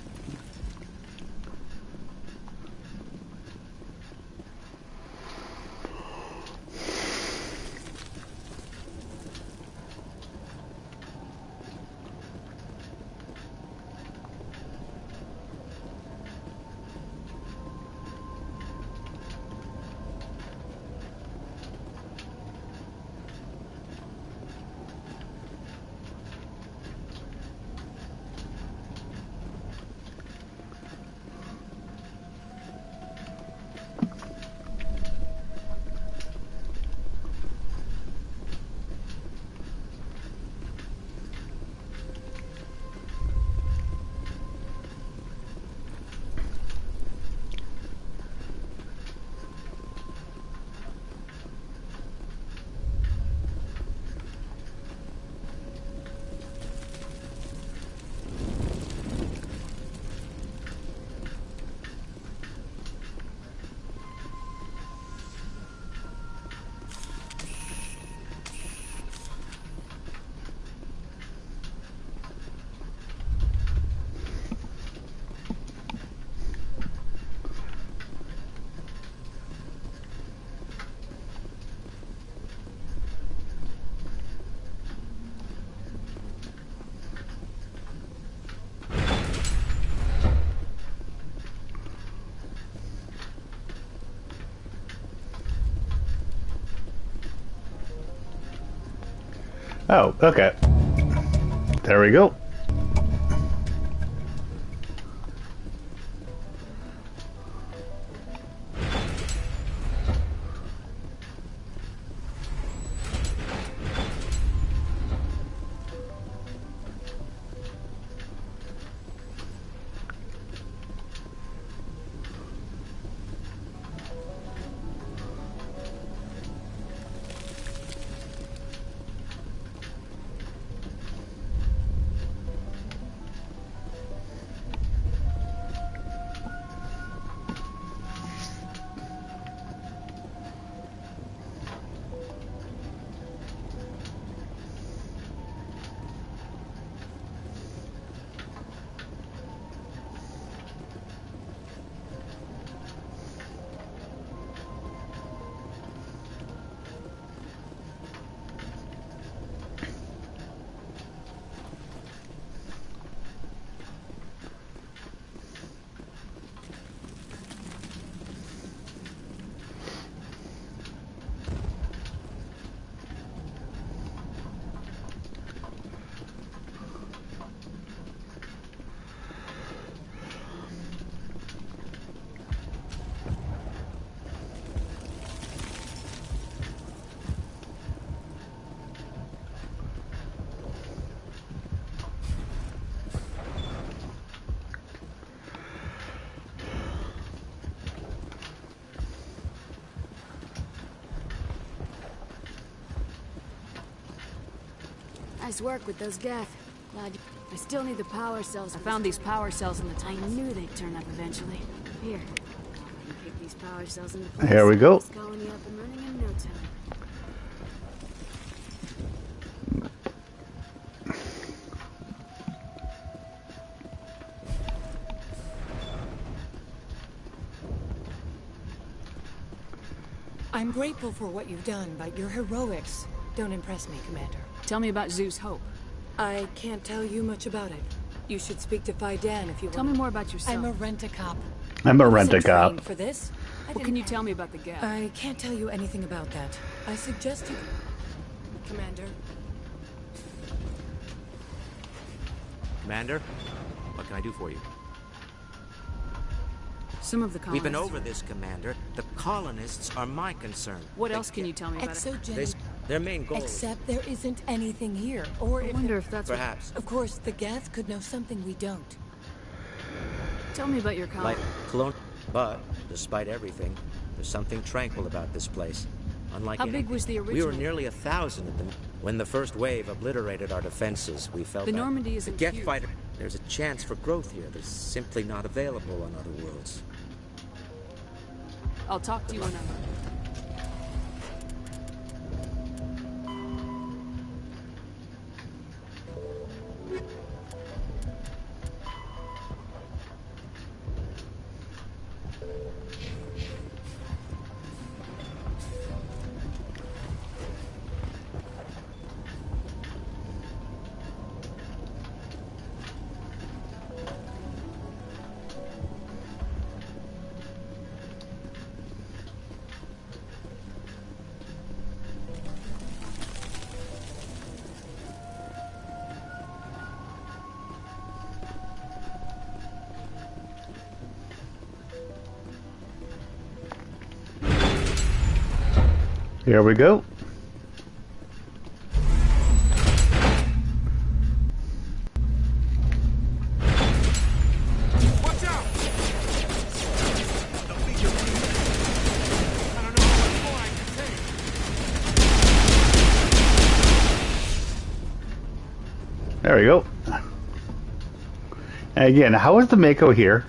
Oh, okay. There we go.
Nice work with those Geth. Glad you... I still need the power cells.
I found these power cells in the
I
tunnel.
knew they'd turn up eventually. Here. I can pick these power cells into place.
Here we go.
This colony up and running in no time.
I'm grateful for what you've done, but your heroics don't impress me, Commander.
Tell me about Zeus Hope.
I can't tell you much about it. You should speak to Fidan if you want.
Tell me more about yourself.
I'm a rent-a-cop.
I'm a
I wasn't
rent-a-cop.
trained for this.
What can you tell me about the Geth?
I can't tell you anything about that. I suggest you... Commander?
Commander, what can I do for you?
Some of the
We've
colonists...
been over this, Commander. The colonists are my concern.
What else can you tell me about it?
Exogenic...
Their main goal
Except there isn't anything here, or
I wonder if that's...
Perhaps.
Of course, the Geth could know something we don't.
Tell me about your colony.
Like clone... But, despite everything, there's something tranquil about this place. Unlike
How big was the
We
original?
were nearly 1,000 at the... When the first wave obliterated our defenses, we felt
The
that
Normandy
the
isn't
Geth
huge.
fighter... There's a chance for growth here that's simply not available on other worlds.
I'll talk to you when I'm...
Here we go.
Watch out!
There we go. And again, how is the Mako here?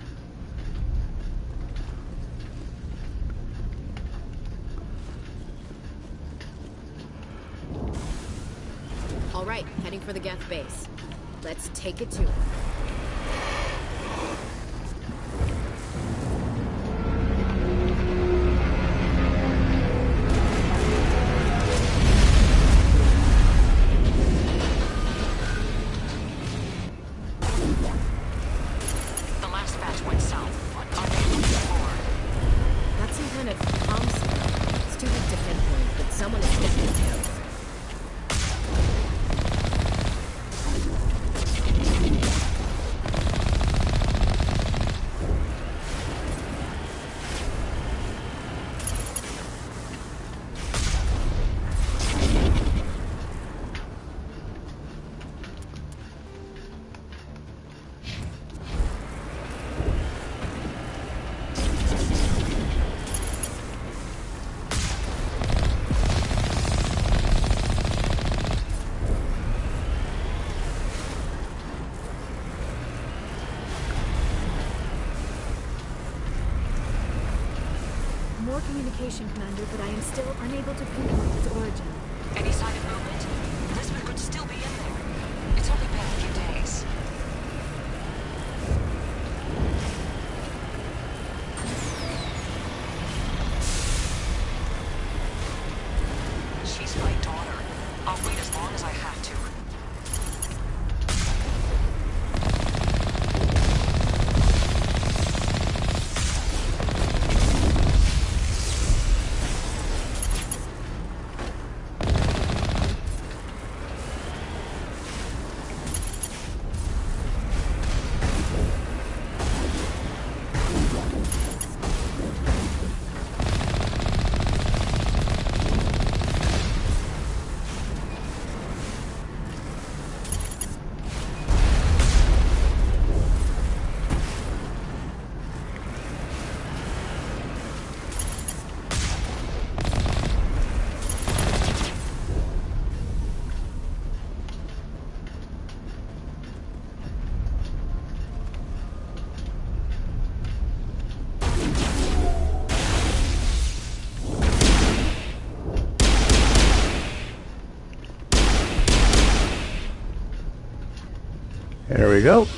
All right, heading for the Geth base. Let's take it to it.
The last batch went south. Unable to board.
That's some kind of comm signal. It's too weak to pinpoint, but someone is getting details.
More communication, Commander, but I am still unable to pinpoint its origin.
Any sign of movement? Lisbon could still be in there. It's only been a few days. She's my daughter. I'll wait as long as I have to.
you go.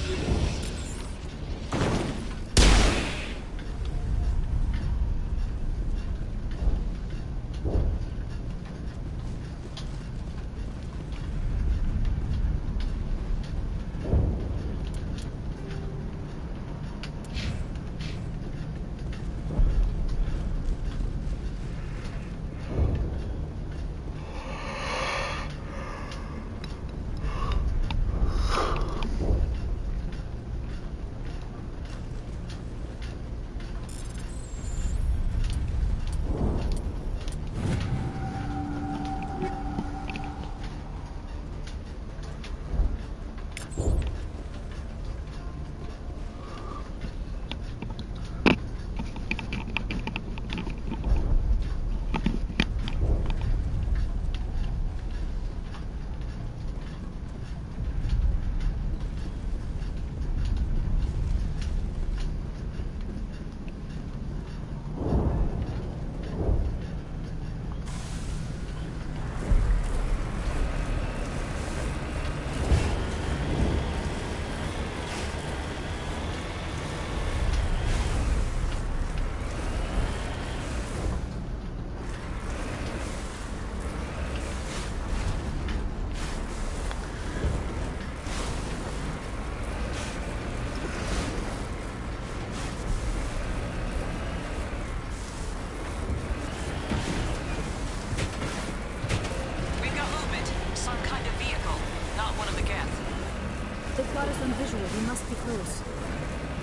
They've got us on visual. We must be close.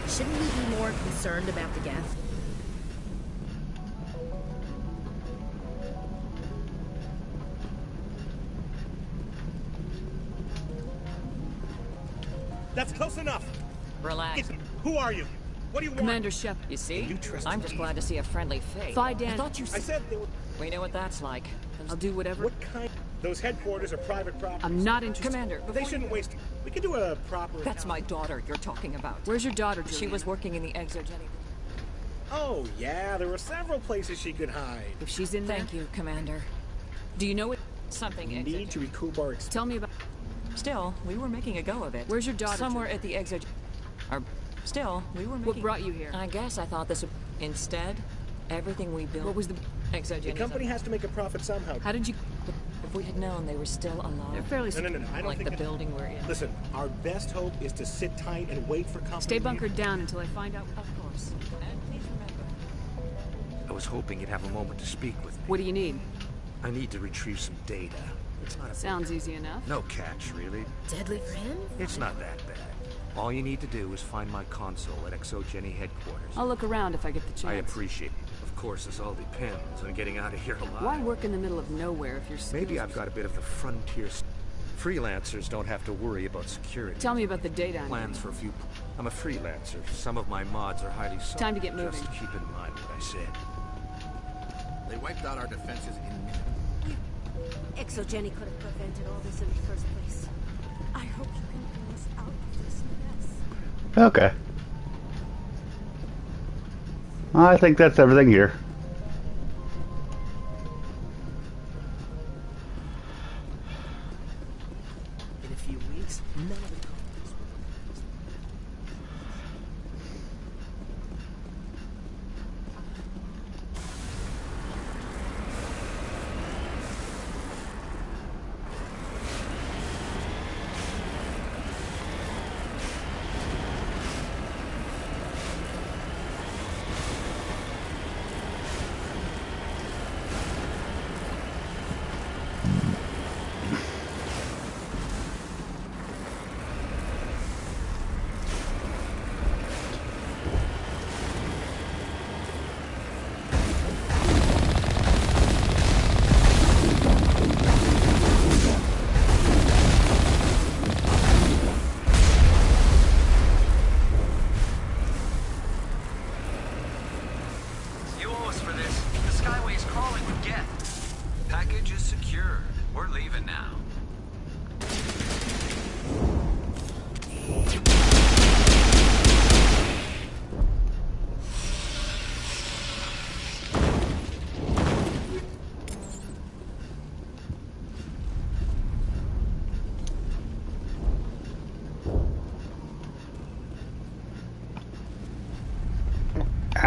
Shouldn't we be more concerned about the gas?
That's close enough.
Relax.
Who are you? What do you want?
Commander Shep.
You see?
You trust
I'm
me?
just glad to see a friendly face.
Fidan.
I thought you
I said they were...
We know what that's like.
I'll do whatever.
What kind? Those headquarters are private property.
I'm not interested.
Commander,
They shouldn't waste... We could do a proper...
That's my daughter you're talking about.
Where's your daughter, Juliana?
She was working in the exogenic...
Oh, yeah, there were several places she could hide.
If she's in there...
Thank you, Commander.
Do you know it?
Something
We need to recoup our...
Tell me about...
Still, we were making a go of it.
Where's your daughter,
Somewhere at the exog... Still, we were making...
What brought you here?
I guess I thought this would... Instead, everything we built...
What was the...
Exogenism.
The company has to make a profit somehow.
How did you...
If we had known they were still alive...
They're fairly...
No, I don't
like
think
the building we're in.
Listen, our best hope is to sit tight and wait for company...
Stay bunkered down until I find out...
Of course. And please remember...
I was hoping you'd have a moment to speak with me.
What do you need?
I need to retrieve some data. It's not a
Sounds easy enough.
no catch, really.
Deadly for him?
It's not that bad. All you need to do is find my console at Exogeny headquarters.
I'll look around if I get the chance.
I appreciate it. Of course, this all depends on getting out of here alive.
Why work in the middle of nowhere if you're...
Maybe I've got a bit of the frontier... Freelancers don't have to worry about security.
Tell me about the data.
Plans for a few... I'm a freelancer. Some of my mods are highly sought.
Time to get moving.
Just keep in mind what I said.
They wiped out our defenses in minutes.
Exogeny could have prevented all this in the first place. I hope you can bring us out of this mess.
Okay. I think that's everything here.
In a few weeks, none of the companies...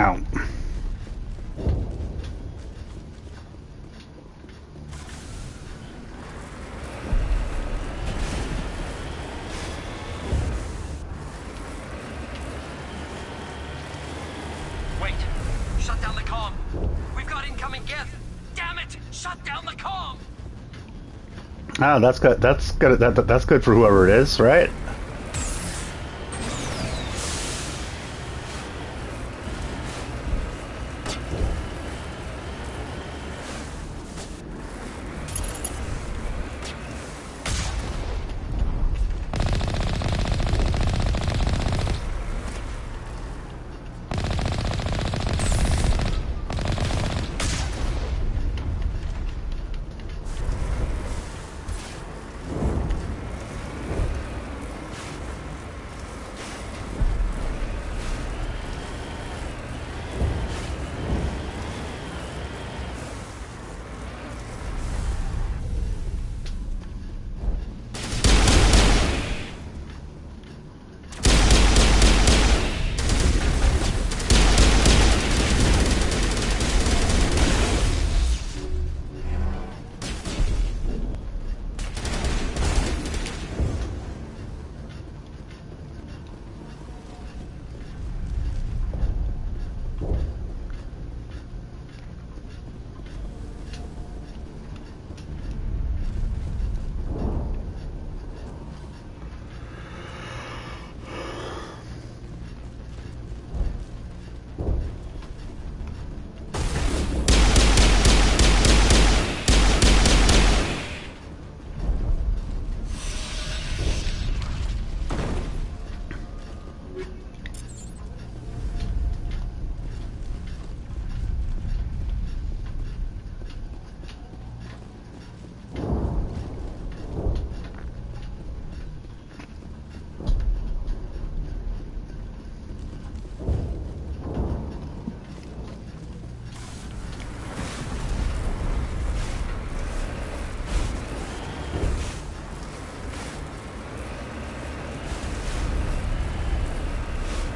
Ow.
Wait! Shut down the comm! We've got incoming Geth! Damn it! Shut down the comm!
Oh, that's good. That's good. That's good for whoever it is, right?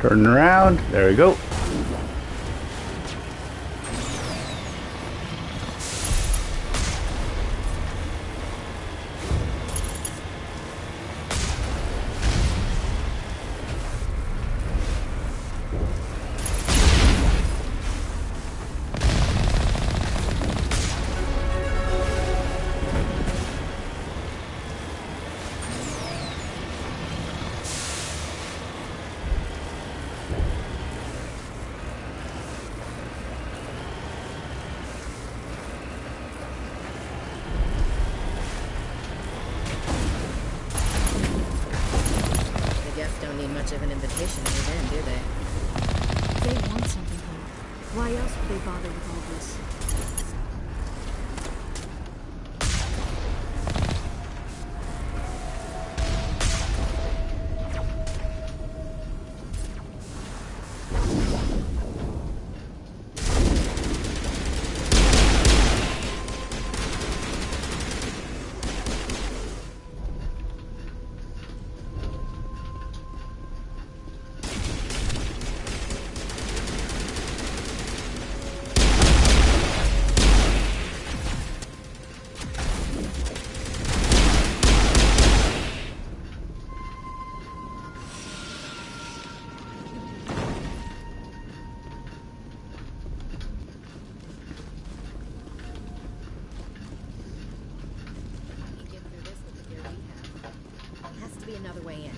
Turning around. There we go.
Much of an invitation to move in, do they?
They want something here. Why else would they bother with all this?
Another way in.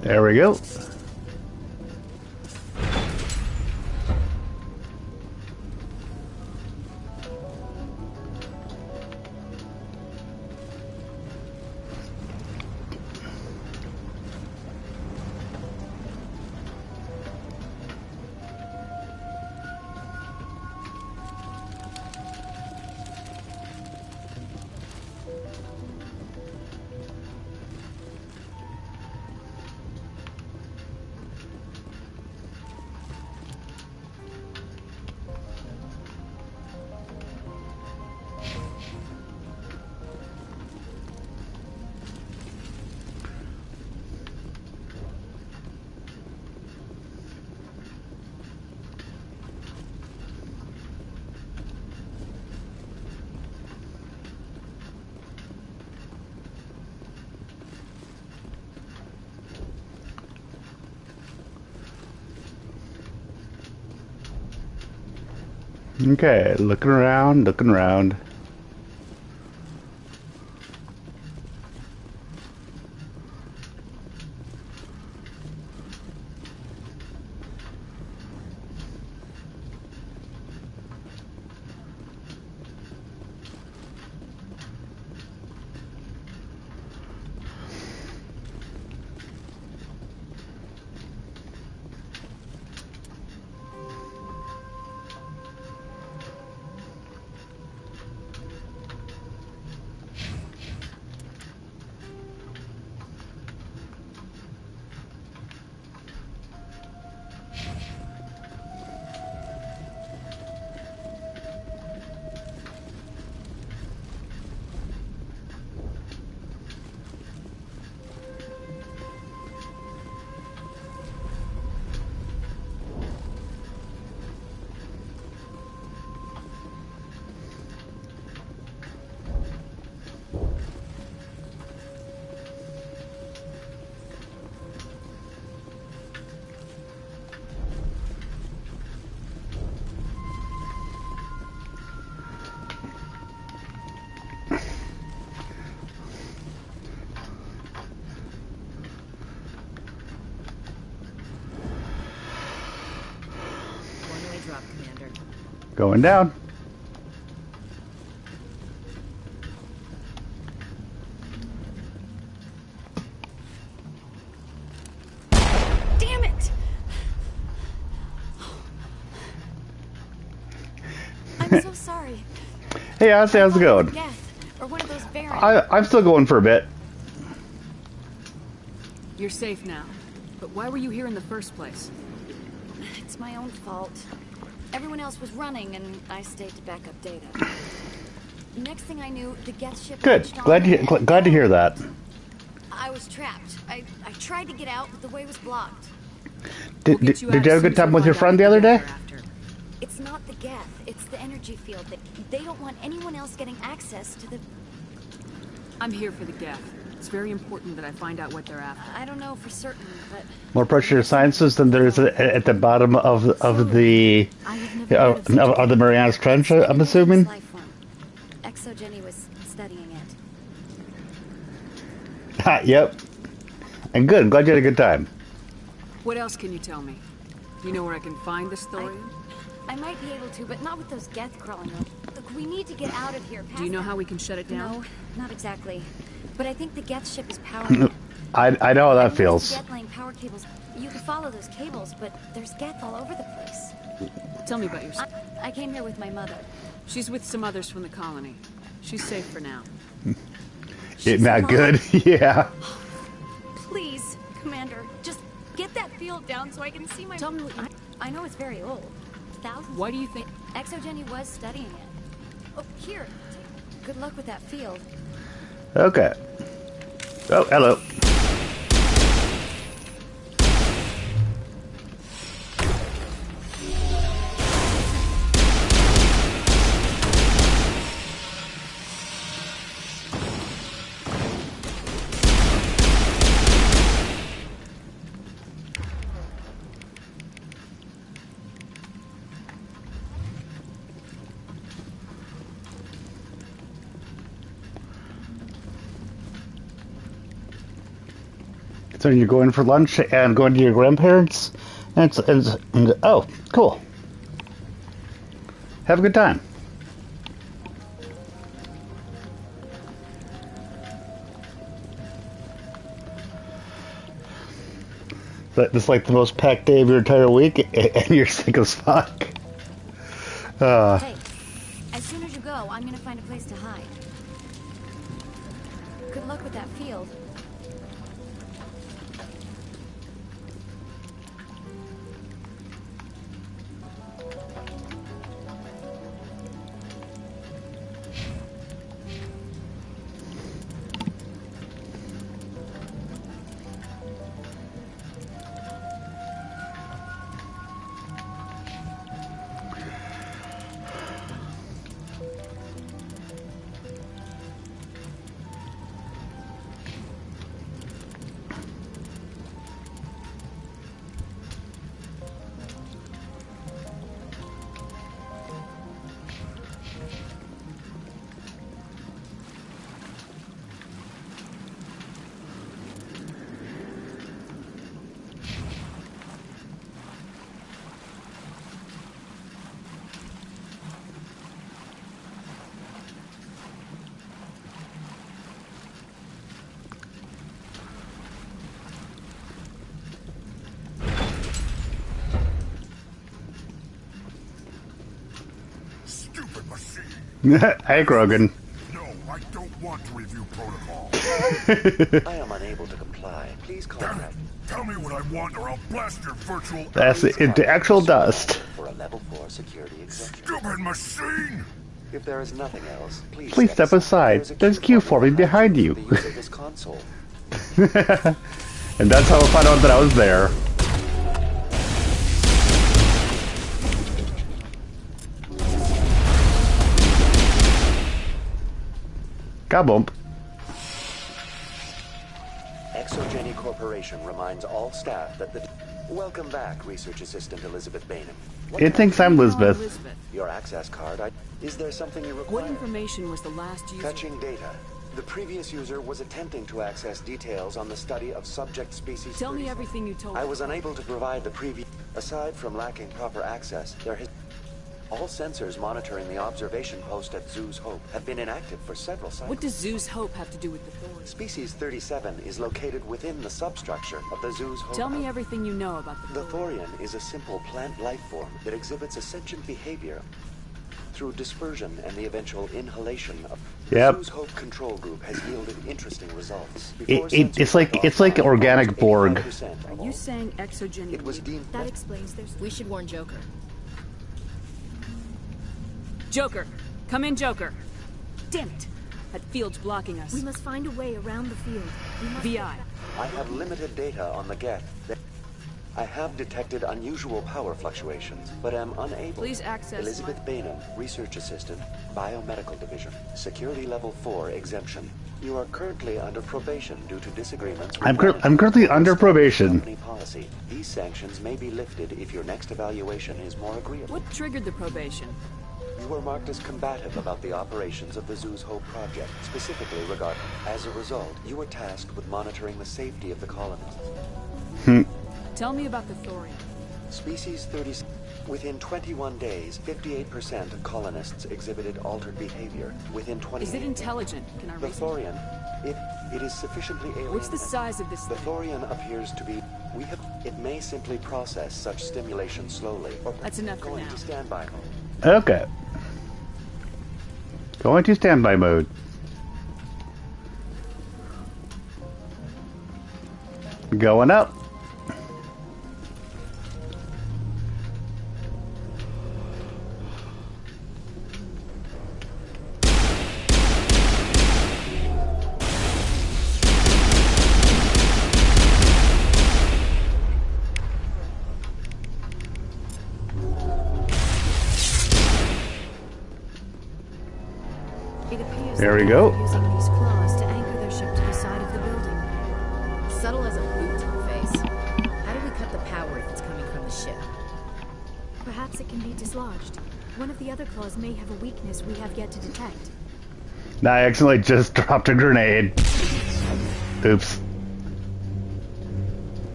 There we go. Okay, looking around, looking around.
One-way drop, Commander.
Going down.
Damn it! I'm so sorry.
Hey, how's it going?
Geth, or one of those variants.
I'm still going for a bit.
You're safe now. But why were you here in the first place?
It's my own fault. Everyone else was running, and I stayed to back up data. Next thing I knew, the Geth ship.
Good. Glad to hear that.
I was trapped. I tried to get out, but the way was blocked.
Did you have a good time with your friend the other day?
It's not the Geth. It's the energy field. They don't want anyone else getting access to the...
I'm here for the Geth. It's very important that I find out what they're after.
I don't know for certain, but...
More pressure to sciences than there is at the bottom of the Marianas Trench, I'm assuming.
Exogeny was studying it.
Yep. And good. I'm glad you had a good time.
What else can you tell me? You know where I can find this thorium?
I might be able to, but not with those Geth crawling up. Look, we need to get out of here.
Do you know how we can shut it down?
No, not exactly. But I think the Geth ship is powering it.
I know how that feels.
Geth laying power cables. You could follow those cables, but there's Geth all over the place.
Tell me about yourself.
I came here with my mother.
She's with some others from the colony. She's safe for now.
It's not good. Yeah.
Please, Commander, just get that field down so I can see my... Tell me what you... I know it's very old. Thousands...
Why do you think...
Exogeny was studying it. Oh, here. Good luck with that field.
Okay. Oh, hello. So you're going for lunch and going to your grandparents? And oh, cool. Have a good time. This is like the most packed day of your entire week, and you're sick as fuck.
Hey, as soon as you go, I'm gonna find a place to hide. Good luck with that field.
Hey, Grogan.
No, I don't want to review protocol.
I am unable to comply. Please contact.
Tell me what I want or I'll blast your virtual...
That's into actual dust.
For a level 4 security exemption.
Stupid machine!
If there is nothing else,
please step aside. There's a queue forming behind you.
This console.
And that's how I found out that I was there. Kabump.
Exogeny Corporation reminds all staff that the... Welcome back, Research Assistant Elizabeth Bainham.
It thinks I'm Elizabeth.
Your access card, Is there something you require?
What information was the last user?
Fetching data. The previous user was attempting to access details on the study of subject species.
Tell me everything you told me.
I was unable to provide the previous... Aside from lacking proper access, there has... All sensors monitoring the observation post at Zeus Hope have been inactive for several cycles.
What does Zeus Hope have to do with the Thorian?
Species 37 is located within the substructure of the Zeus Hope.
Tell me everything you know about
the Thorian is a simple plant life form that exhibits a sentient behavior through dispersion and the eventual inhalation of the Zeus Hope control group has yielded interesting results.
It's like organic Borg.
Are you saying exogeny?
It was deemed
that explains their... We should warn Joker.
Joker! Come in, Joker! Damn it! That field's blocking us.
We must find a way around the field.
VI.
I have limited data on the Geth. I have detected unusual power fluctuations, but am unable...
Please access
Elizabeth Bainham, Research Assistant, Biomedical Division. Security Level 4 exemption. You are currently under probation due to disagreements with...
I'm currently under probation.
Company policy. These sanctions may be lifted if your next evaluation is more agreeable.
What triggered the probation?
You were marked as combative about the operations of the Zeus Hope project, specifically regarding... As a result, you were tasked with monitoring the safety of the colonists.
Tell me about the Thorian.
Species 30... Within 21 days, 58% of colonists exhibited altered behavior. Within 20...
Is it intelligent? Can I
The
reason?
Thorian... It is sufficiently alien...
What's the size of this
The
thing?
Thorian appears to be... It may simply process such stimulation slowly, or...
That's enough for
going
now.
to standby mode.
Okay. Going to standby mode. Going up. There we go.
Using these claws to anchor their ship to the side of the building.
Subtle as a boot to the face. How do we cut the power if it's coming from the ship?
Perhaps it can be dislodged. One of the other claws may have a weakness we have yet to detect.
I accidentally just dropped a grenade. Oops.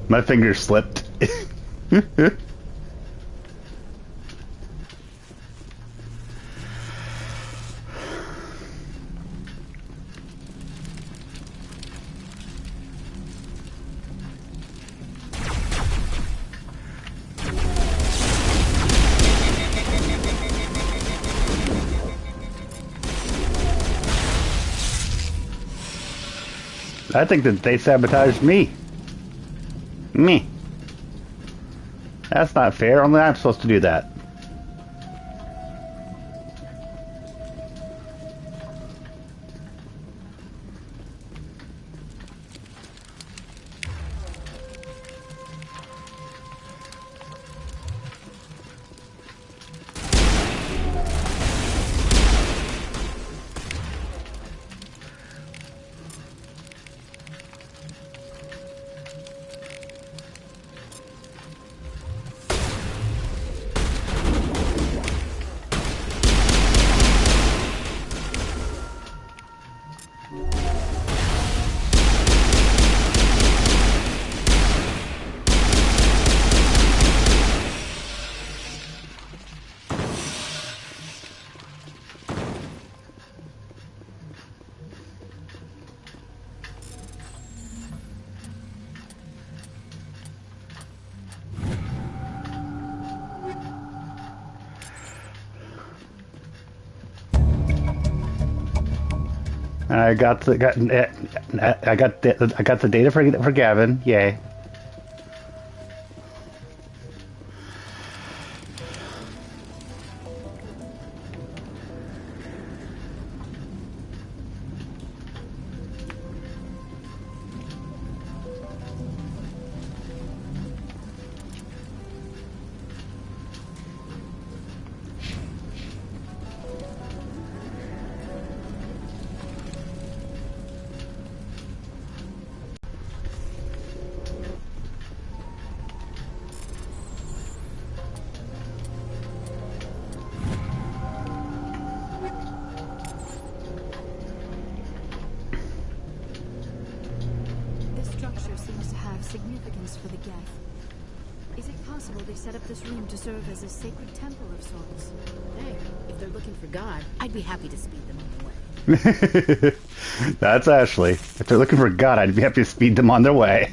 My finger slipped. I think that they sabotaged me. Me. That's not fair. Only I'm supposed to do that. I got the data for Gavin. Yay.
This structure seems to have significance for the Geth. Is it possible they set up this room to serve as a sacred temple of sorts?
Hey, if they're looking for God, I'd be happy to speed them on the way.
That's Ashley. If they're looking for God, I'd be happy to speed them on their way.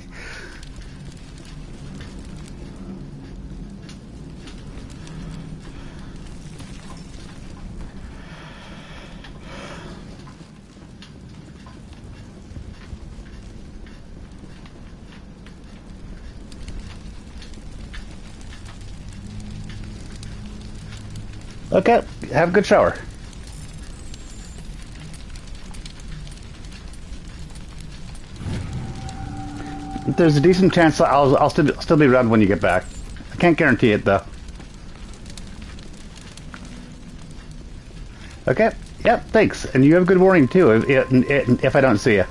Okay, have a good shower. There's a decent chance I'll still be around when you get back. I can't guarantee it though. Okay, yep, thanks. And you have a good morning too if I don't see you.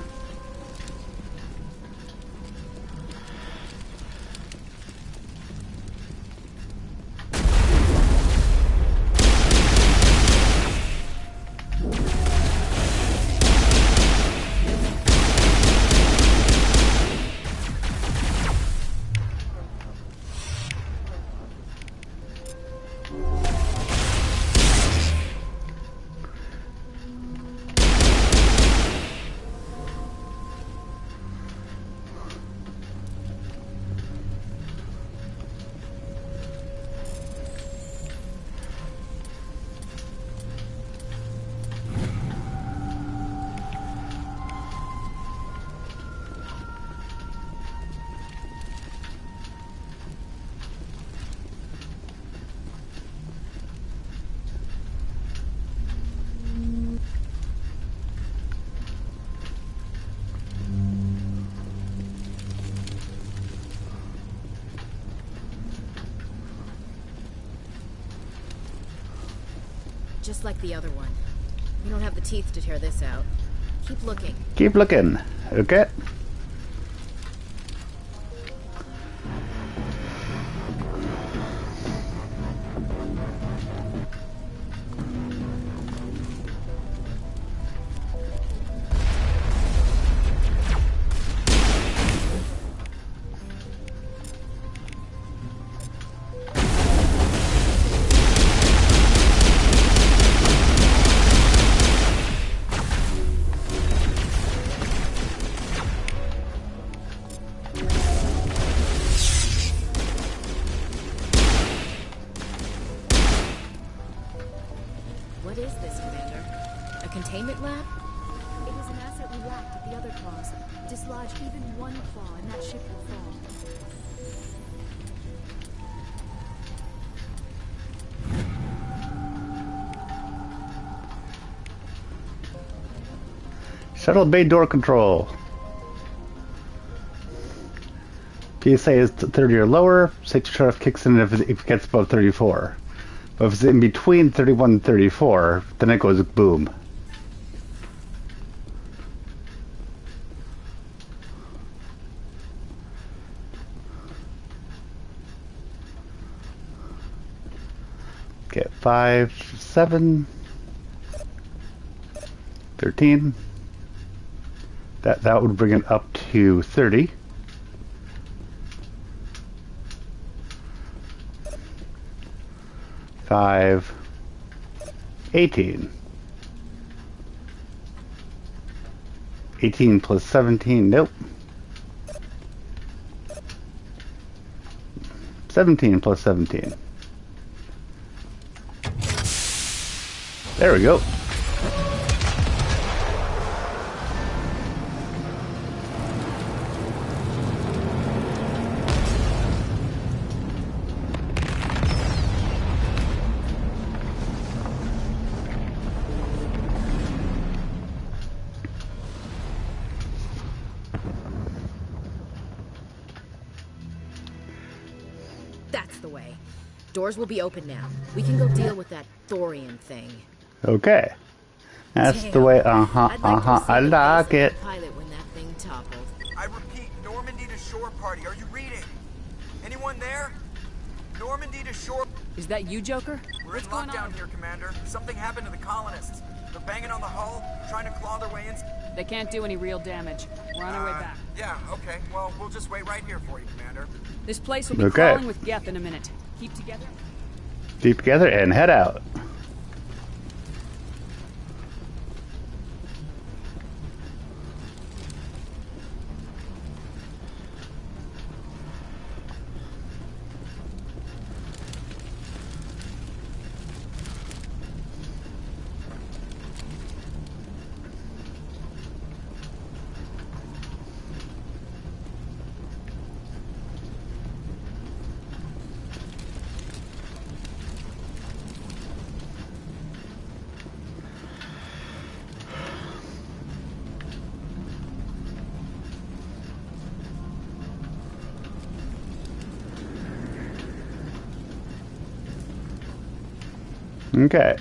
Just like the other one. You don't have the teeth to tear this out. Keep looking.
Keep looking. Okay.
What is this, Commander? A containment lab?
It was an asset we lacked at the other claws. Dislodge even one claw and that ship will fall.
Shuttle bay door control. PSA is 30 or lower. Safety shut-off kicks in if it gets above 34. But if it's in between 31 and 34, then it goes boom. Okay, 5, 7, 13. That would bring it up to 30. 5, 18. 18 plus 17, nope. 17 plus 17. There we go.
That's the way. Doors will be open now. We can go deal with that thorium thing.
Okay. That's
Damn.
the way, I like it.
Pilot when that thing toppled.
I repeat, Normandy to shore party. Are you reading? Anyone there? Normandy to shore.
Is that you, Joker?
We're in lockdown here, Commander. Something happened to the colonists. They're banging on the hull, trying to claw their way in.
They can't do any real damage. We're on our way back.
Yeah, okay. Well, we'll just wait right here for you, Commander.
This place will be crawling with Geth in a minute. Keep together.
Keep together and head out. Okay.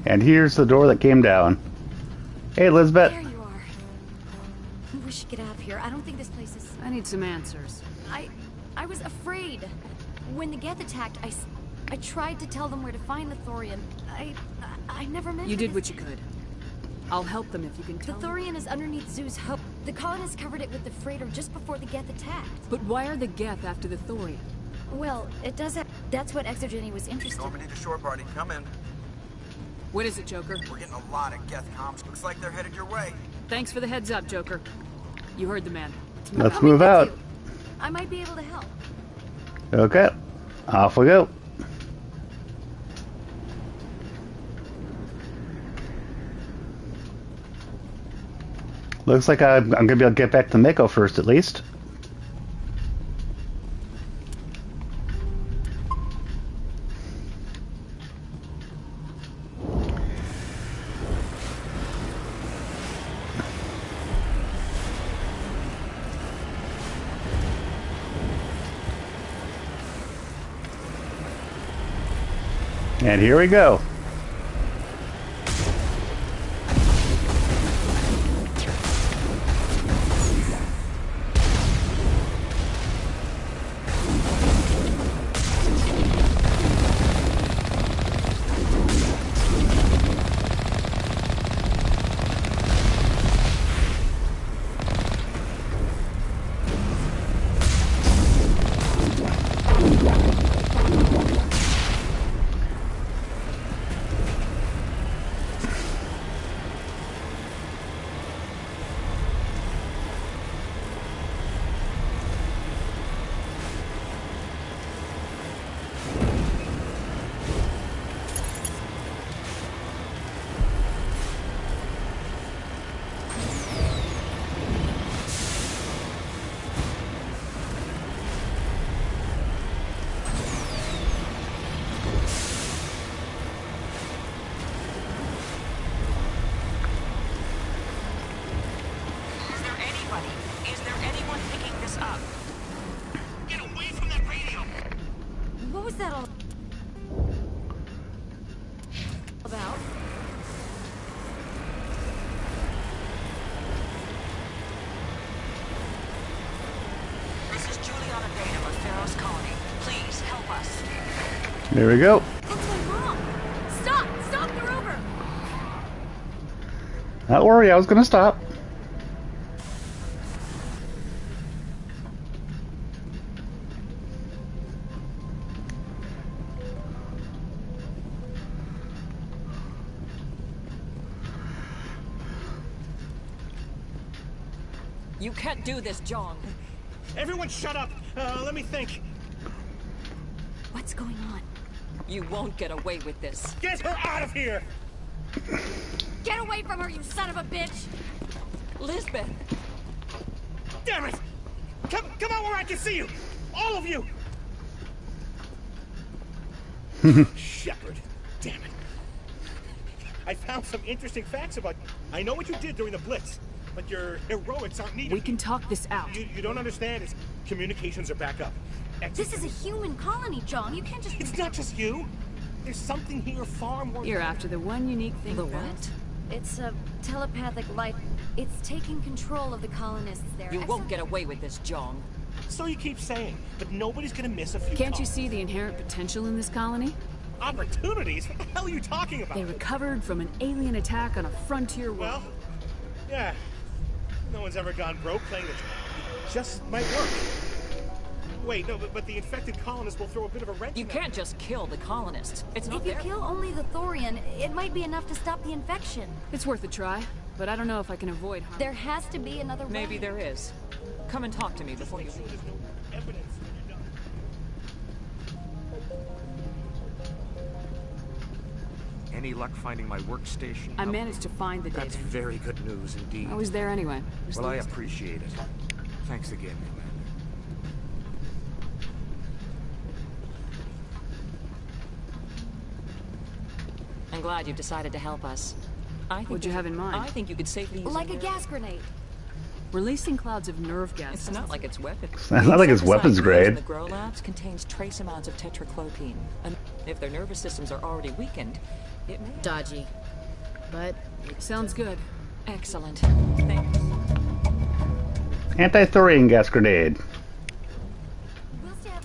And here's the door that came down. Hey, Elizabeth.
There you are. We should get out of here. I don't think this place is...
I need some answers.
I was afraid. When the Geth attacked, I tried to tell them where to find the thorium. I never meant
You did what you could. I'll help them if you can tell
The thorium is underneath Zoo's hull. The colonists covered it with the freighter just before the Geth attacked.
But why are the Geth after the thorium?
Well, it does have... That's what Exogeny was interested in.
Normandy to shore party. Come in.
What is it, Joker?
We're getting a lot of Geth comms. Looks like they're headed your way.
Thanks for the heads up, Joker. You heard the man.
Let's move out.
I might be able to help.
Okay. Off we go. Looks like I'm going to be able to get back to Mako first, at least. And here we go.
What was that all about?
This is Juliana Dana of Feros Colony. Please help us.
There we go.
That's my mom! Stop! Stop! They're over!
Don't worry, I was going to stop.
You can't do this, John.
Everyone shut up! Let me think.
What's going on?
You won't get away with this.
Get her out of here!
Get away from her, you son of a bitch!
Lisbeth!
Damn it! Come out where I can see you! All of you!
Shepard, damn it. I found some interesting facts about you. I know what you did during the Blitz, but your heroics aren't needed.
We can talk this out.
You don't understand. Is communications are back up.
This is a human colony, John. You can't just...
It's not just you. There's something here far more...
You're after the one unique thing.
The what? It's a telepathic light. It's taking control of the colonists there.
You won't get away with this, John.
So you keep saying, but nobody's gonna miss a few...
Can't you see the inherent potential in this colony?
Opportunities? What the hell are you talking about?
They recovered from an alien attack on a frontier world.
Well, yeah. No one's ever gone broke playing it. Just might work. Wait, no, but the infected colonists will throw a bit of a wrench.
You can't just kill the colonists. It's not
If you kill only the Thorian, it might be enough to stop the infection.
It's worth a try, but I don't know if I can avoid harm.
There has to be another way.
Maybe there is. Come and talk to me before you leave.
There's no evidence that you're done.
Any luck finding my workstation?
I managed to find the data.
That's very good news indeed.
I was there anyway.
Well, I appreciate it. Thanks again, Commander.
I'm glad you've decided to help us.
What'd you have in mind?
I think you could safely use
Like a gas grenade.
Releasing clouds of nerve gas.
It's not like it's weapons.
It's not like it's weapons grade.
The grow labs contains trace amounts of tetraclopine. And if their nervous systems are already weakened, it may...
Dodgy. But
it sounds good.
Excellent. Thanks.
Anti-thorium gas grenade.
We'll stay up.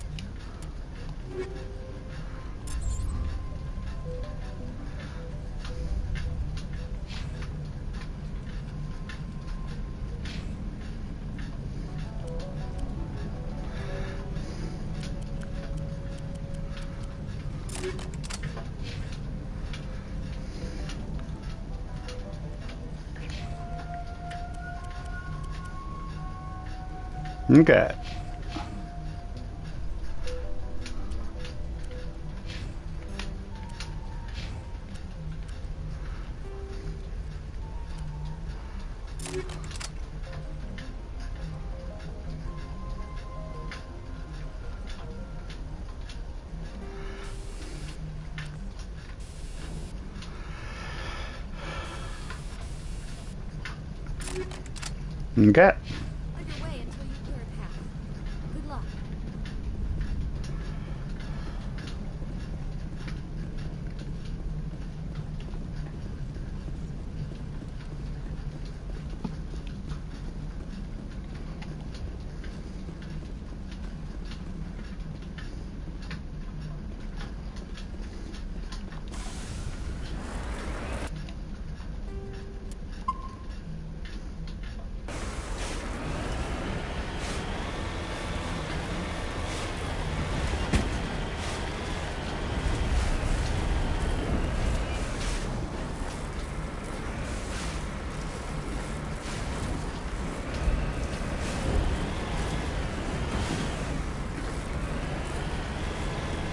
Okay. Okay.
On your way until you clear a path. Good luck.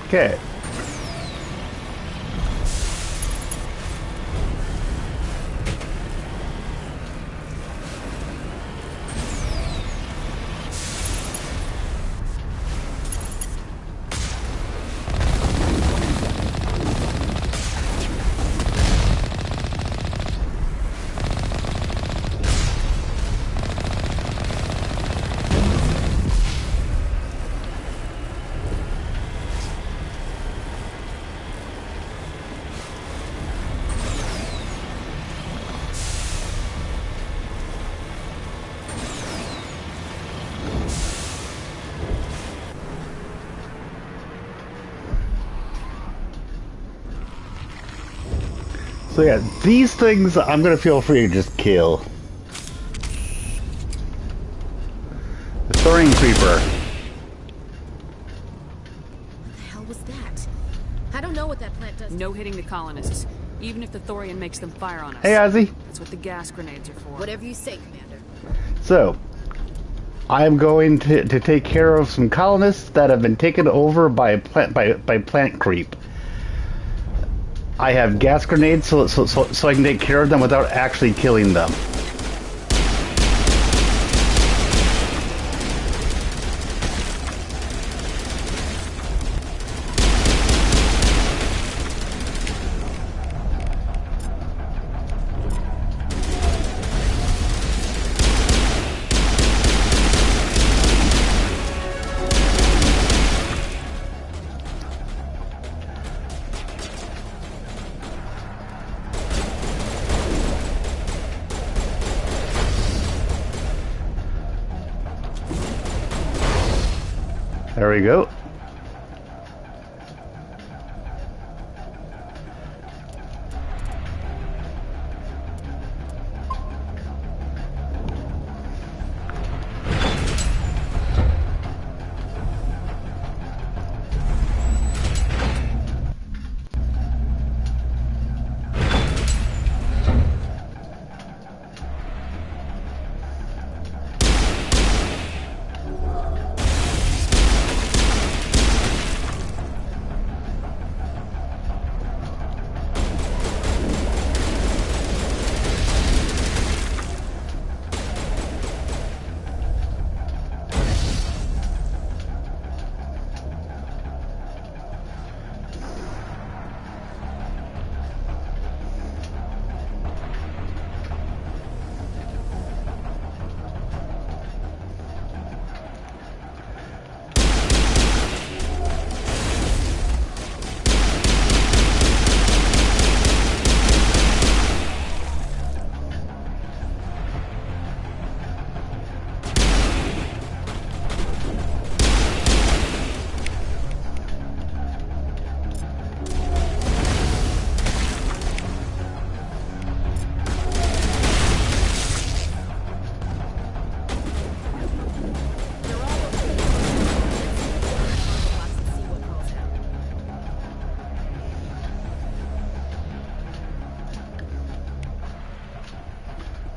Okay. So yeah, these things I'm gonna feel free to just kill. The Thorium Creeper.
what the hell was that? I don't know what that plant does.
No hitting the colonists, even if the Thorian makes them fire on us.
Hey, Ozzy.
That's what the gas grenades are for.
Whatever you say, Commander.
So, I'm going to take care of some colonists that have been taken over by plant creep. I have gas grenades so I can take care of them without actually killing them. There we go.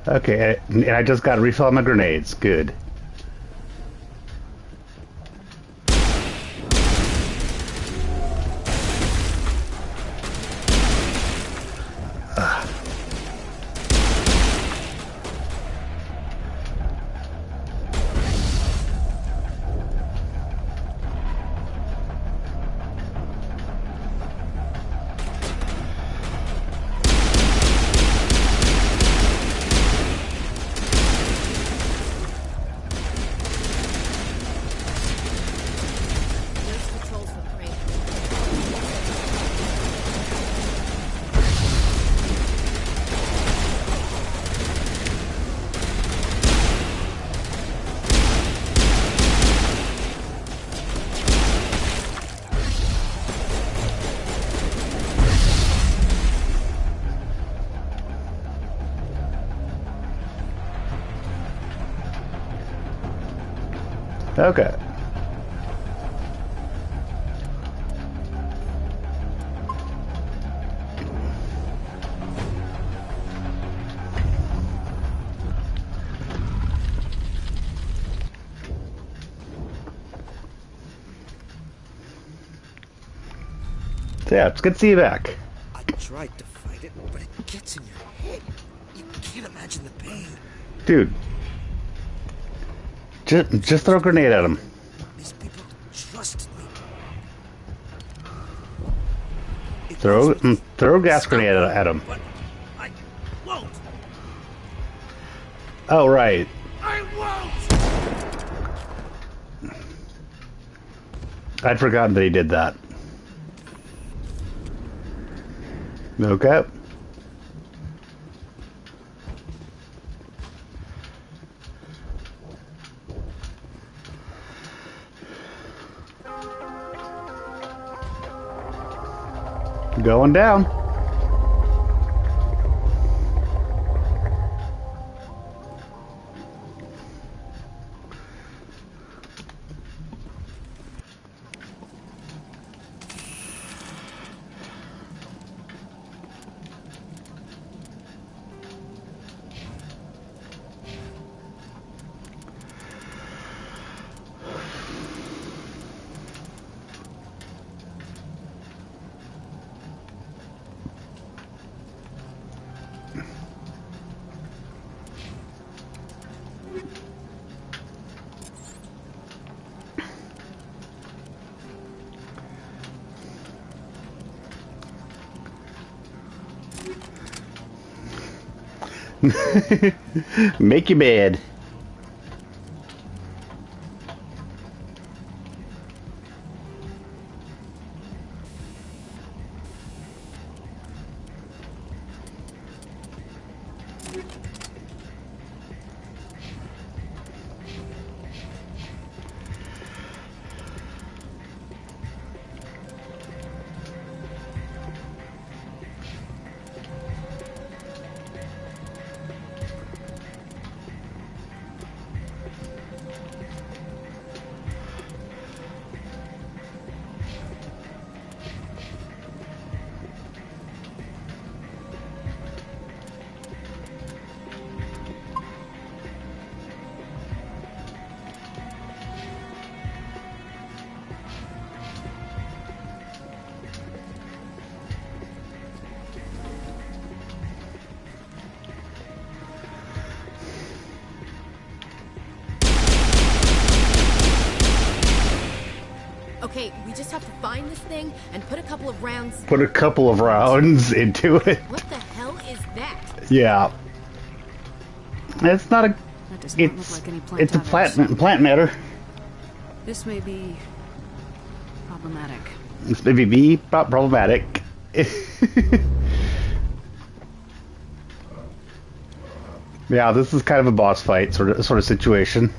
Okay, and I just got to refill my grenades. Good. Okay. So yeah, it's good to see you back.
I tried to fight it, but it gets in your head. You can't imagine the pain.
Dude. Just throw a grenade at him.
These people trusted me.
Throw a gas grenade at him.
But I won't.
Oh, right.
I won't.
I'd forgotten that he did that. Okay. Going down. Make your bed.
Okay, we just have to find this thing and put a couple of rounds...
Put a couple of rounds into it.
What the hell is that?
Yeah. It's not a...
That does not look like any plant
It's a plant matter.
This may be... problematic.
This may be problematic. Yeah, this is kind of a boss fight sort of situation.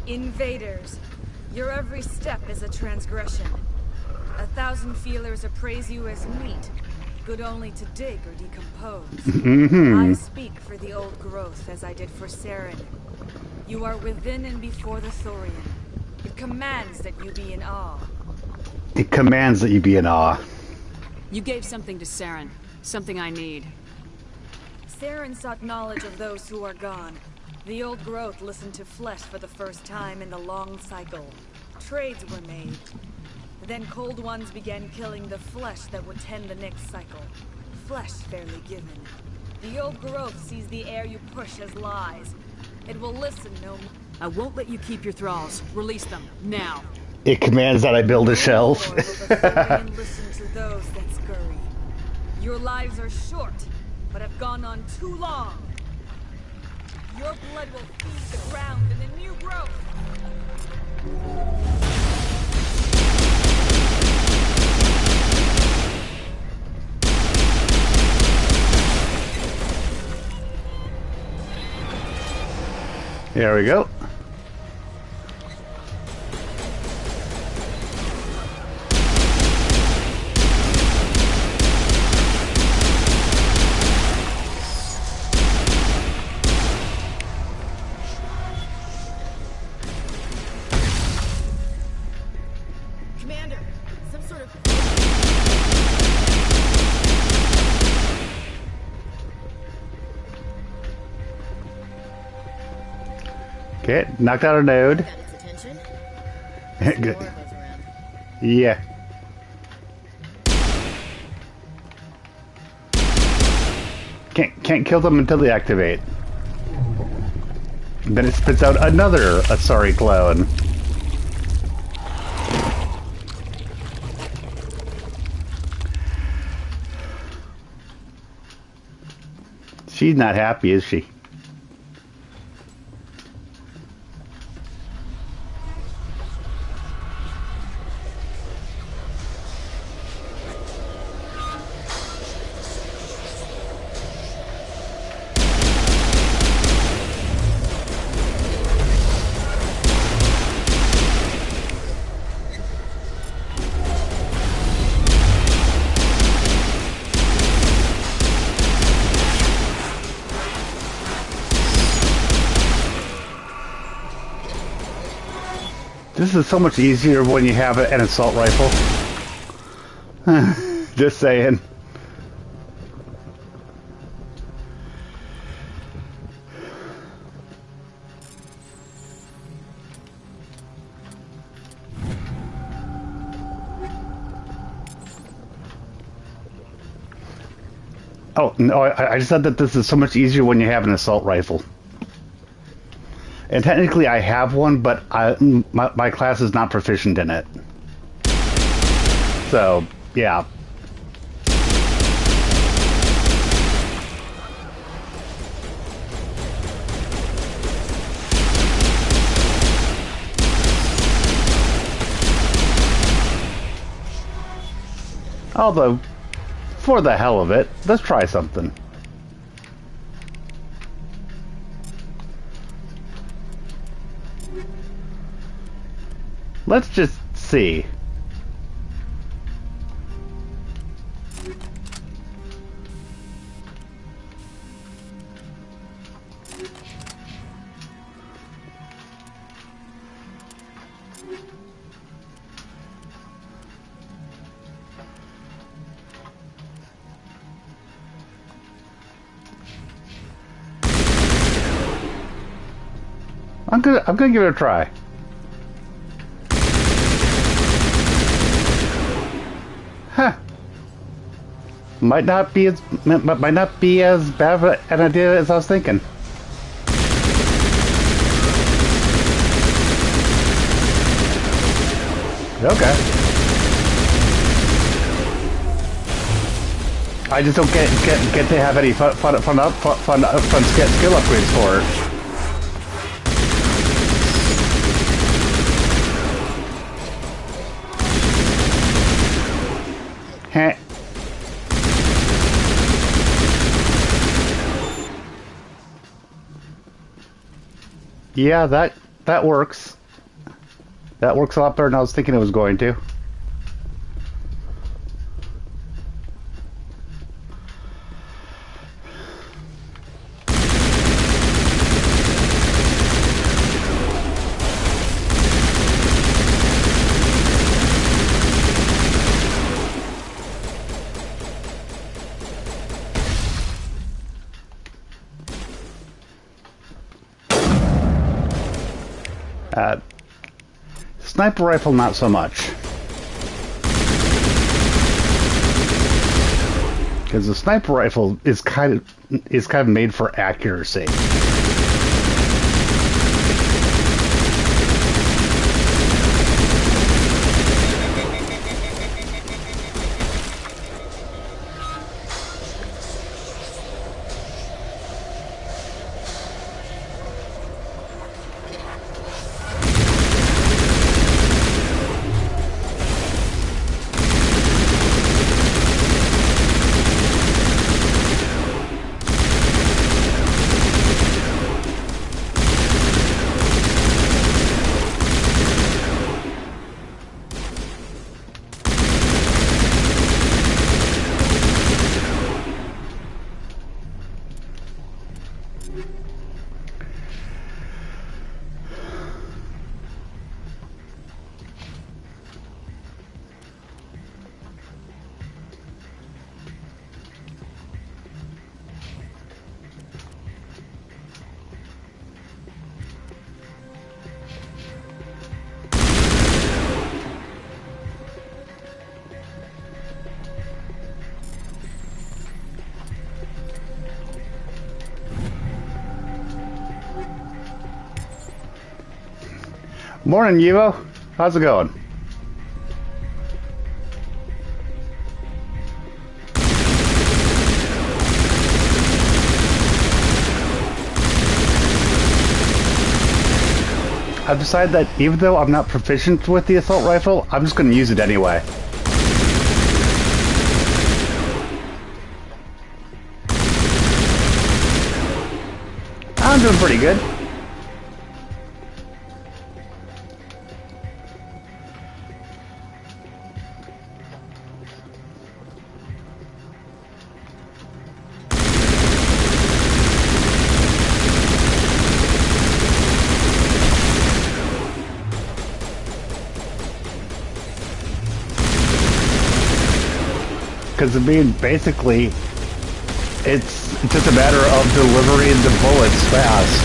Invaders, your every step is a transgression. 1,000 feelers appraise you as meat, good only to dig or decompose. I speak for the old growth as I did for Saren. You are within and before the Thorian. It commands that you be in awe.
It commands that you be in awe.
You gave something to Saren. Something I need.
Saren sought knowledge of those who are gone. The old growth listened to flesh for the first time in the long cycle. Trades were made. Then cold ones began killing the flesh that would tend the next cycle. Flesh fairly given. The old growth sees the air you push as lies. It will listen no more.
I won't let you keep your thralls. Release them, now.
It commands that I build a shelf.
Listen to those that scurry. Your lives are short, but have gone on too long. Your blood will feed the ground and the new growth.
There we go.
Commander, some sort of...
Okay, knocked out a node.
Got its attention.
Good. Yeah. Can't kill them until they activate. Then it spits out another Asari clone. She's not happy, is she? This is so much easier when you have an assault rifle. Just saying. Oh, no, I just said that this is so much easier when you have an assault rifle. And technically I have one, but my class is not proficient in it. So, yeah. Although, for the hell of it, let's try something. Let's just see. I'm gonna give it a try. Huh. Might not be as bad of an idea as I was thinking. Okay. I just don't get to have any fun skill upgrades for it. Heh. Yeah, that works. That works a lot better than I was thinking it was going to. Sniper rifle, not so much. Because the sniper rifle is kind of made for accuracy. Morning, Evo. How's it going? I've decided that even though I'm not proficient with the assault rifle, I'm just going to use it anyway. I'm doing pretty good. Because I mean, basically, it's just a matter of delivering the bullets fast.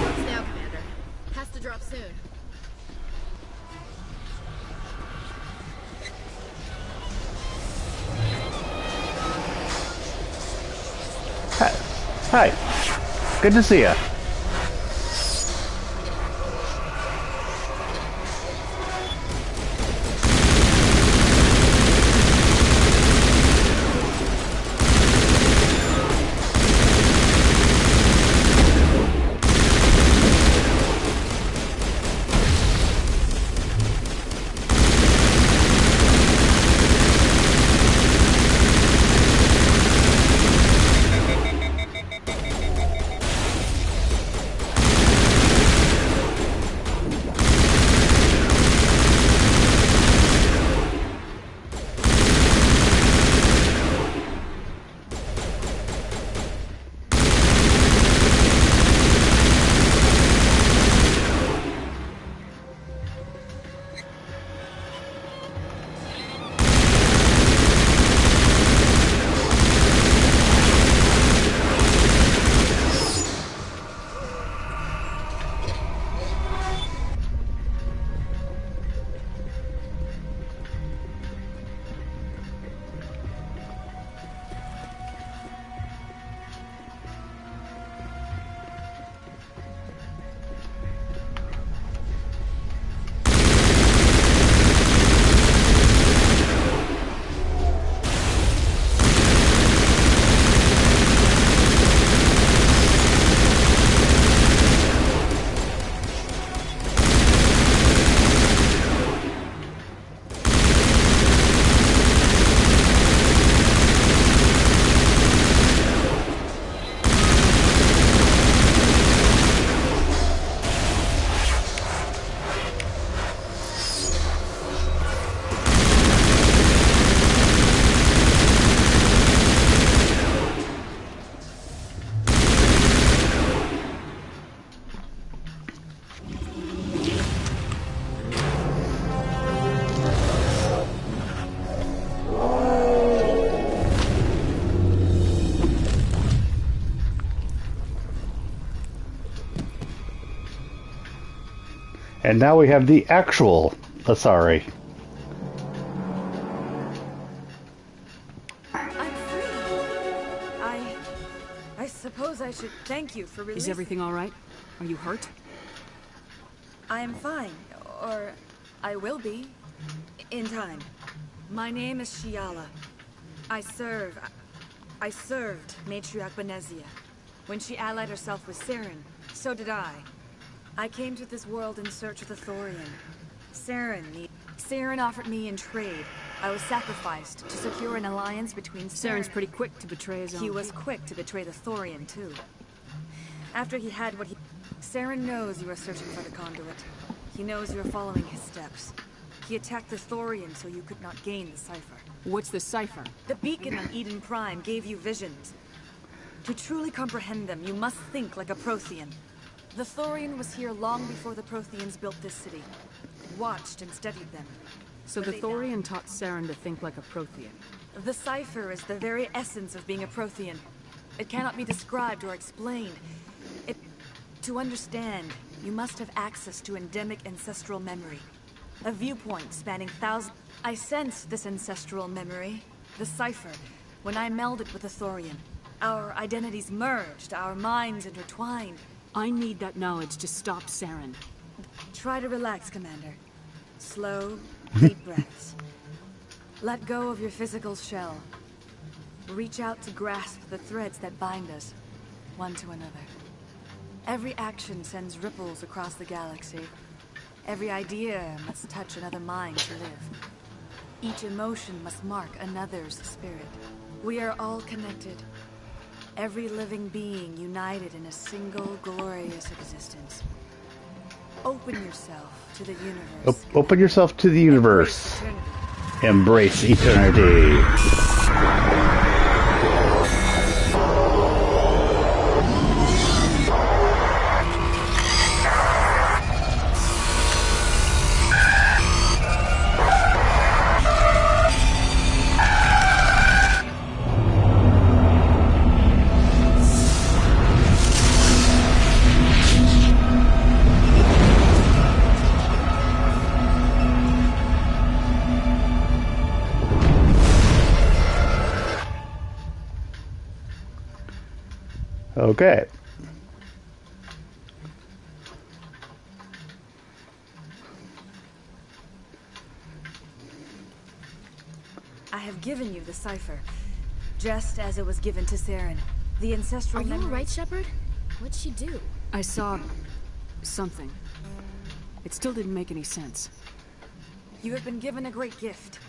What's now, Commander? Has to drop soon.
Hi. Good to see you. And now we have the actual Asari.
I'm free. I suppose I should thank you for releasing.
Is everything all right? Are you hurt?
I am fine, or I will be, in time. My name is Shiala. I served Matriarch Benezia. When she allied herself with Saren, so did I. I came to this world in search of the Thorian. Saren offered me in trade. I was sacrificed to secure an alliance between
Saren's pretty quick to betray his own.
He was quick to betray the Thorian, too. After he had what he... Saren knows you are searching for the conduit. He knows you are following his steps. He attacked the Thorian so you could not gain the cipher.
What's the cipher?
The beacon on Eden Prime gave you visions. To truly comprehend them, you must think like a Prothean. The Thorian was here long before the Protheans built this city. Watched and studied them.
So the Thorian taught Saren to think like a Prothean.
The cipher is the very essence of being a Prothean. It cannot be described or explained. To understand, you must have access to endemic ancestral memory. A viewpoint spanning thousands... I sensed this ancestral memory, the cipher, when I melded with the Thorian. Our identities merged, our minds intertwined.
I need that knowledge to stop Saren.
Try to relax, Commander. Slow, deep breaths. Let go of your physical shell. Reach out to grasp the threads that bind us, one to another. Every action sends ripples across the galaxy. Every idea must touch another mind to live. Each emotion must mark another's spirit. We are all connected. Every living being united in a single glorious existence. Open yourself to the universe.
Open yourself to the universe. Embrace eternity. Okay.
I have given you the cipher, just as it was given to Saren. The ancestral
memory... Are you alright, Shepard? What'd she do?
I saw... something. It still didn't make any sense.
You have been given a great gift.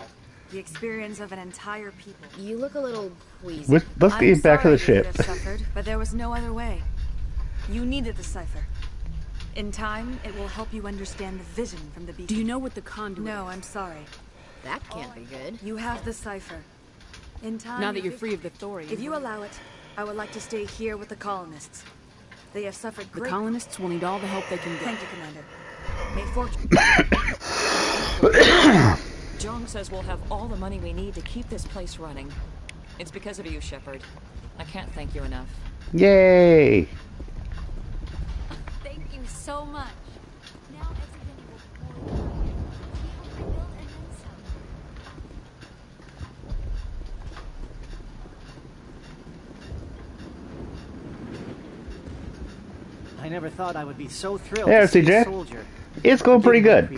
The experience of an entire people.
You look a little queasy.
Let's get back to the ship.
I'm sorry you have suffered, but there was no other way. You needed the cipher. In time, it will help you understand the vision from the beacon.
Do you know what the conduit
No,
is?
I'm sorry.
That can't be good.
You have the cipher. In time...
Now that you're free of the Thorian...
If you allow it, I would like to stay here with the colonists. They have suffered great...
The colonists will need all the help they can get.
Thank you, Commander. May fortune...
Jong says we'll have all the money we need to keep this place running. It's because of you, Shepard. I can't thank you enough.
Yay!
Thank you so much. Now everything will pour. We hope to build and then some.
I never thought I would be so thrilled
There,
to see
CJ.
a soldier.
It's going pretty good.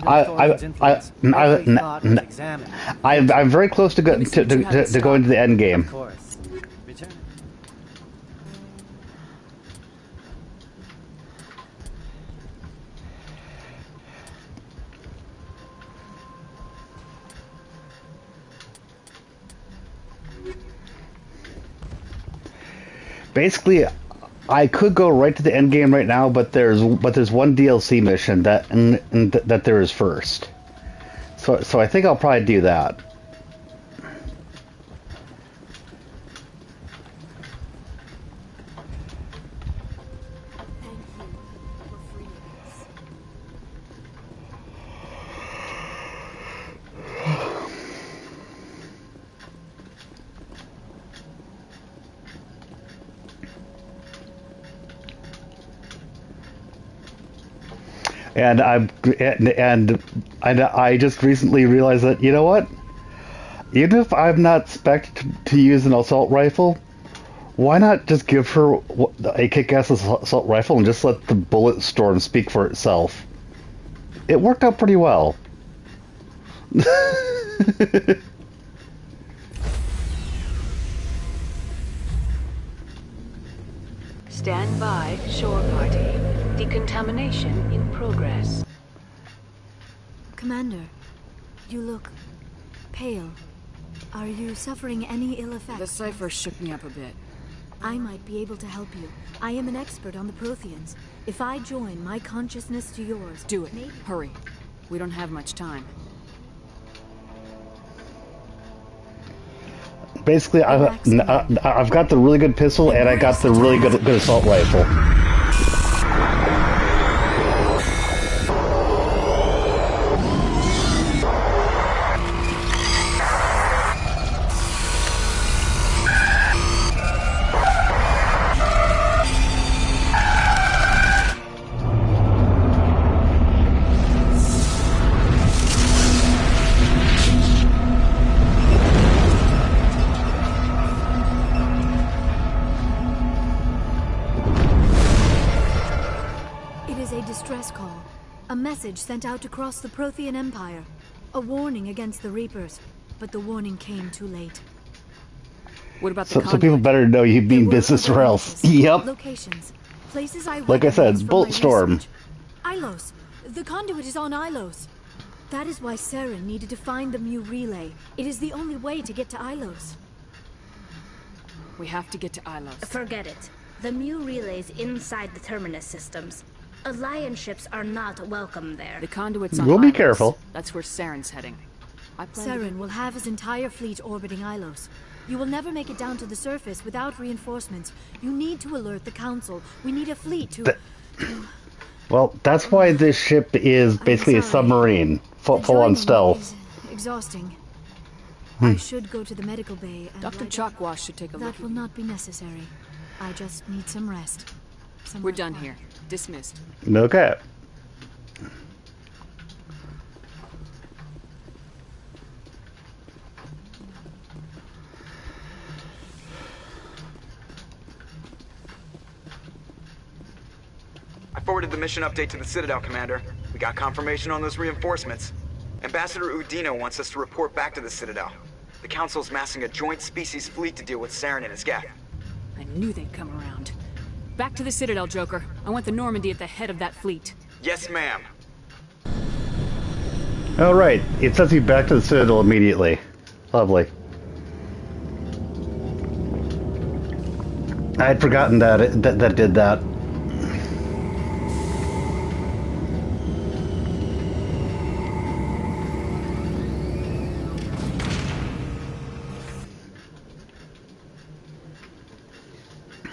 I'm very close to going to the end game.
Of course. Return.
Basically, I could go right to the end game right now, but there's one DLC mission that there is first. So I think I'll probably do that. And I just recently realized that, you know what? Even if I'm not spec'd to use an assault rifle, why not just give her a kick-ass assault rifle and just let the bullet storm speak for itself? It worked out pretty well.
Stand by, shore party. Decontamination in progress.
Commander, you look pale. Are you suffering any ill effects?
The cipher shook me up a bit.
I might be able to help you. I am an expert on the Protheans. If I join my consciousness to yours...
Do it. Maybe. Hurry. We don't have much time.
Basically, I've got the really good pistol and I got the really good assault rifle.
A message sent out across the Prothean Empire. A warning against the Reapers. But the warning came too late.
What about the
so people better know you mean business or else. Yep.
Locations. Places I
like I said, Bolt Storm.
Ilos. The conduit is on Ilos. That is why Saren needed to find the Mu relay. It is the only way to get to Ilos.
We have to get to Ilos.
Forget it. The Mu relay's inside the Terminus systems. Alliance ships are not welcome there.
The conduit's on
We'll be
Ilos.
careful.
That's where Saren's heading.
Saren will have his entire fleet orbiting Ilos. You will never make it down to the surface without reinforcements. You need to alert the Council. We need a fleet to...
Well, that's why this ship is basically a submarine. Full on stealth.
Exhausting. I should go to the medical bay and...
Dr. Chakwas should take a look.
That will not be necessary. I just need some rest.
We're done here. Dismissed.
Okay.
I forwarded the mission update to the Citadel, Commander. We got confirmation on those reinforcements. Ambassador Udina wants us to report back to the Citadel. The Council's massing a joint species fleet to deal with Saren and his gap.
I knew they'd come around. Back to the Citadel, Joker. I want the Normandy at the head of that fleet.
Yes, ma'am.
All right. It sends you back to the Citadel immediately. Lovely. I had forgotten that that did that.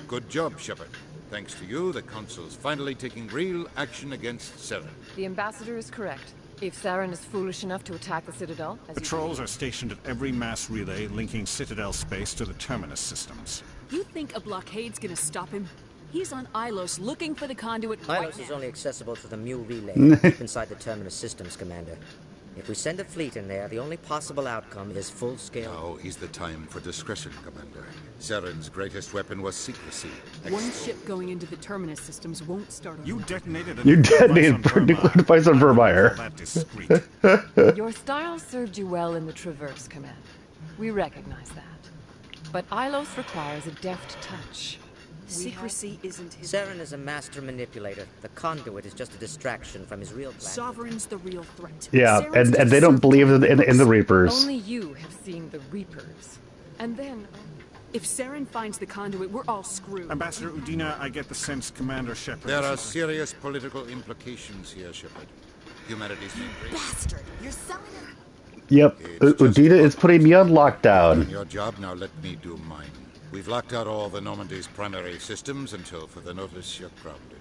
Good job, Shepard. Thanks to you, the Council's finally taking real action against Saren.
The Ambassador is correct. If Saren is foolish enough to attack the Citadel...
Patrols are stationed at every mass relay linking Citadel space to the Terminus systems.
You think a blockade's gonna stop him? He's on Ilos looking for the conduit
Ilos is only accessible through the Mu relay, deep inside the Terminus systems, Commander. If we send a fleet in there, the only possible outcome is full-scale...
Now is the time for discretion, Commander. Saren's greatest weapon was secrecy.
One ship going into the Terminus systems won't start a...
You detonated
a nuclear device on Vermeer.
Your style served you well in the Traverse, Commander. We recognize that. But Ilos requires a deft touch.
Secrecy isn't his...
Saren is a master manipulator. The conduit is just a distraction from his real plan.
Sovereign's the real threat.
Yeah, and they don't believe in the Reapers.
Only you have seen the Reapers. And then...
If Saren finds the conduit, we're all screwed.
Ambassador Udina, I get the sense Commander Shepard...
There are serious political implications here, Shepard. Humanity's main race.
Bastard! You're selling it!
Yep, Udina is putting me on lockdown.
Your job, now let me do mine. We've locked out all the Normandy's primary systems until further notice you're grounded.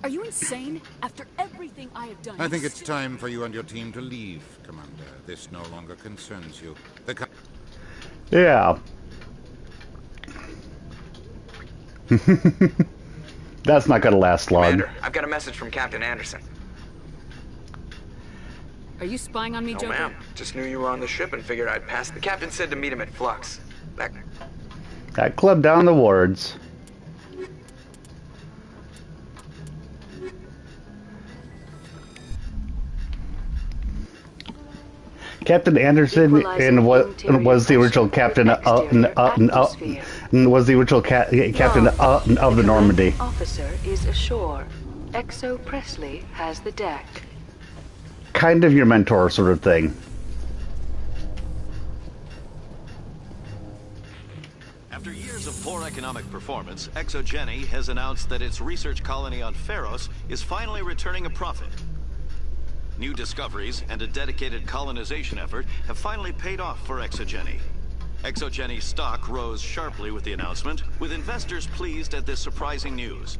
Are you insane? After everything I have done...
I think it's time for you and your team to leave, Commander. This no longer concerns you.
Yeah. That's not gonna last long.
Commander, I've got a message from Captain Anderson.
Are you spying on me,
No,
Joker?
ma'am. Just knew you were on the ship and figured I'd pass. The captain said to meet him at Flux.
That club down the wards. Captain Anderson was the original captain captain of the Normandy.
Officer is ashore. Exo Presley has the deck.
Kind of your mentor sort of thing.
After years of poor economic performance, ExoGeni has announced that its research colony on Feros is finally returning a profit. New discoveries and a dedicated colonization effort have finally paid off for ExoGeni. ExoGeni's stock rose sharply with the announcement, with investors pleased at this surprising news.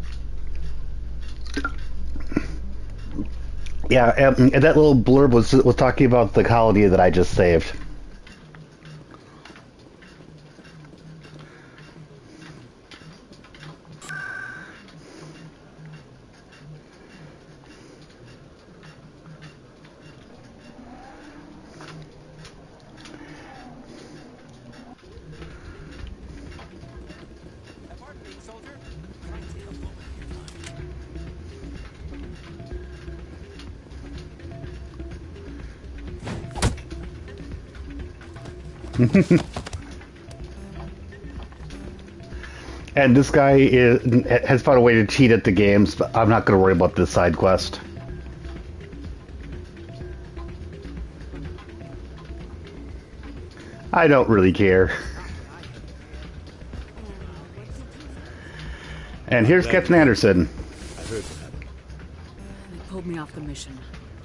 Yeah, and that little blurb was talking about the colony that I just saved. And this guy has found a way to cheat at the games, but I'm not going to worry about this side quest. I don't really care. And here's Captain Anderson.
They pulled me off the mission,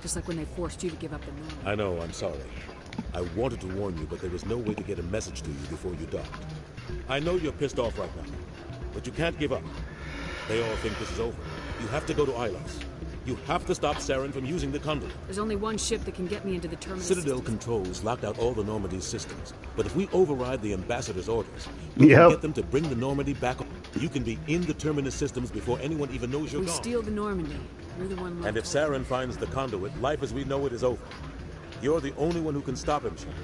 just like when they forced you to give up the Normandy.
I know, I'm sorry. I wanted to warn you, but there was no way to get a message to you before you docked. I know you're pissed off right now, but you can't give up. They all think this is over. You have to go to Ilos. You have to stop Saren from using the conduit.
There's only one ship that can get me into the terminal.
Citadel controls locked out all the Normandy's systems, but if we override the ambassador's orders, we can get them to bring the Normandy back. You can be in the terminus systems before anyone even knows you're
we
gone.
Steal the Normandy. You're the one left.
And if Saren finds the conduit, life as we know it is over. You're the only one who can stop him, Shepard.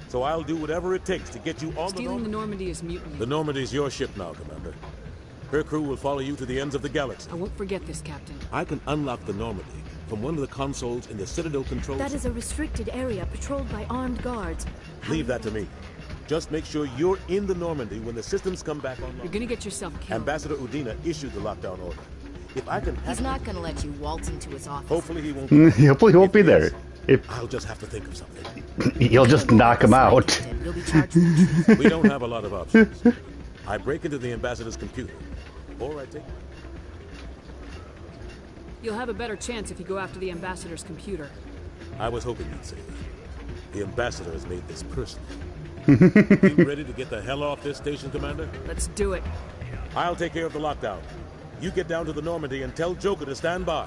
So I'll do whatever it takes to get you on
Stealing the Normandy is mutiny.
The Normandy's your ship now, Commander. Her crew will follow you to the ends of the galaxy.
I won't forget this, Captain.
I can unlock the Normandy from one of the consoles in the Citadel control
That is a restricted area patrolled by armed guards.
Leave that to me. Just make sure you're in the Normandy when the systems come back online.
You're gonna get yourself killed.
Ambassador Udina issued the lockdown order. If I can...
He's not gonna let you waltz into his office.
Hopefully he won't...
Hopefully he won't be there.
I'll just have to think of something.
You'll just knock him out.
We don't have a lot of options. I break into the ambassador's computer, or I take...
You'll have a better chance if you go after the ambassador's computer.
I was hoping you'd say that. The ambassador has made this personal. You ready to get the hell off this station, Commander?
Let's do it.
I'll take care of the lockdown. You get down to the Normandy and tell Joker to stand by.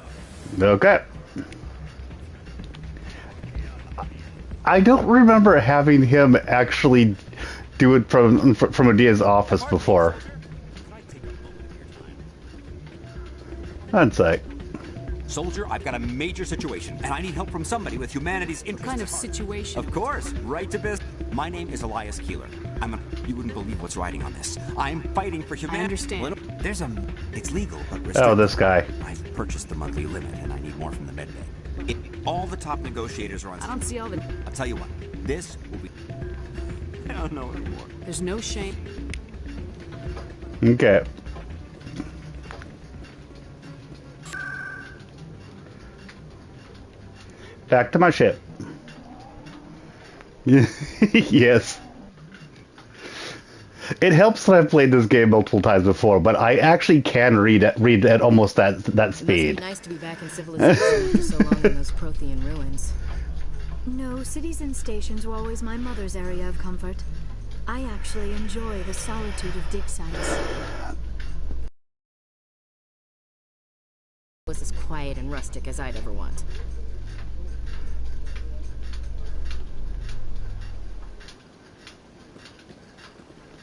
Okay. I don't remember having him actually do it from Adia's office before. One sec.
Soldier, I've got a major situation, and I need help from somebody with humanity's interest.
What kind of situation?
Of course, right to business. My name is Elias Keeler. You wouldn't believe what's riding on this. I'm fighting for humanity.
I understand.
There's it's legal, but restricted.
Oh, this guy.
I've purchased the monthly limit, and I need more from the medbay. All the top negotiators are on.
I don't see all the...
I'll tell you what. This will be... I don't know anymore.
There's no shame.
Okay. Back to my ship. Yes. It helps that I've played this game multiple times before, but I actually can read at almost that speed.
It must be nice to be back in civilization after so long in those Prothean ruins.
No, cities and stations were always my mother's area of comfort. I actually enjoy the solitude of dig sites.
It was as quiet and rustic as I'd ever want.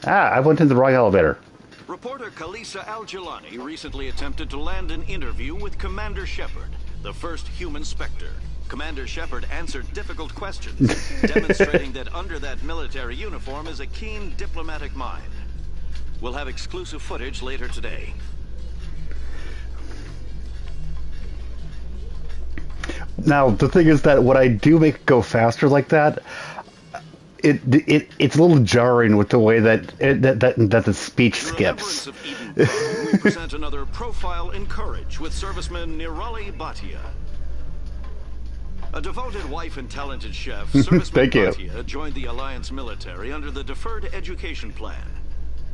I went in the wrong elevator.
Reporter Kalisa Al-Jilani recently attempted to land an interview with Commander Shepard, the first human Spectre. Commander Shepard answered difficult questions, demonstrating that under that military uniform is a keen diplomatic mind. We'll have exclusive footage later today.
Now, the thing is that when I do make it go faster like that, it's a little jarring with the way that the speech skips.
In remembrance of Eden Prime, we present another profile in courage with serviceman Nirali Bhatia. A devoted wife and talented chef, serviceman
Thank you.
Bhatia joined the Alliance military under the Deferred Education Plan.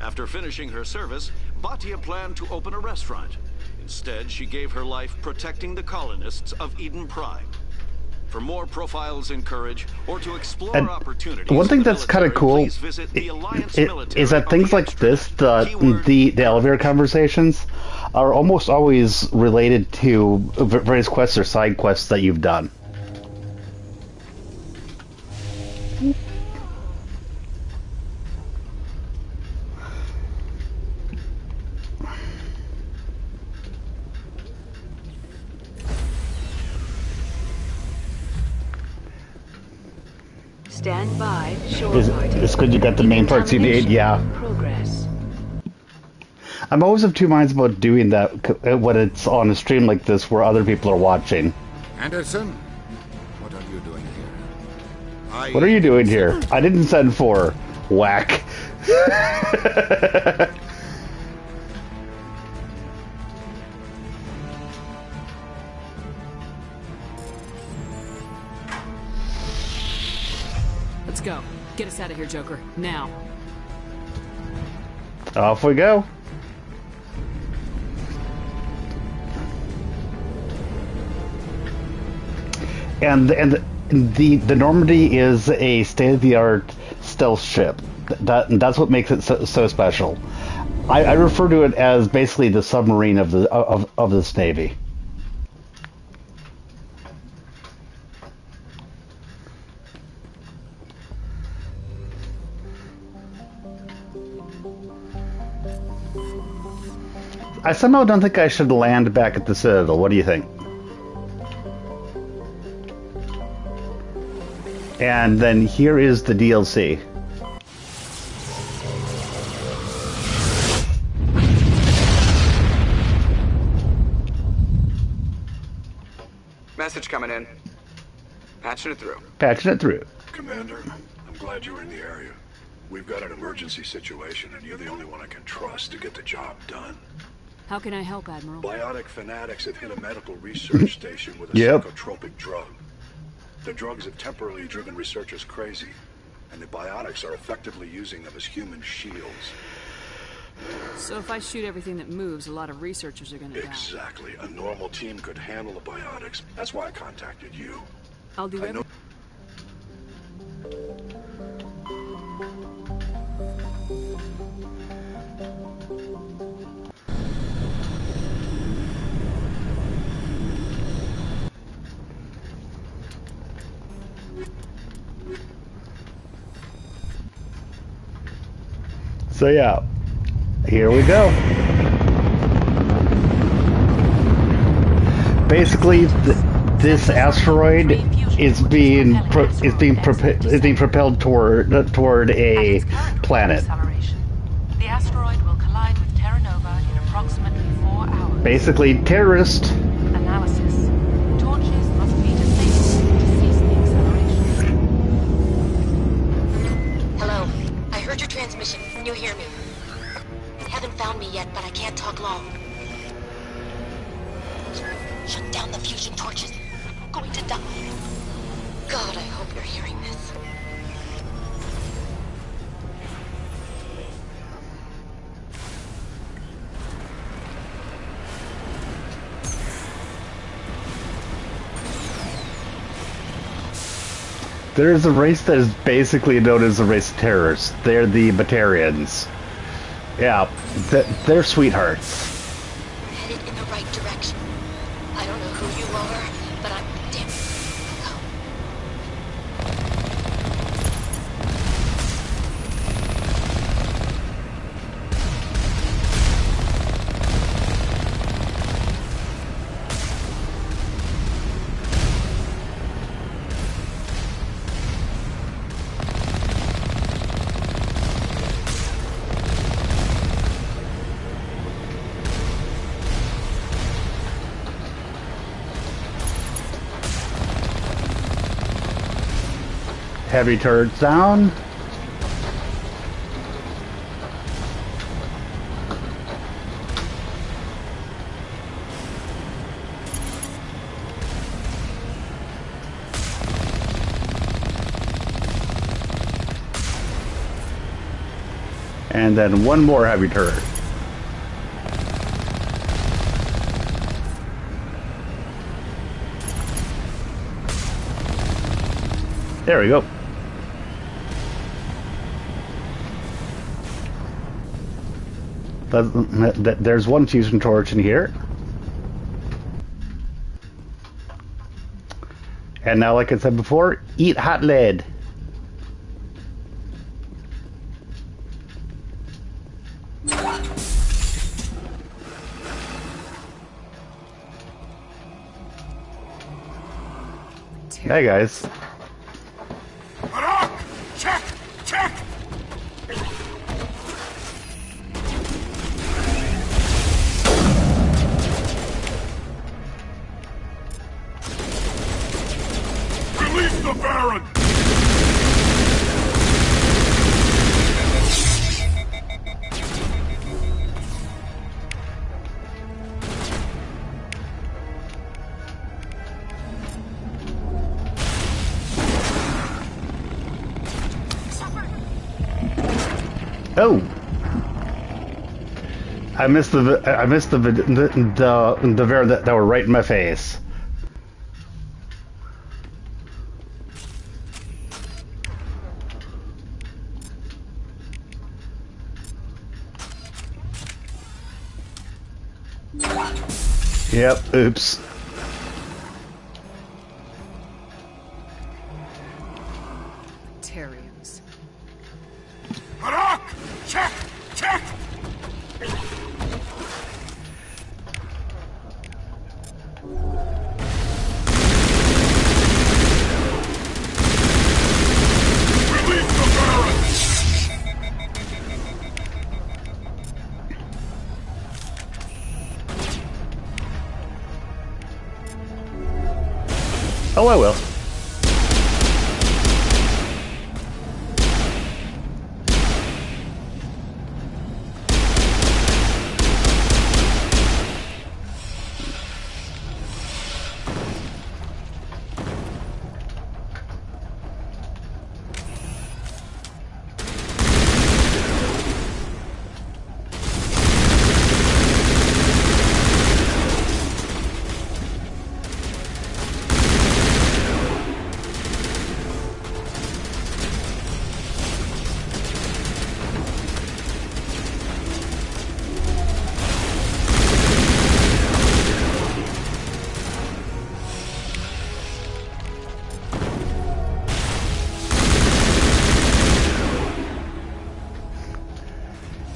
After finishing her service, Bhatia planned to open a restaurant. Instead, she gave her life protecting the colonists of Eden Prime. For more profiles in courage, or to explore
And
opportunities,
one thing
for the
that's kind of
military,
cool
please visit the Alliance military
is that
on
things
the
like this, the elevator conversations, are almost always related to various quests or side quests that you've done.
Stand by, shore party.
It's good you got the main parts you need, yeah.
Progress.
I'm always of two minds about doing that when it's on a stream like this where other people are watching.
Anderson, what are you doing here?
What are you doing here? I didn't send for whack.
Let's go. Get us out of here, Joker. Now.
Off we go. And the Normandy is a state-of-the-art stealth ship. That's what makes it so special. I refer to it as basically the submarine of this Navy. I somehow don't think I should land back at the Citadel. What do you think? And then here is the DLC.
Message coming in. Patching it through.
Patching it through.
Commander, I'm glad you were in the area. We've got an emergency situation, and you're the only one I can trust to get the job done.
How can I help, Admiral?
Biotic fanatics have hit a medical research station with a psychotropic drug. The drugs have temporarily driven researchers crazy, and the biotics are effectively using them as human shields.
So if I shoot everything that moves, a lot of researchers are gonna die.
Exactly. A normal team could handle the biotics. That's why I contacted you.
I'll do everything.
So yeah, here we go. Basically, this asteroid is being propelled toward a planet.
The asteroid will collide with Terra Nova in approximately 4 hours.
Basically, terrorist.
Analysis. Torches must be disabled to cease the acceleration.
Hello. I heard your transmission. Can you hear me? You haven't found me yet, but I can't talk long. Shut down the fusion torches. I'm going to die. God, I hope you're hearing this.
There is a race that is basically known as the race of terrorists. They're the Batarians. Yeah, they're sweethearts.
Headed in the right direction. I don't know who you are, but I'm damn.
Heavy turrets down. And then one more heavy turret. There we go. There's one fusion torch in here. And now, like I said before, eat hot lead. Hey guys.
Check! Check! Release the Baron!
Oh, I missed the Vera that were right in my face. Yep. Oops.
Terriers.
Harak! Check! Check! Release the Baron!
Oh, I will.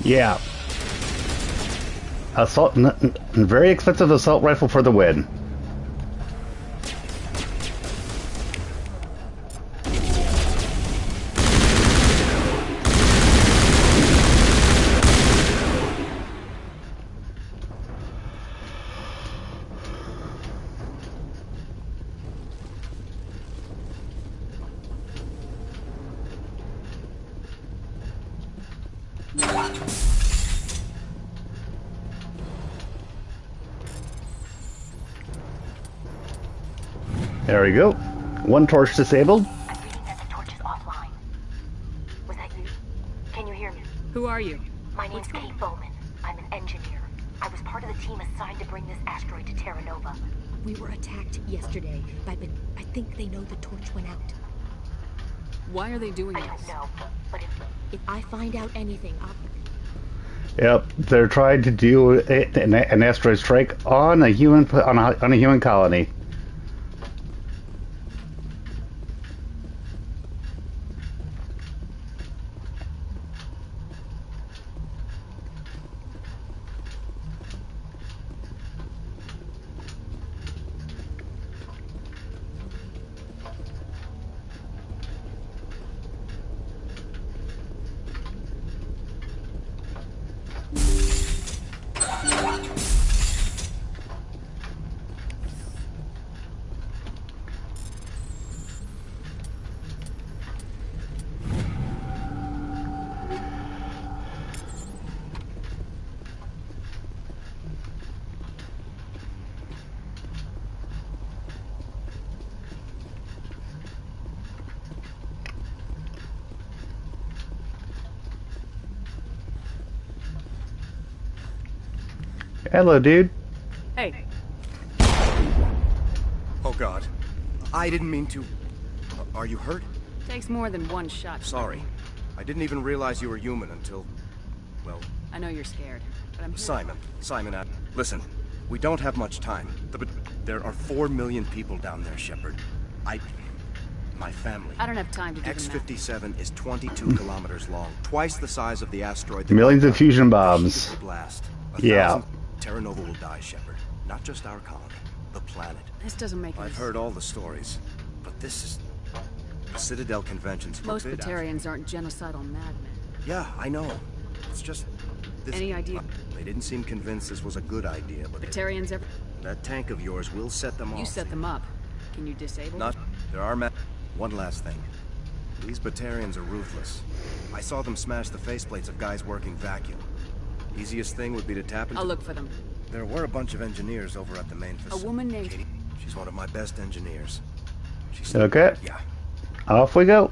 Yeah. Assault, very expensive assault rifle for the win. There we go. One torch disabled.
I'm reading that the torch is offline. Was that you? Can you hear me?
Who are you?
My name's Kate Bowman. I'm an engineer. I was part of the team assigned to bring this asteroid to Terra Nova.
We were attacked yesterday, but I think they know the torch went out.
Why are they doing
I
this?
don't know, but
If I find out anything, I'll...
Yep, they're trying to do an asteroid strike on a human colony. Hello, dude.
Hey.
Oh, God. I didn't mean to... Are you hurt?
Takes more than one shot.
Sorry. I didn't even realize you were human until... well...
I know you're scared, but I'm here.
Simon, listen. We don't have much time. There are 4 million people down there, Shepard. My family.
I don't have time to do the math.
X-57 is 22 kilometers long, twice the size of the asteroid.
Millions of fusion bombs.
Blast.
Yeah.
Terra Nova will die, Shepard. Not just our colony, the planet.
This doesn't make
I've heard all the stories, but this is... The Citadel conventions.
Most Batarians aren't genocidal madmen.
Yeah, I know. It's just...
Any idea?
They didn't seem convinced this was a good idea, but...
Batarians ever...
That tank of yours will set them off.
You set them up. Can you disable them?
There are... One last thing. These Batarians are ruthless. I saw them smash the faceplates of guys working vacuum. Easiest thing would be to tap into...
I'll look for them.
There were a bunch of engineers over at the main facility.
A woman named...
Katie. She's one of my best engineers. She's...
Okay.
Yeah.
Off we go.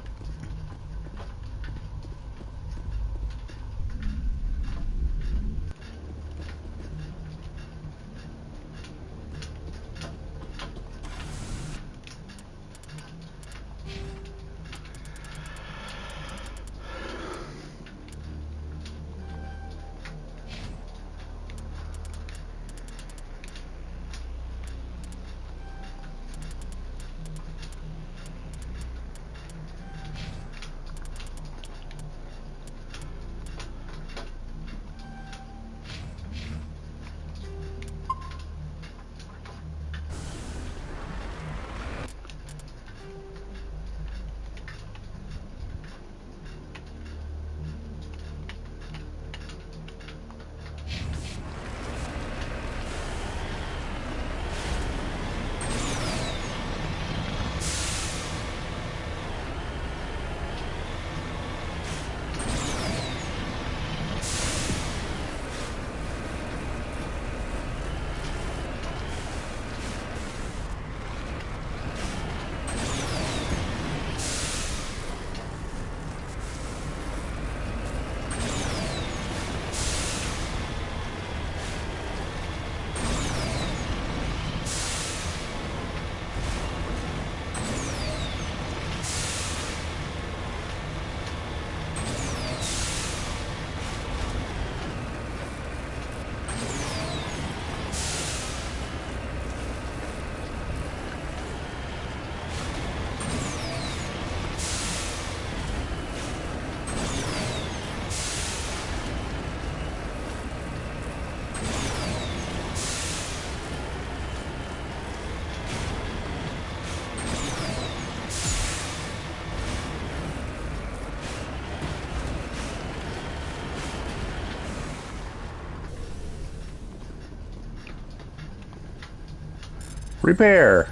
Repair.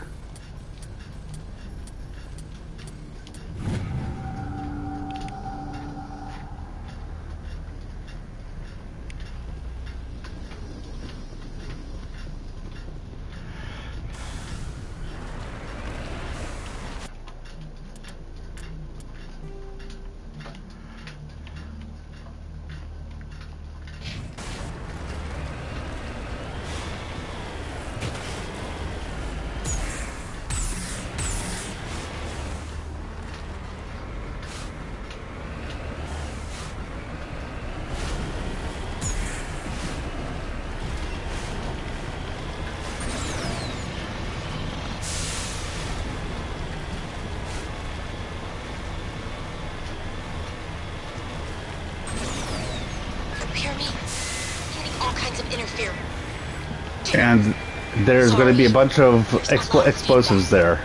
And there's going to be a bunch of explosives there.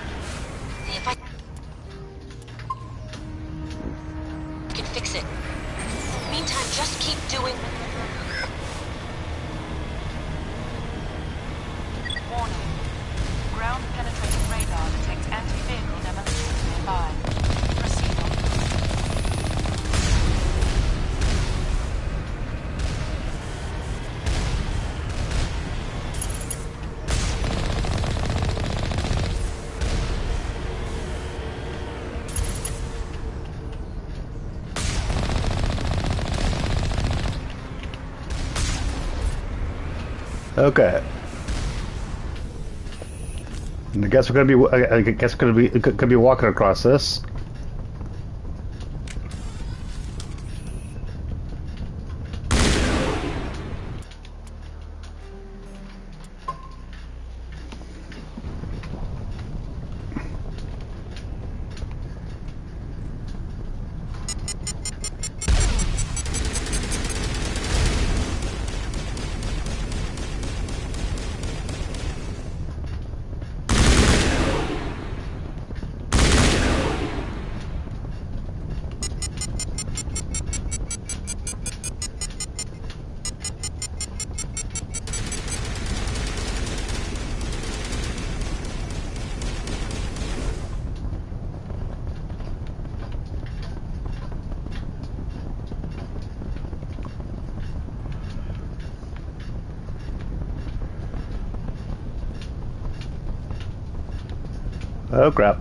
If I can fix it. Meantime, just keep doing...
Warning. Ground-penetrating radar detects anti-vehicle demolitions nearby. Proceed on.
Okay. I guess we're gonna be. I guess could be walking across this. Oh crap.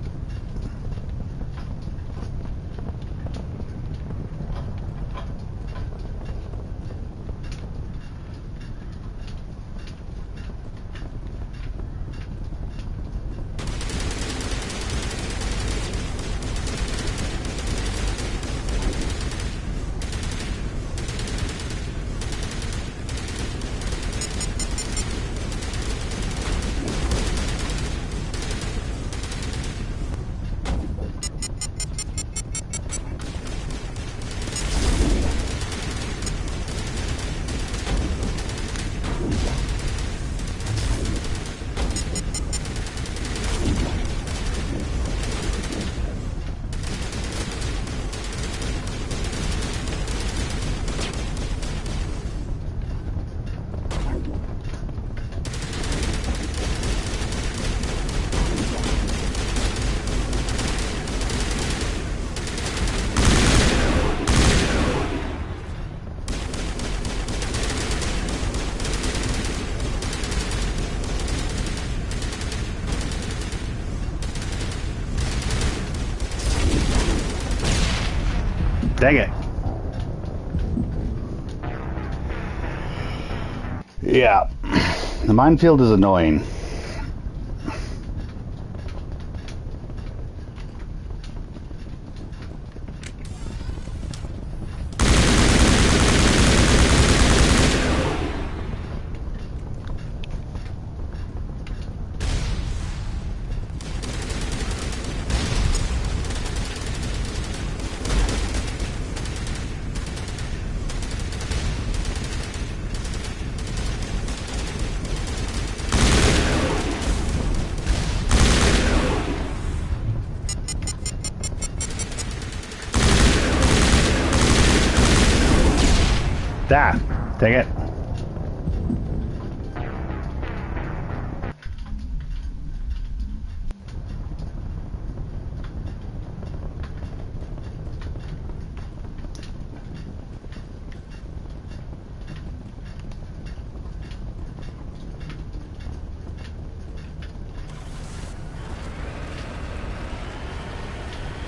Dang it. Yeah. The minefield is annoying. Ah, dang it.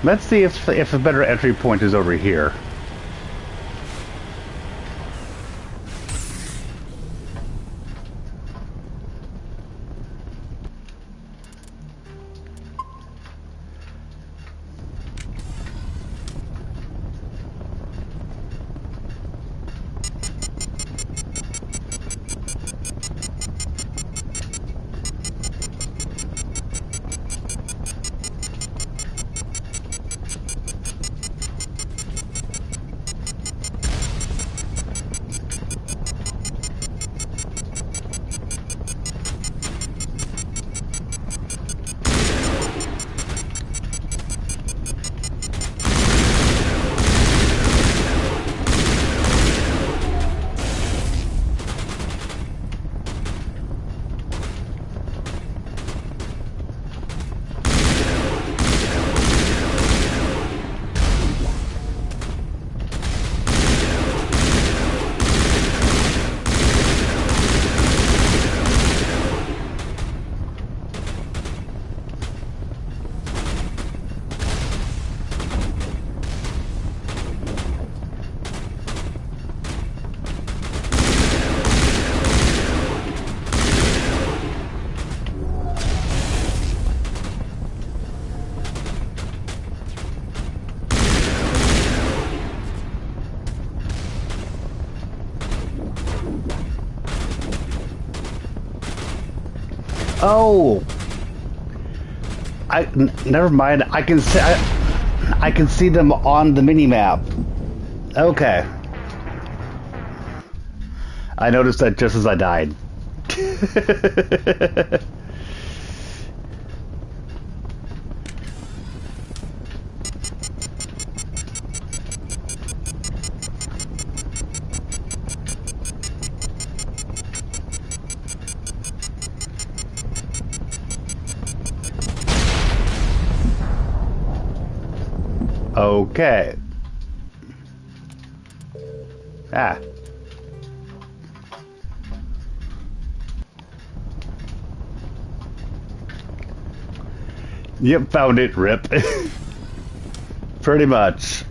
Let's see if a better entry point is over here. Oh, never mind. I can see. I can see them on the mini map. Okay. I noticed that just as I died. Okay. Ah. Yep, found it, Rip. Pretty much.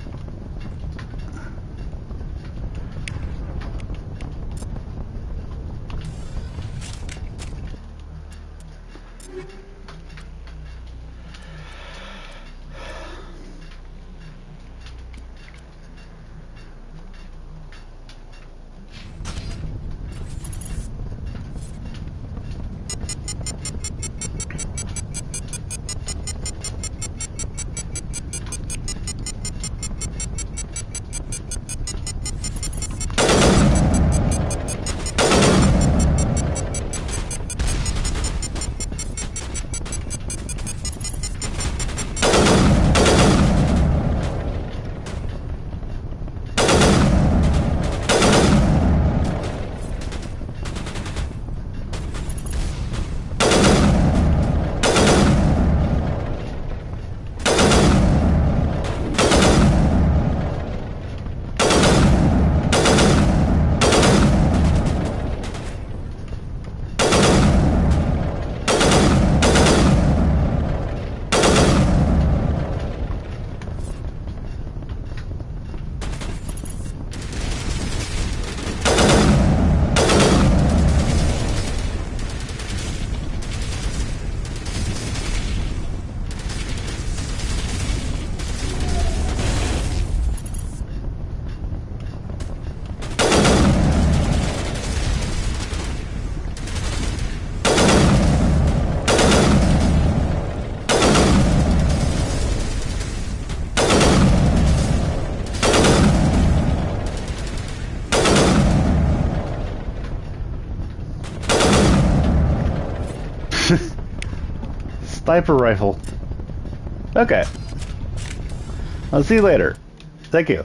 Sniper rifle. Okay. I'll see you later. Thank you.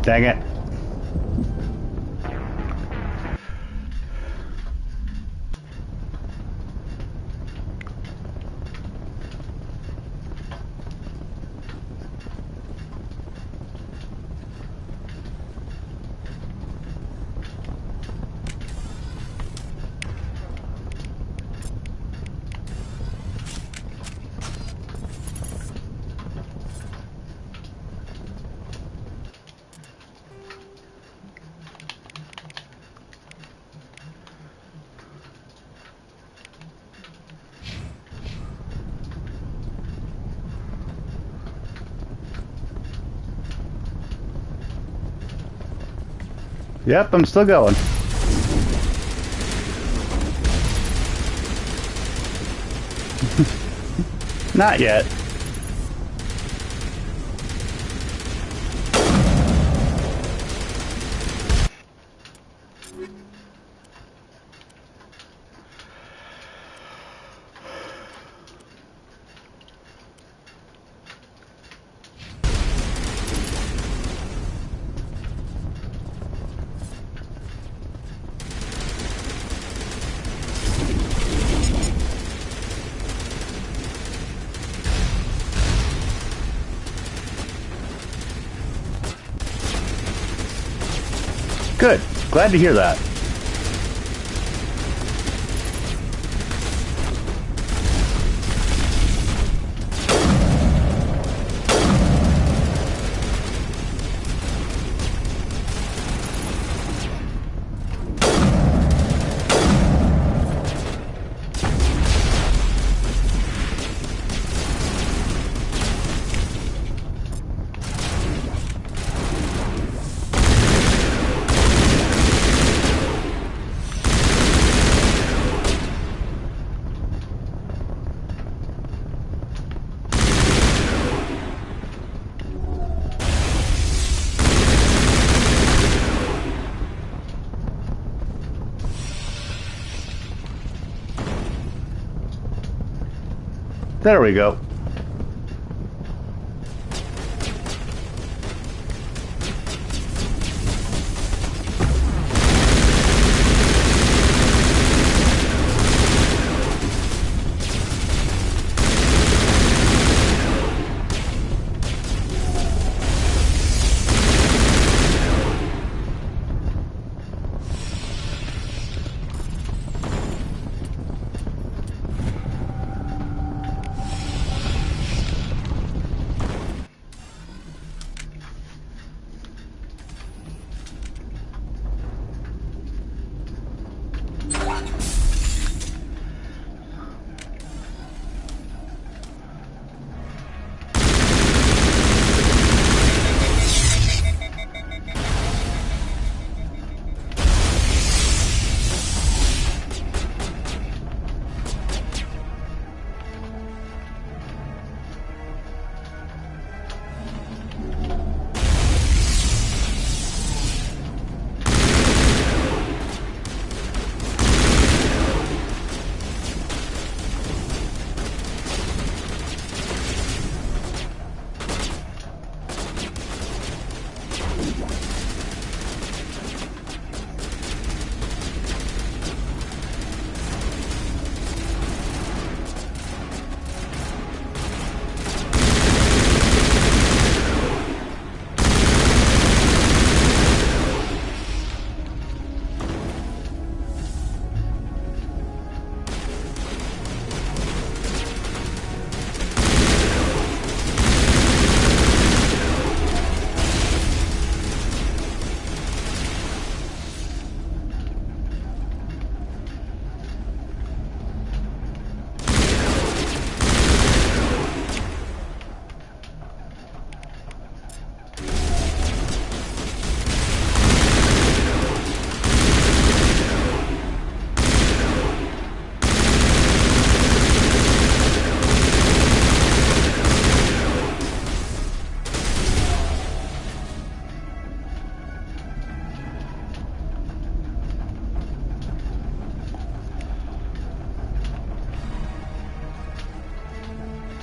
Dang it. Yep, I'm still going. Not yet. Good. Glad to hear that. There we go.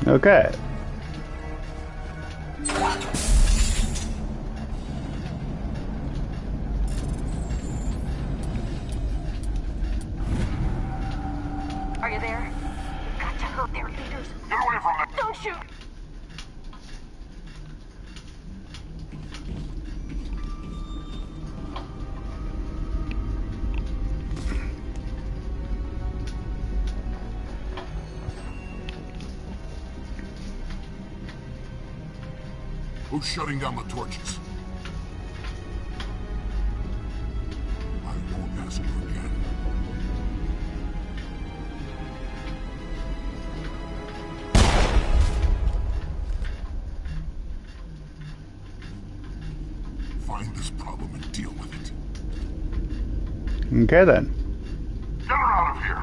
Okay.
Are you there? You've got to hurt their leaders. Get away from them! Don't shoot!
Who's shutting down the torches? I won't ask you again. Find this problem and deal with it.
Okay then.
Get her out of here!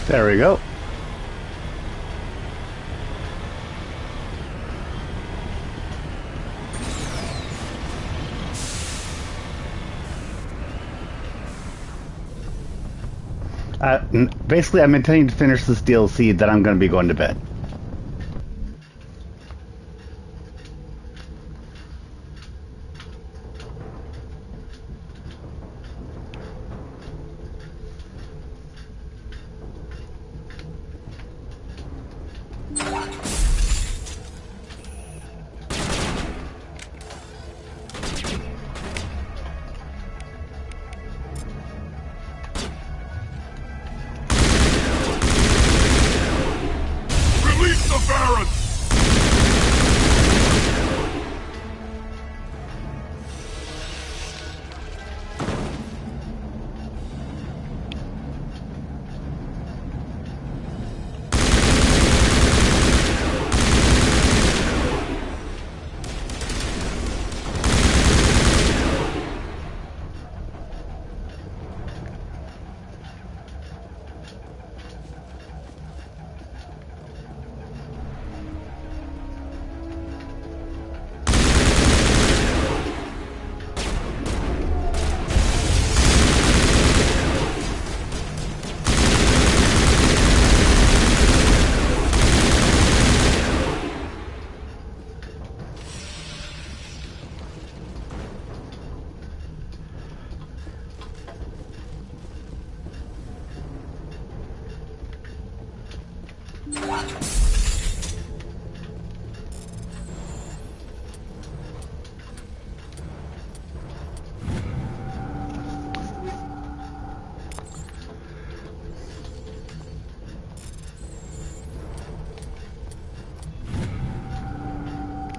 There we go. Basically, I'm intending to finish this DLC, then I'm going to be going to bed.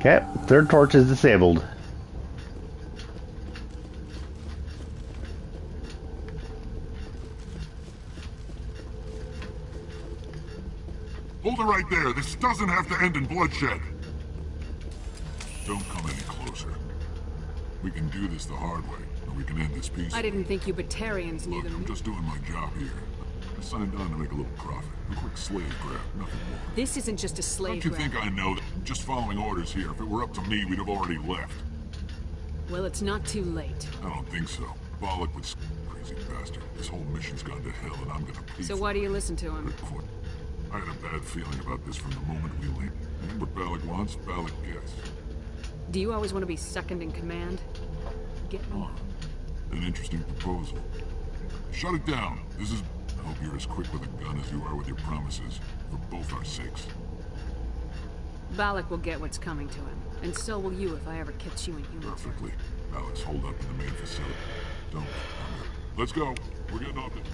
Okay, third torch is disabled.
Hold it right there. This doesn't have to end in bloodshed. Don't come any closer. We can do this the hard way, or we can end this peacefully.
I didn't think you Batarians knew
Look,
them.
I'm just doing my job here. I signed on to make a little profit. A quick slave grab, nothing more.
This isn't just a slave
Don't you
grab.
think I know that? I'm just following orders here. If it were up to me, we'd have already left.
Well, it's not too late.
I don't think so. Bollock was crazy bastard. This whole mission's gone to hell, and I'm gonna pay
So
for
why do you listen to him?
it. I had a bad feeling about this from the moment we landed. And what Bollock wants, Bollock gets.
Do you always want to be second in command? Get me?
An interesting proposal. Shut it down. This is... I hope you're as quick with a gun as you are with your promises. For both our sakes.
Balak will get what's coming to him. And so will you if I ever catch you in human form.
Perfectly. Alex, hold up in the main facility. Don't. Let's go. We're getting off it.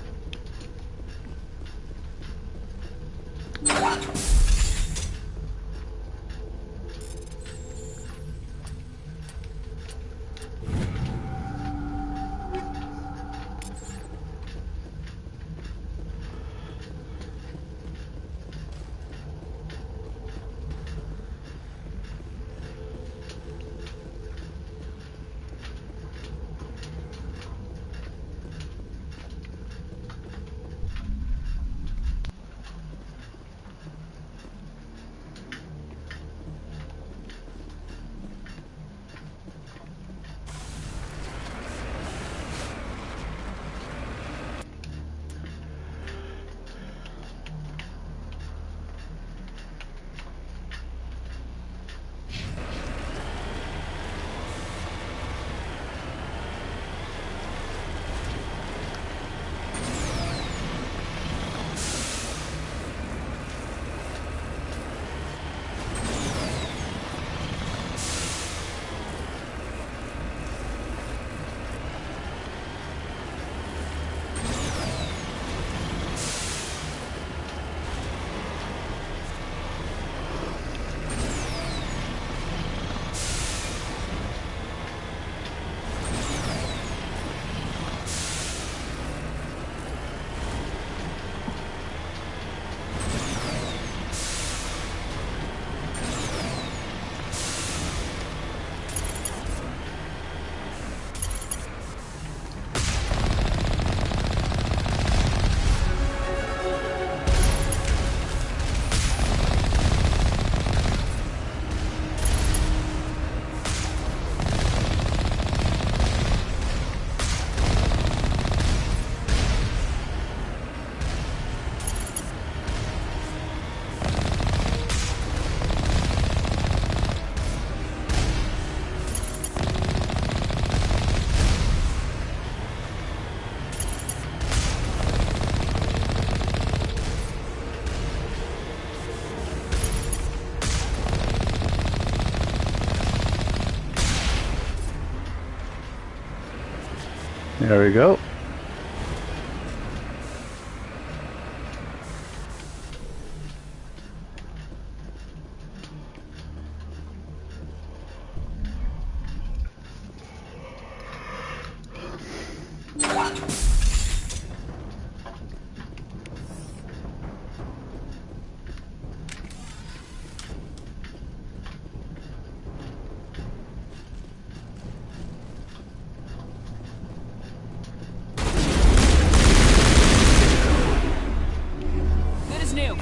There we go.
Good as new.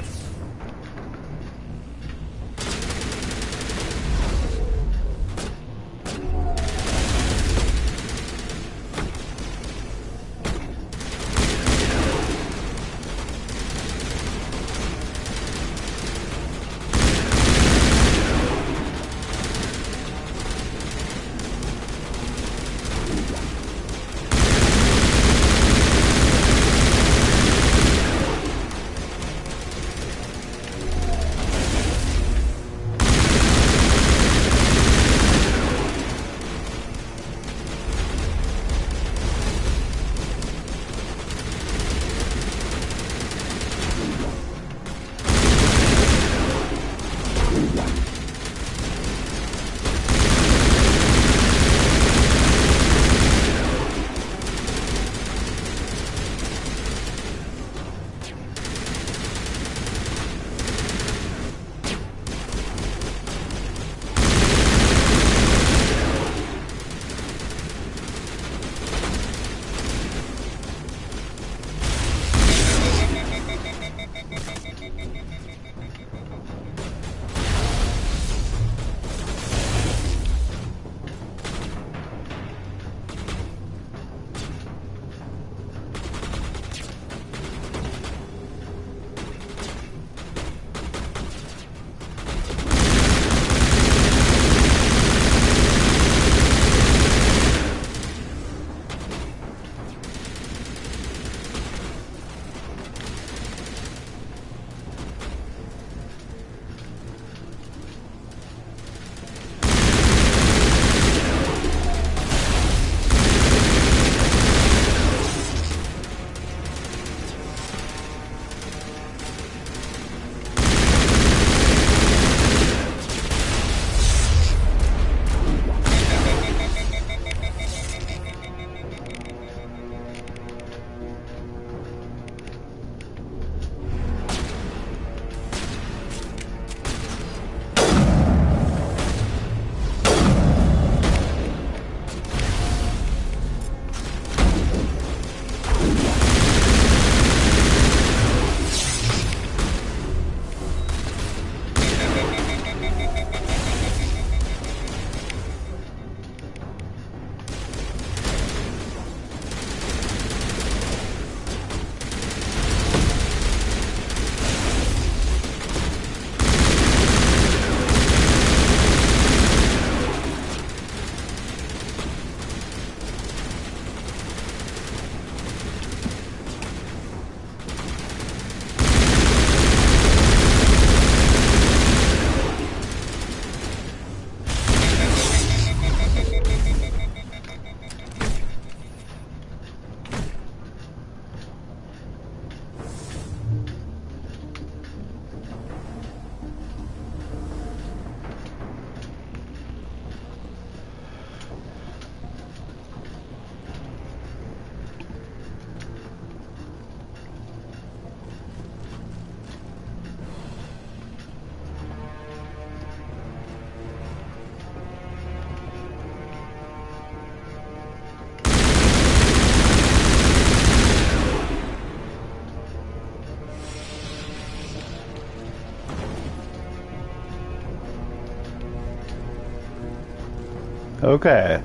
Okay.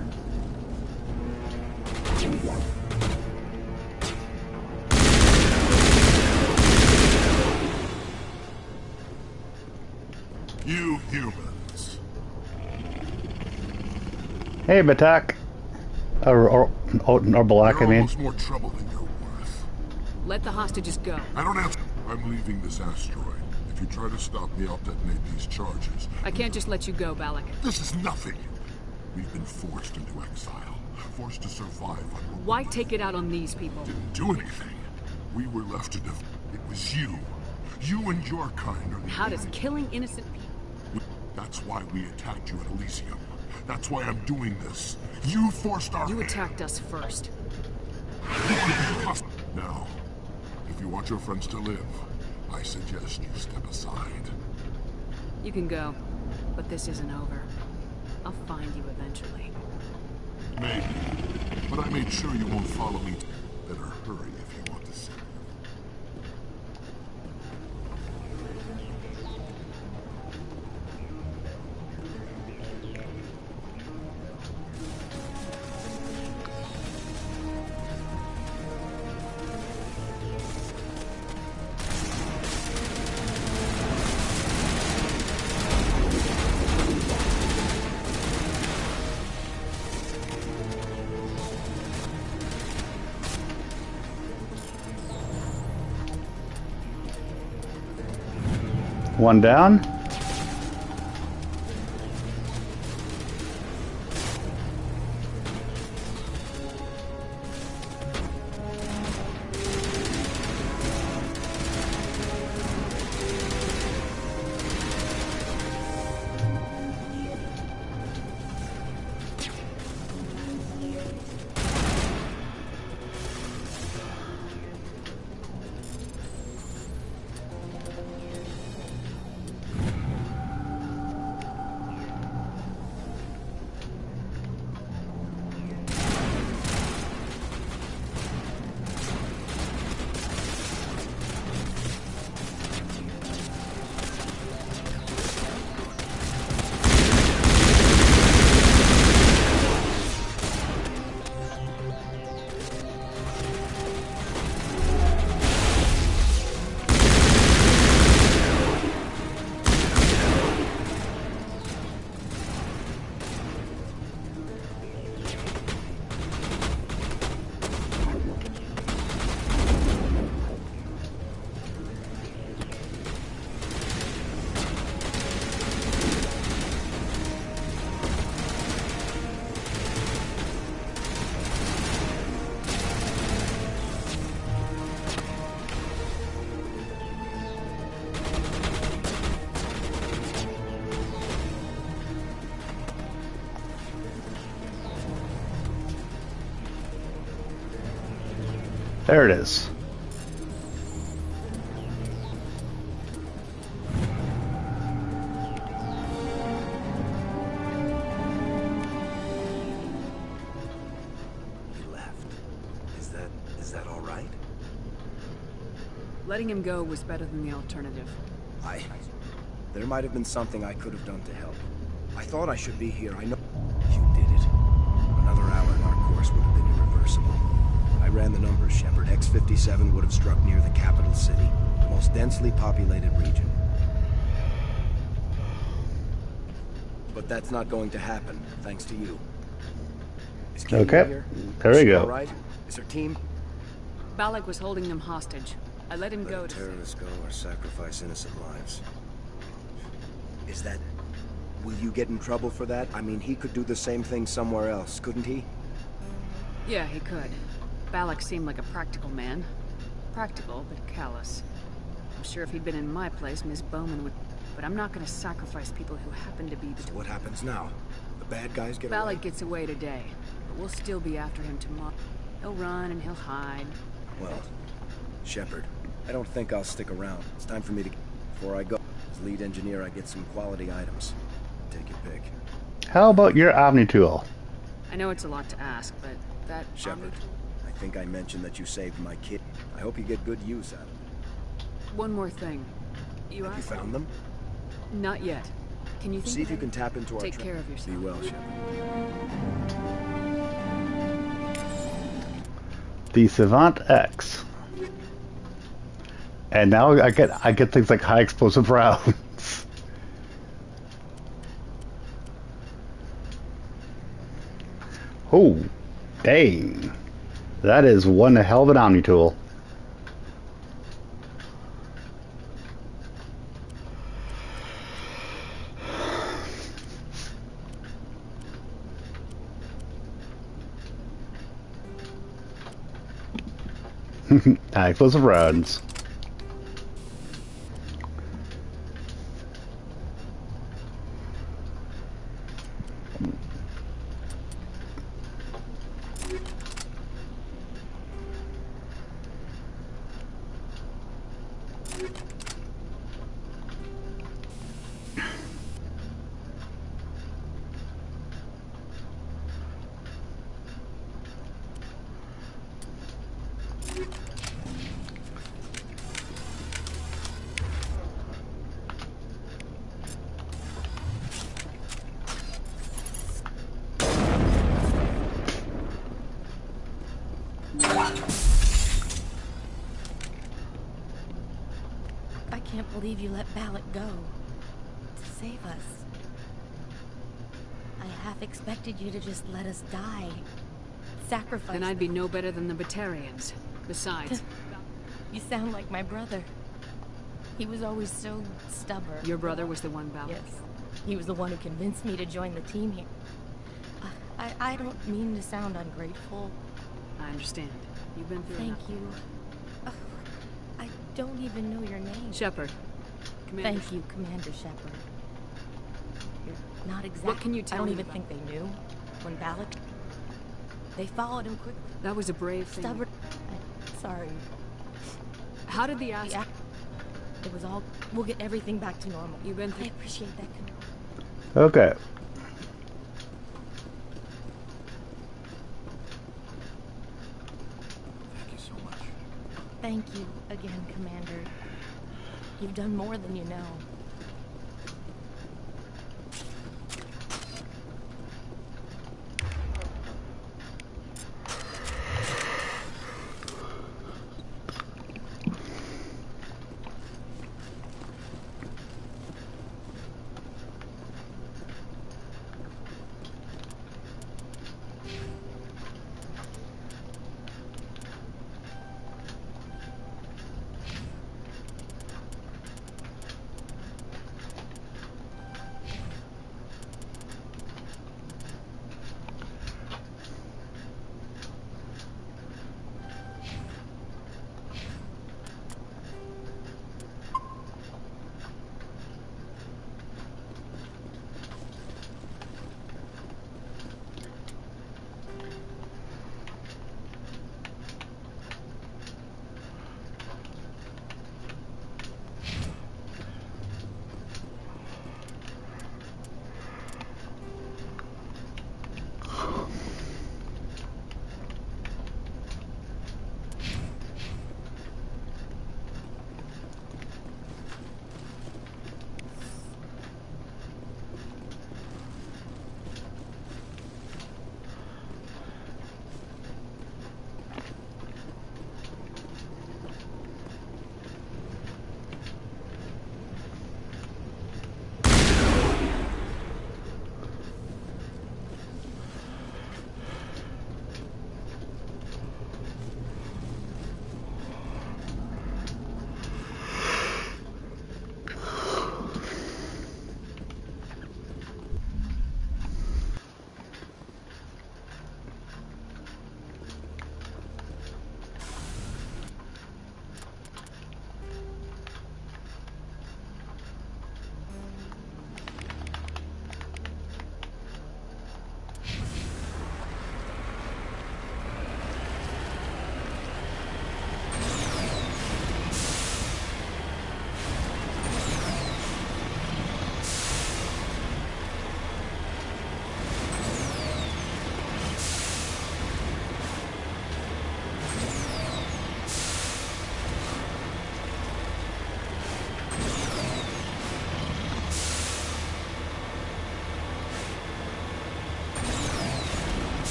You humans.
Hey, Batak. Or Black, I mean.
Almost more trouble than you're worth.
Let the hostages go.
I don't answer. I'm leaving this asteroid. If you try to stop me, I'll detonate these charges.
I can't just let you go, Balak.
This is nothing. We've been forced into exile. forced to survive on...
Why take it out on these people?
Didn't do anything. We were left to it was you. You and your kind are the
How does killing innocent people...
That's why we attacked you at Elysium. That's why I'm doing this. You forced our...
You attacked us first.
Now, if you want your friends to live, I suggest you step aside.
You can go, but this isn't over. I'll find you eventually.
Maybe, but I made sure you won't follow me. Better hurry if you want to see.
One down. There it is.
He left. Is that all right?
Letting him go was better than the alternative.
There might have been something I could have done to help. I thought I should be here. I know you did it. Another hour and our course would have been irreversible. I ran the numbers, Shepard. X-57 would have struck near the capital city, the most densely populated region. But that's not going to happen, thanks to you. Is Kim
Okay,
here?
there
Is
we
she
go.
all right? Is her team?
Balak was holding them hostage. I let him go to...
Terrorists go or sacrifice innocent lives. Is that... Will you get in trouble for that? I mean, he could do the same thing somewhere else, couldn't he?
Yeah, he could. Balak seemed like a practical man. Practical, but callous. I'm sure if he'd been in my place, Miss Bowman would... But I'm not gonna sacrifice people who happen to be between...
So what happens now? The bad guys get
Balak
away?
gets away today, but we'll still be after him tomorrow. He'll run and he'll hide.
Well, Shepard, I don't think I'll stick around. It's time for me to... Before I go, as lead engineer, I get some quality items. Take your pick.
How about your Omni tool?
I know it's a lot to ask, but that...
Shepard, I think I mentioned that you saved my kid. I hope you get good use out of it.
One more thing.
Have you found them?
Not yet. Can you think
See
of
if you
any?
can tap into our...
Take care of yourself.
Be well, Shepard.
The Savant X. And now I get things like high explosive rounds. Oh, dang. That is one hell of an Omni tool. Explosive rounds.
I can't believe you let Balak go. To save us. I half expected you to just let us die. Sacrifice.
Then I'd be no better than the Batarians. Besides...
You sound like my brother. He was always so stubborn.
Your brother was the one, Balak?
Yes. He was the one who convinced me to join the team here. I don't mean to sound ungrateful.
I understand. You've been through
Thank
enough.
you. I don't even know your name.
Shepard. Commander.
Thank you, Commander Shepard. You're not exactly...
What can you tell
I don't
me
even
about-
think they knew. When Balak... They followed him quickly.
That was a brave thing.
Stubborn... Sorry.
How did the ass...
It was all... We'll get everything back to normal.
You've been
I appreciate that, Commander.
Okay.
Thank you so much.
Thank you again, Commander. You've done more than you know.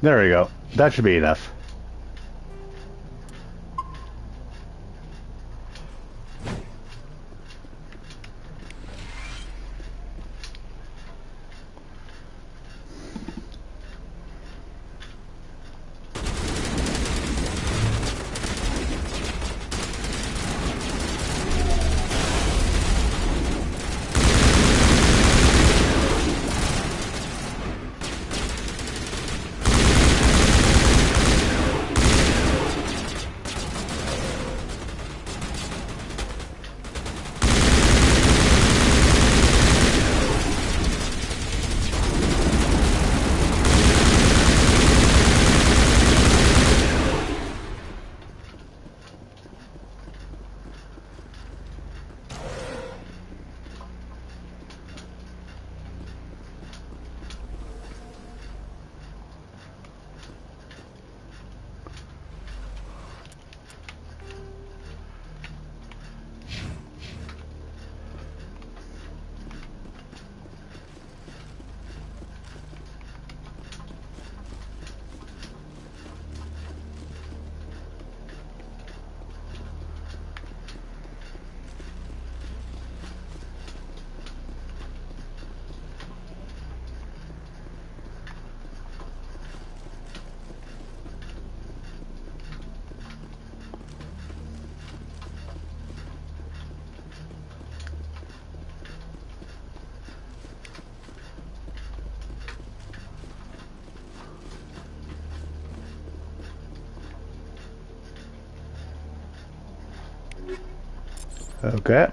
There we go. That should be enough. Okay.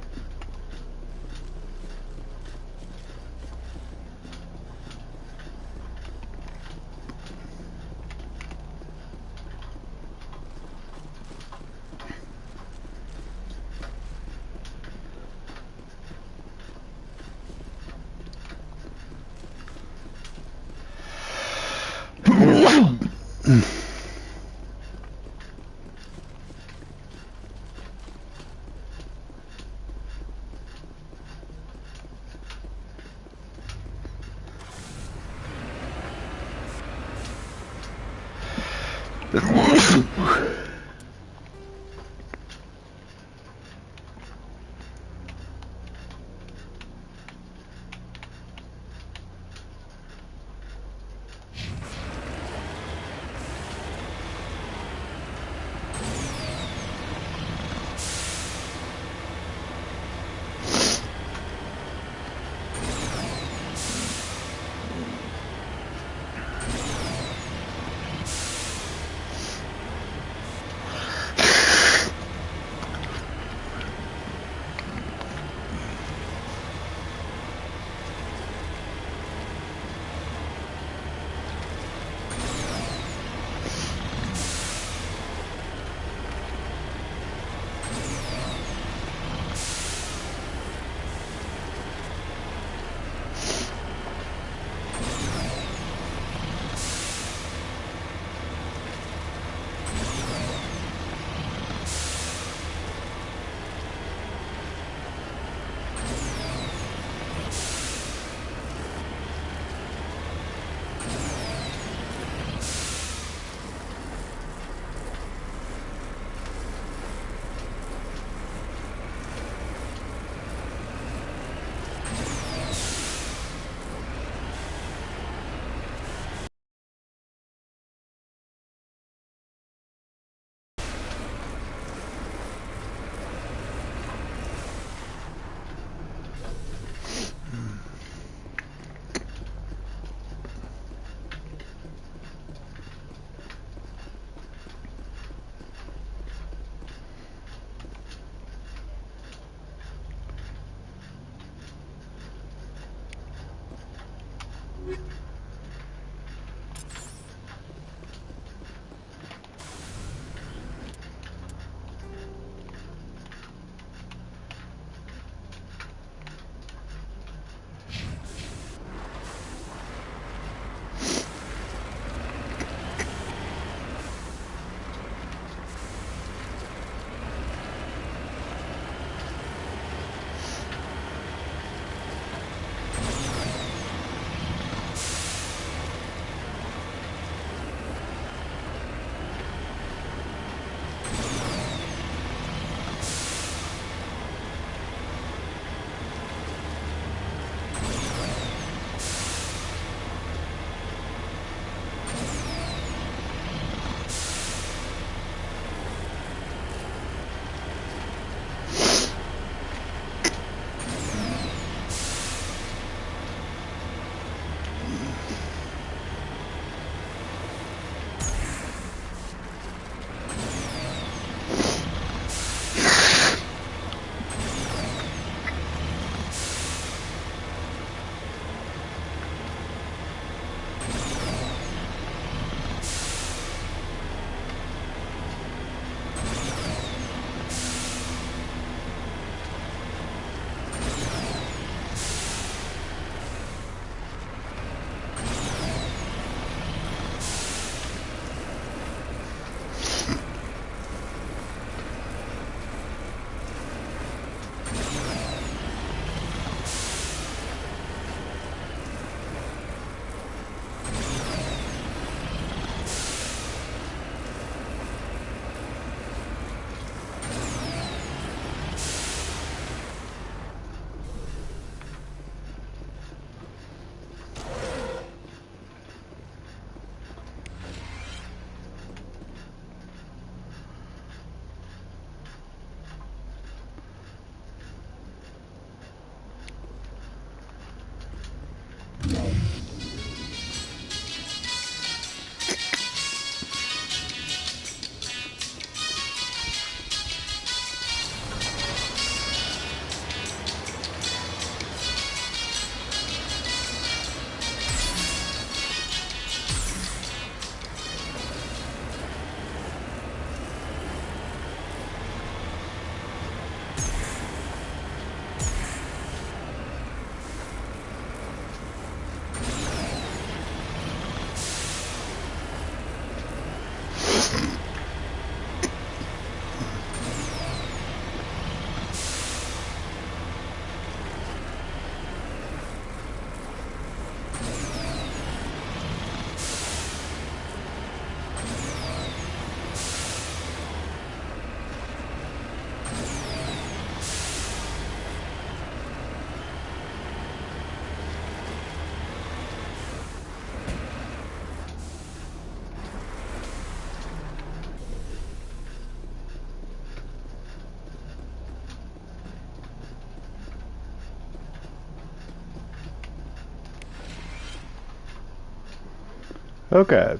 Okay.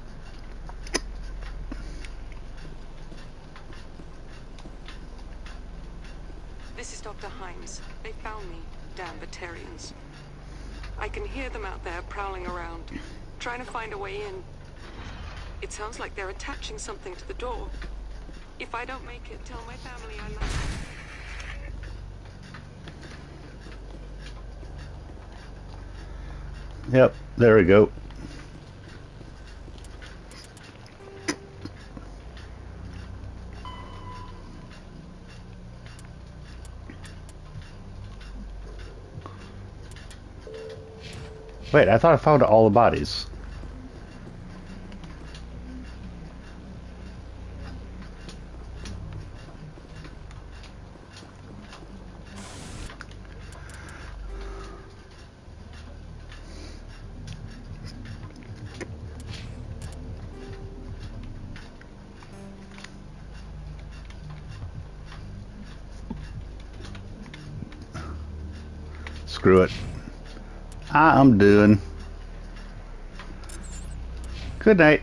This is Dr. Hines. They found me, damn Batarians. I can hear them out there prowling around, trying to find a way in. It sounds like they're attaching something to the door. If I don't make it, tell my family I love them.
Yep, there we go. Wait, I thought I found all the bodies. Screw it. I'm doing. Good night.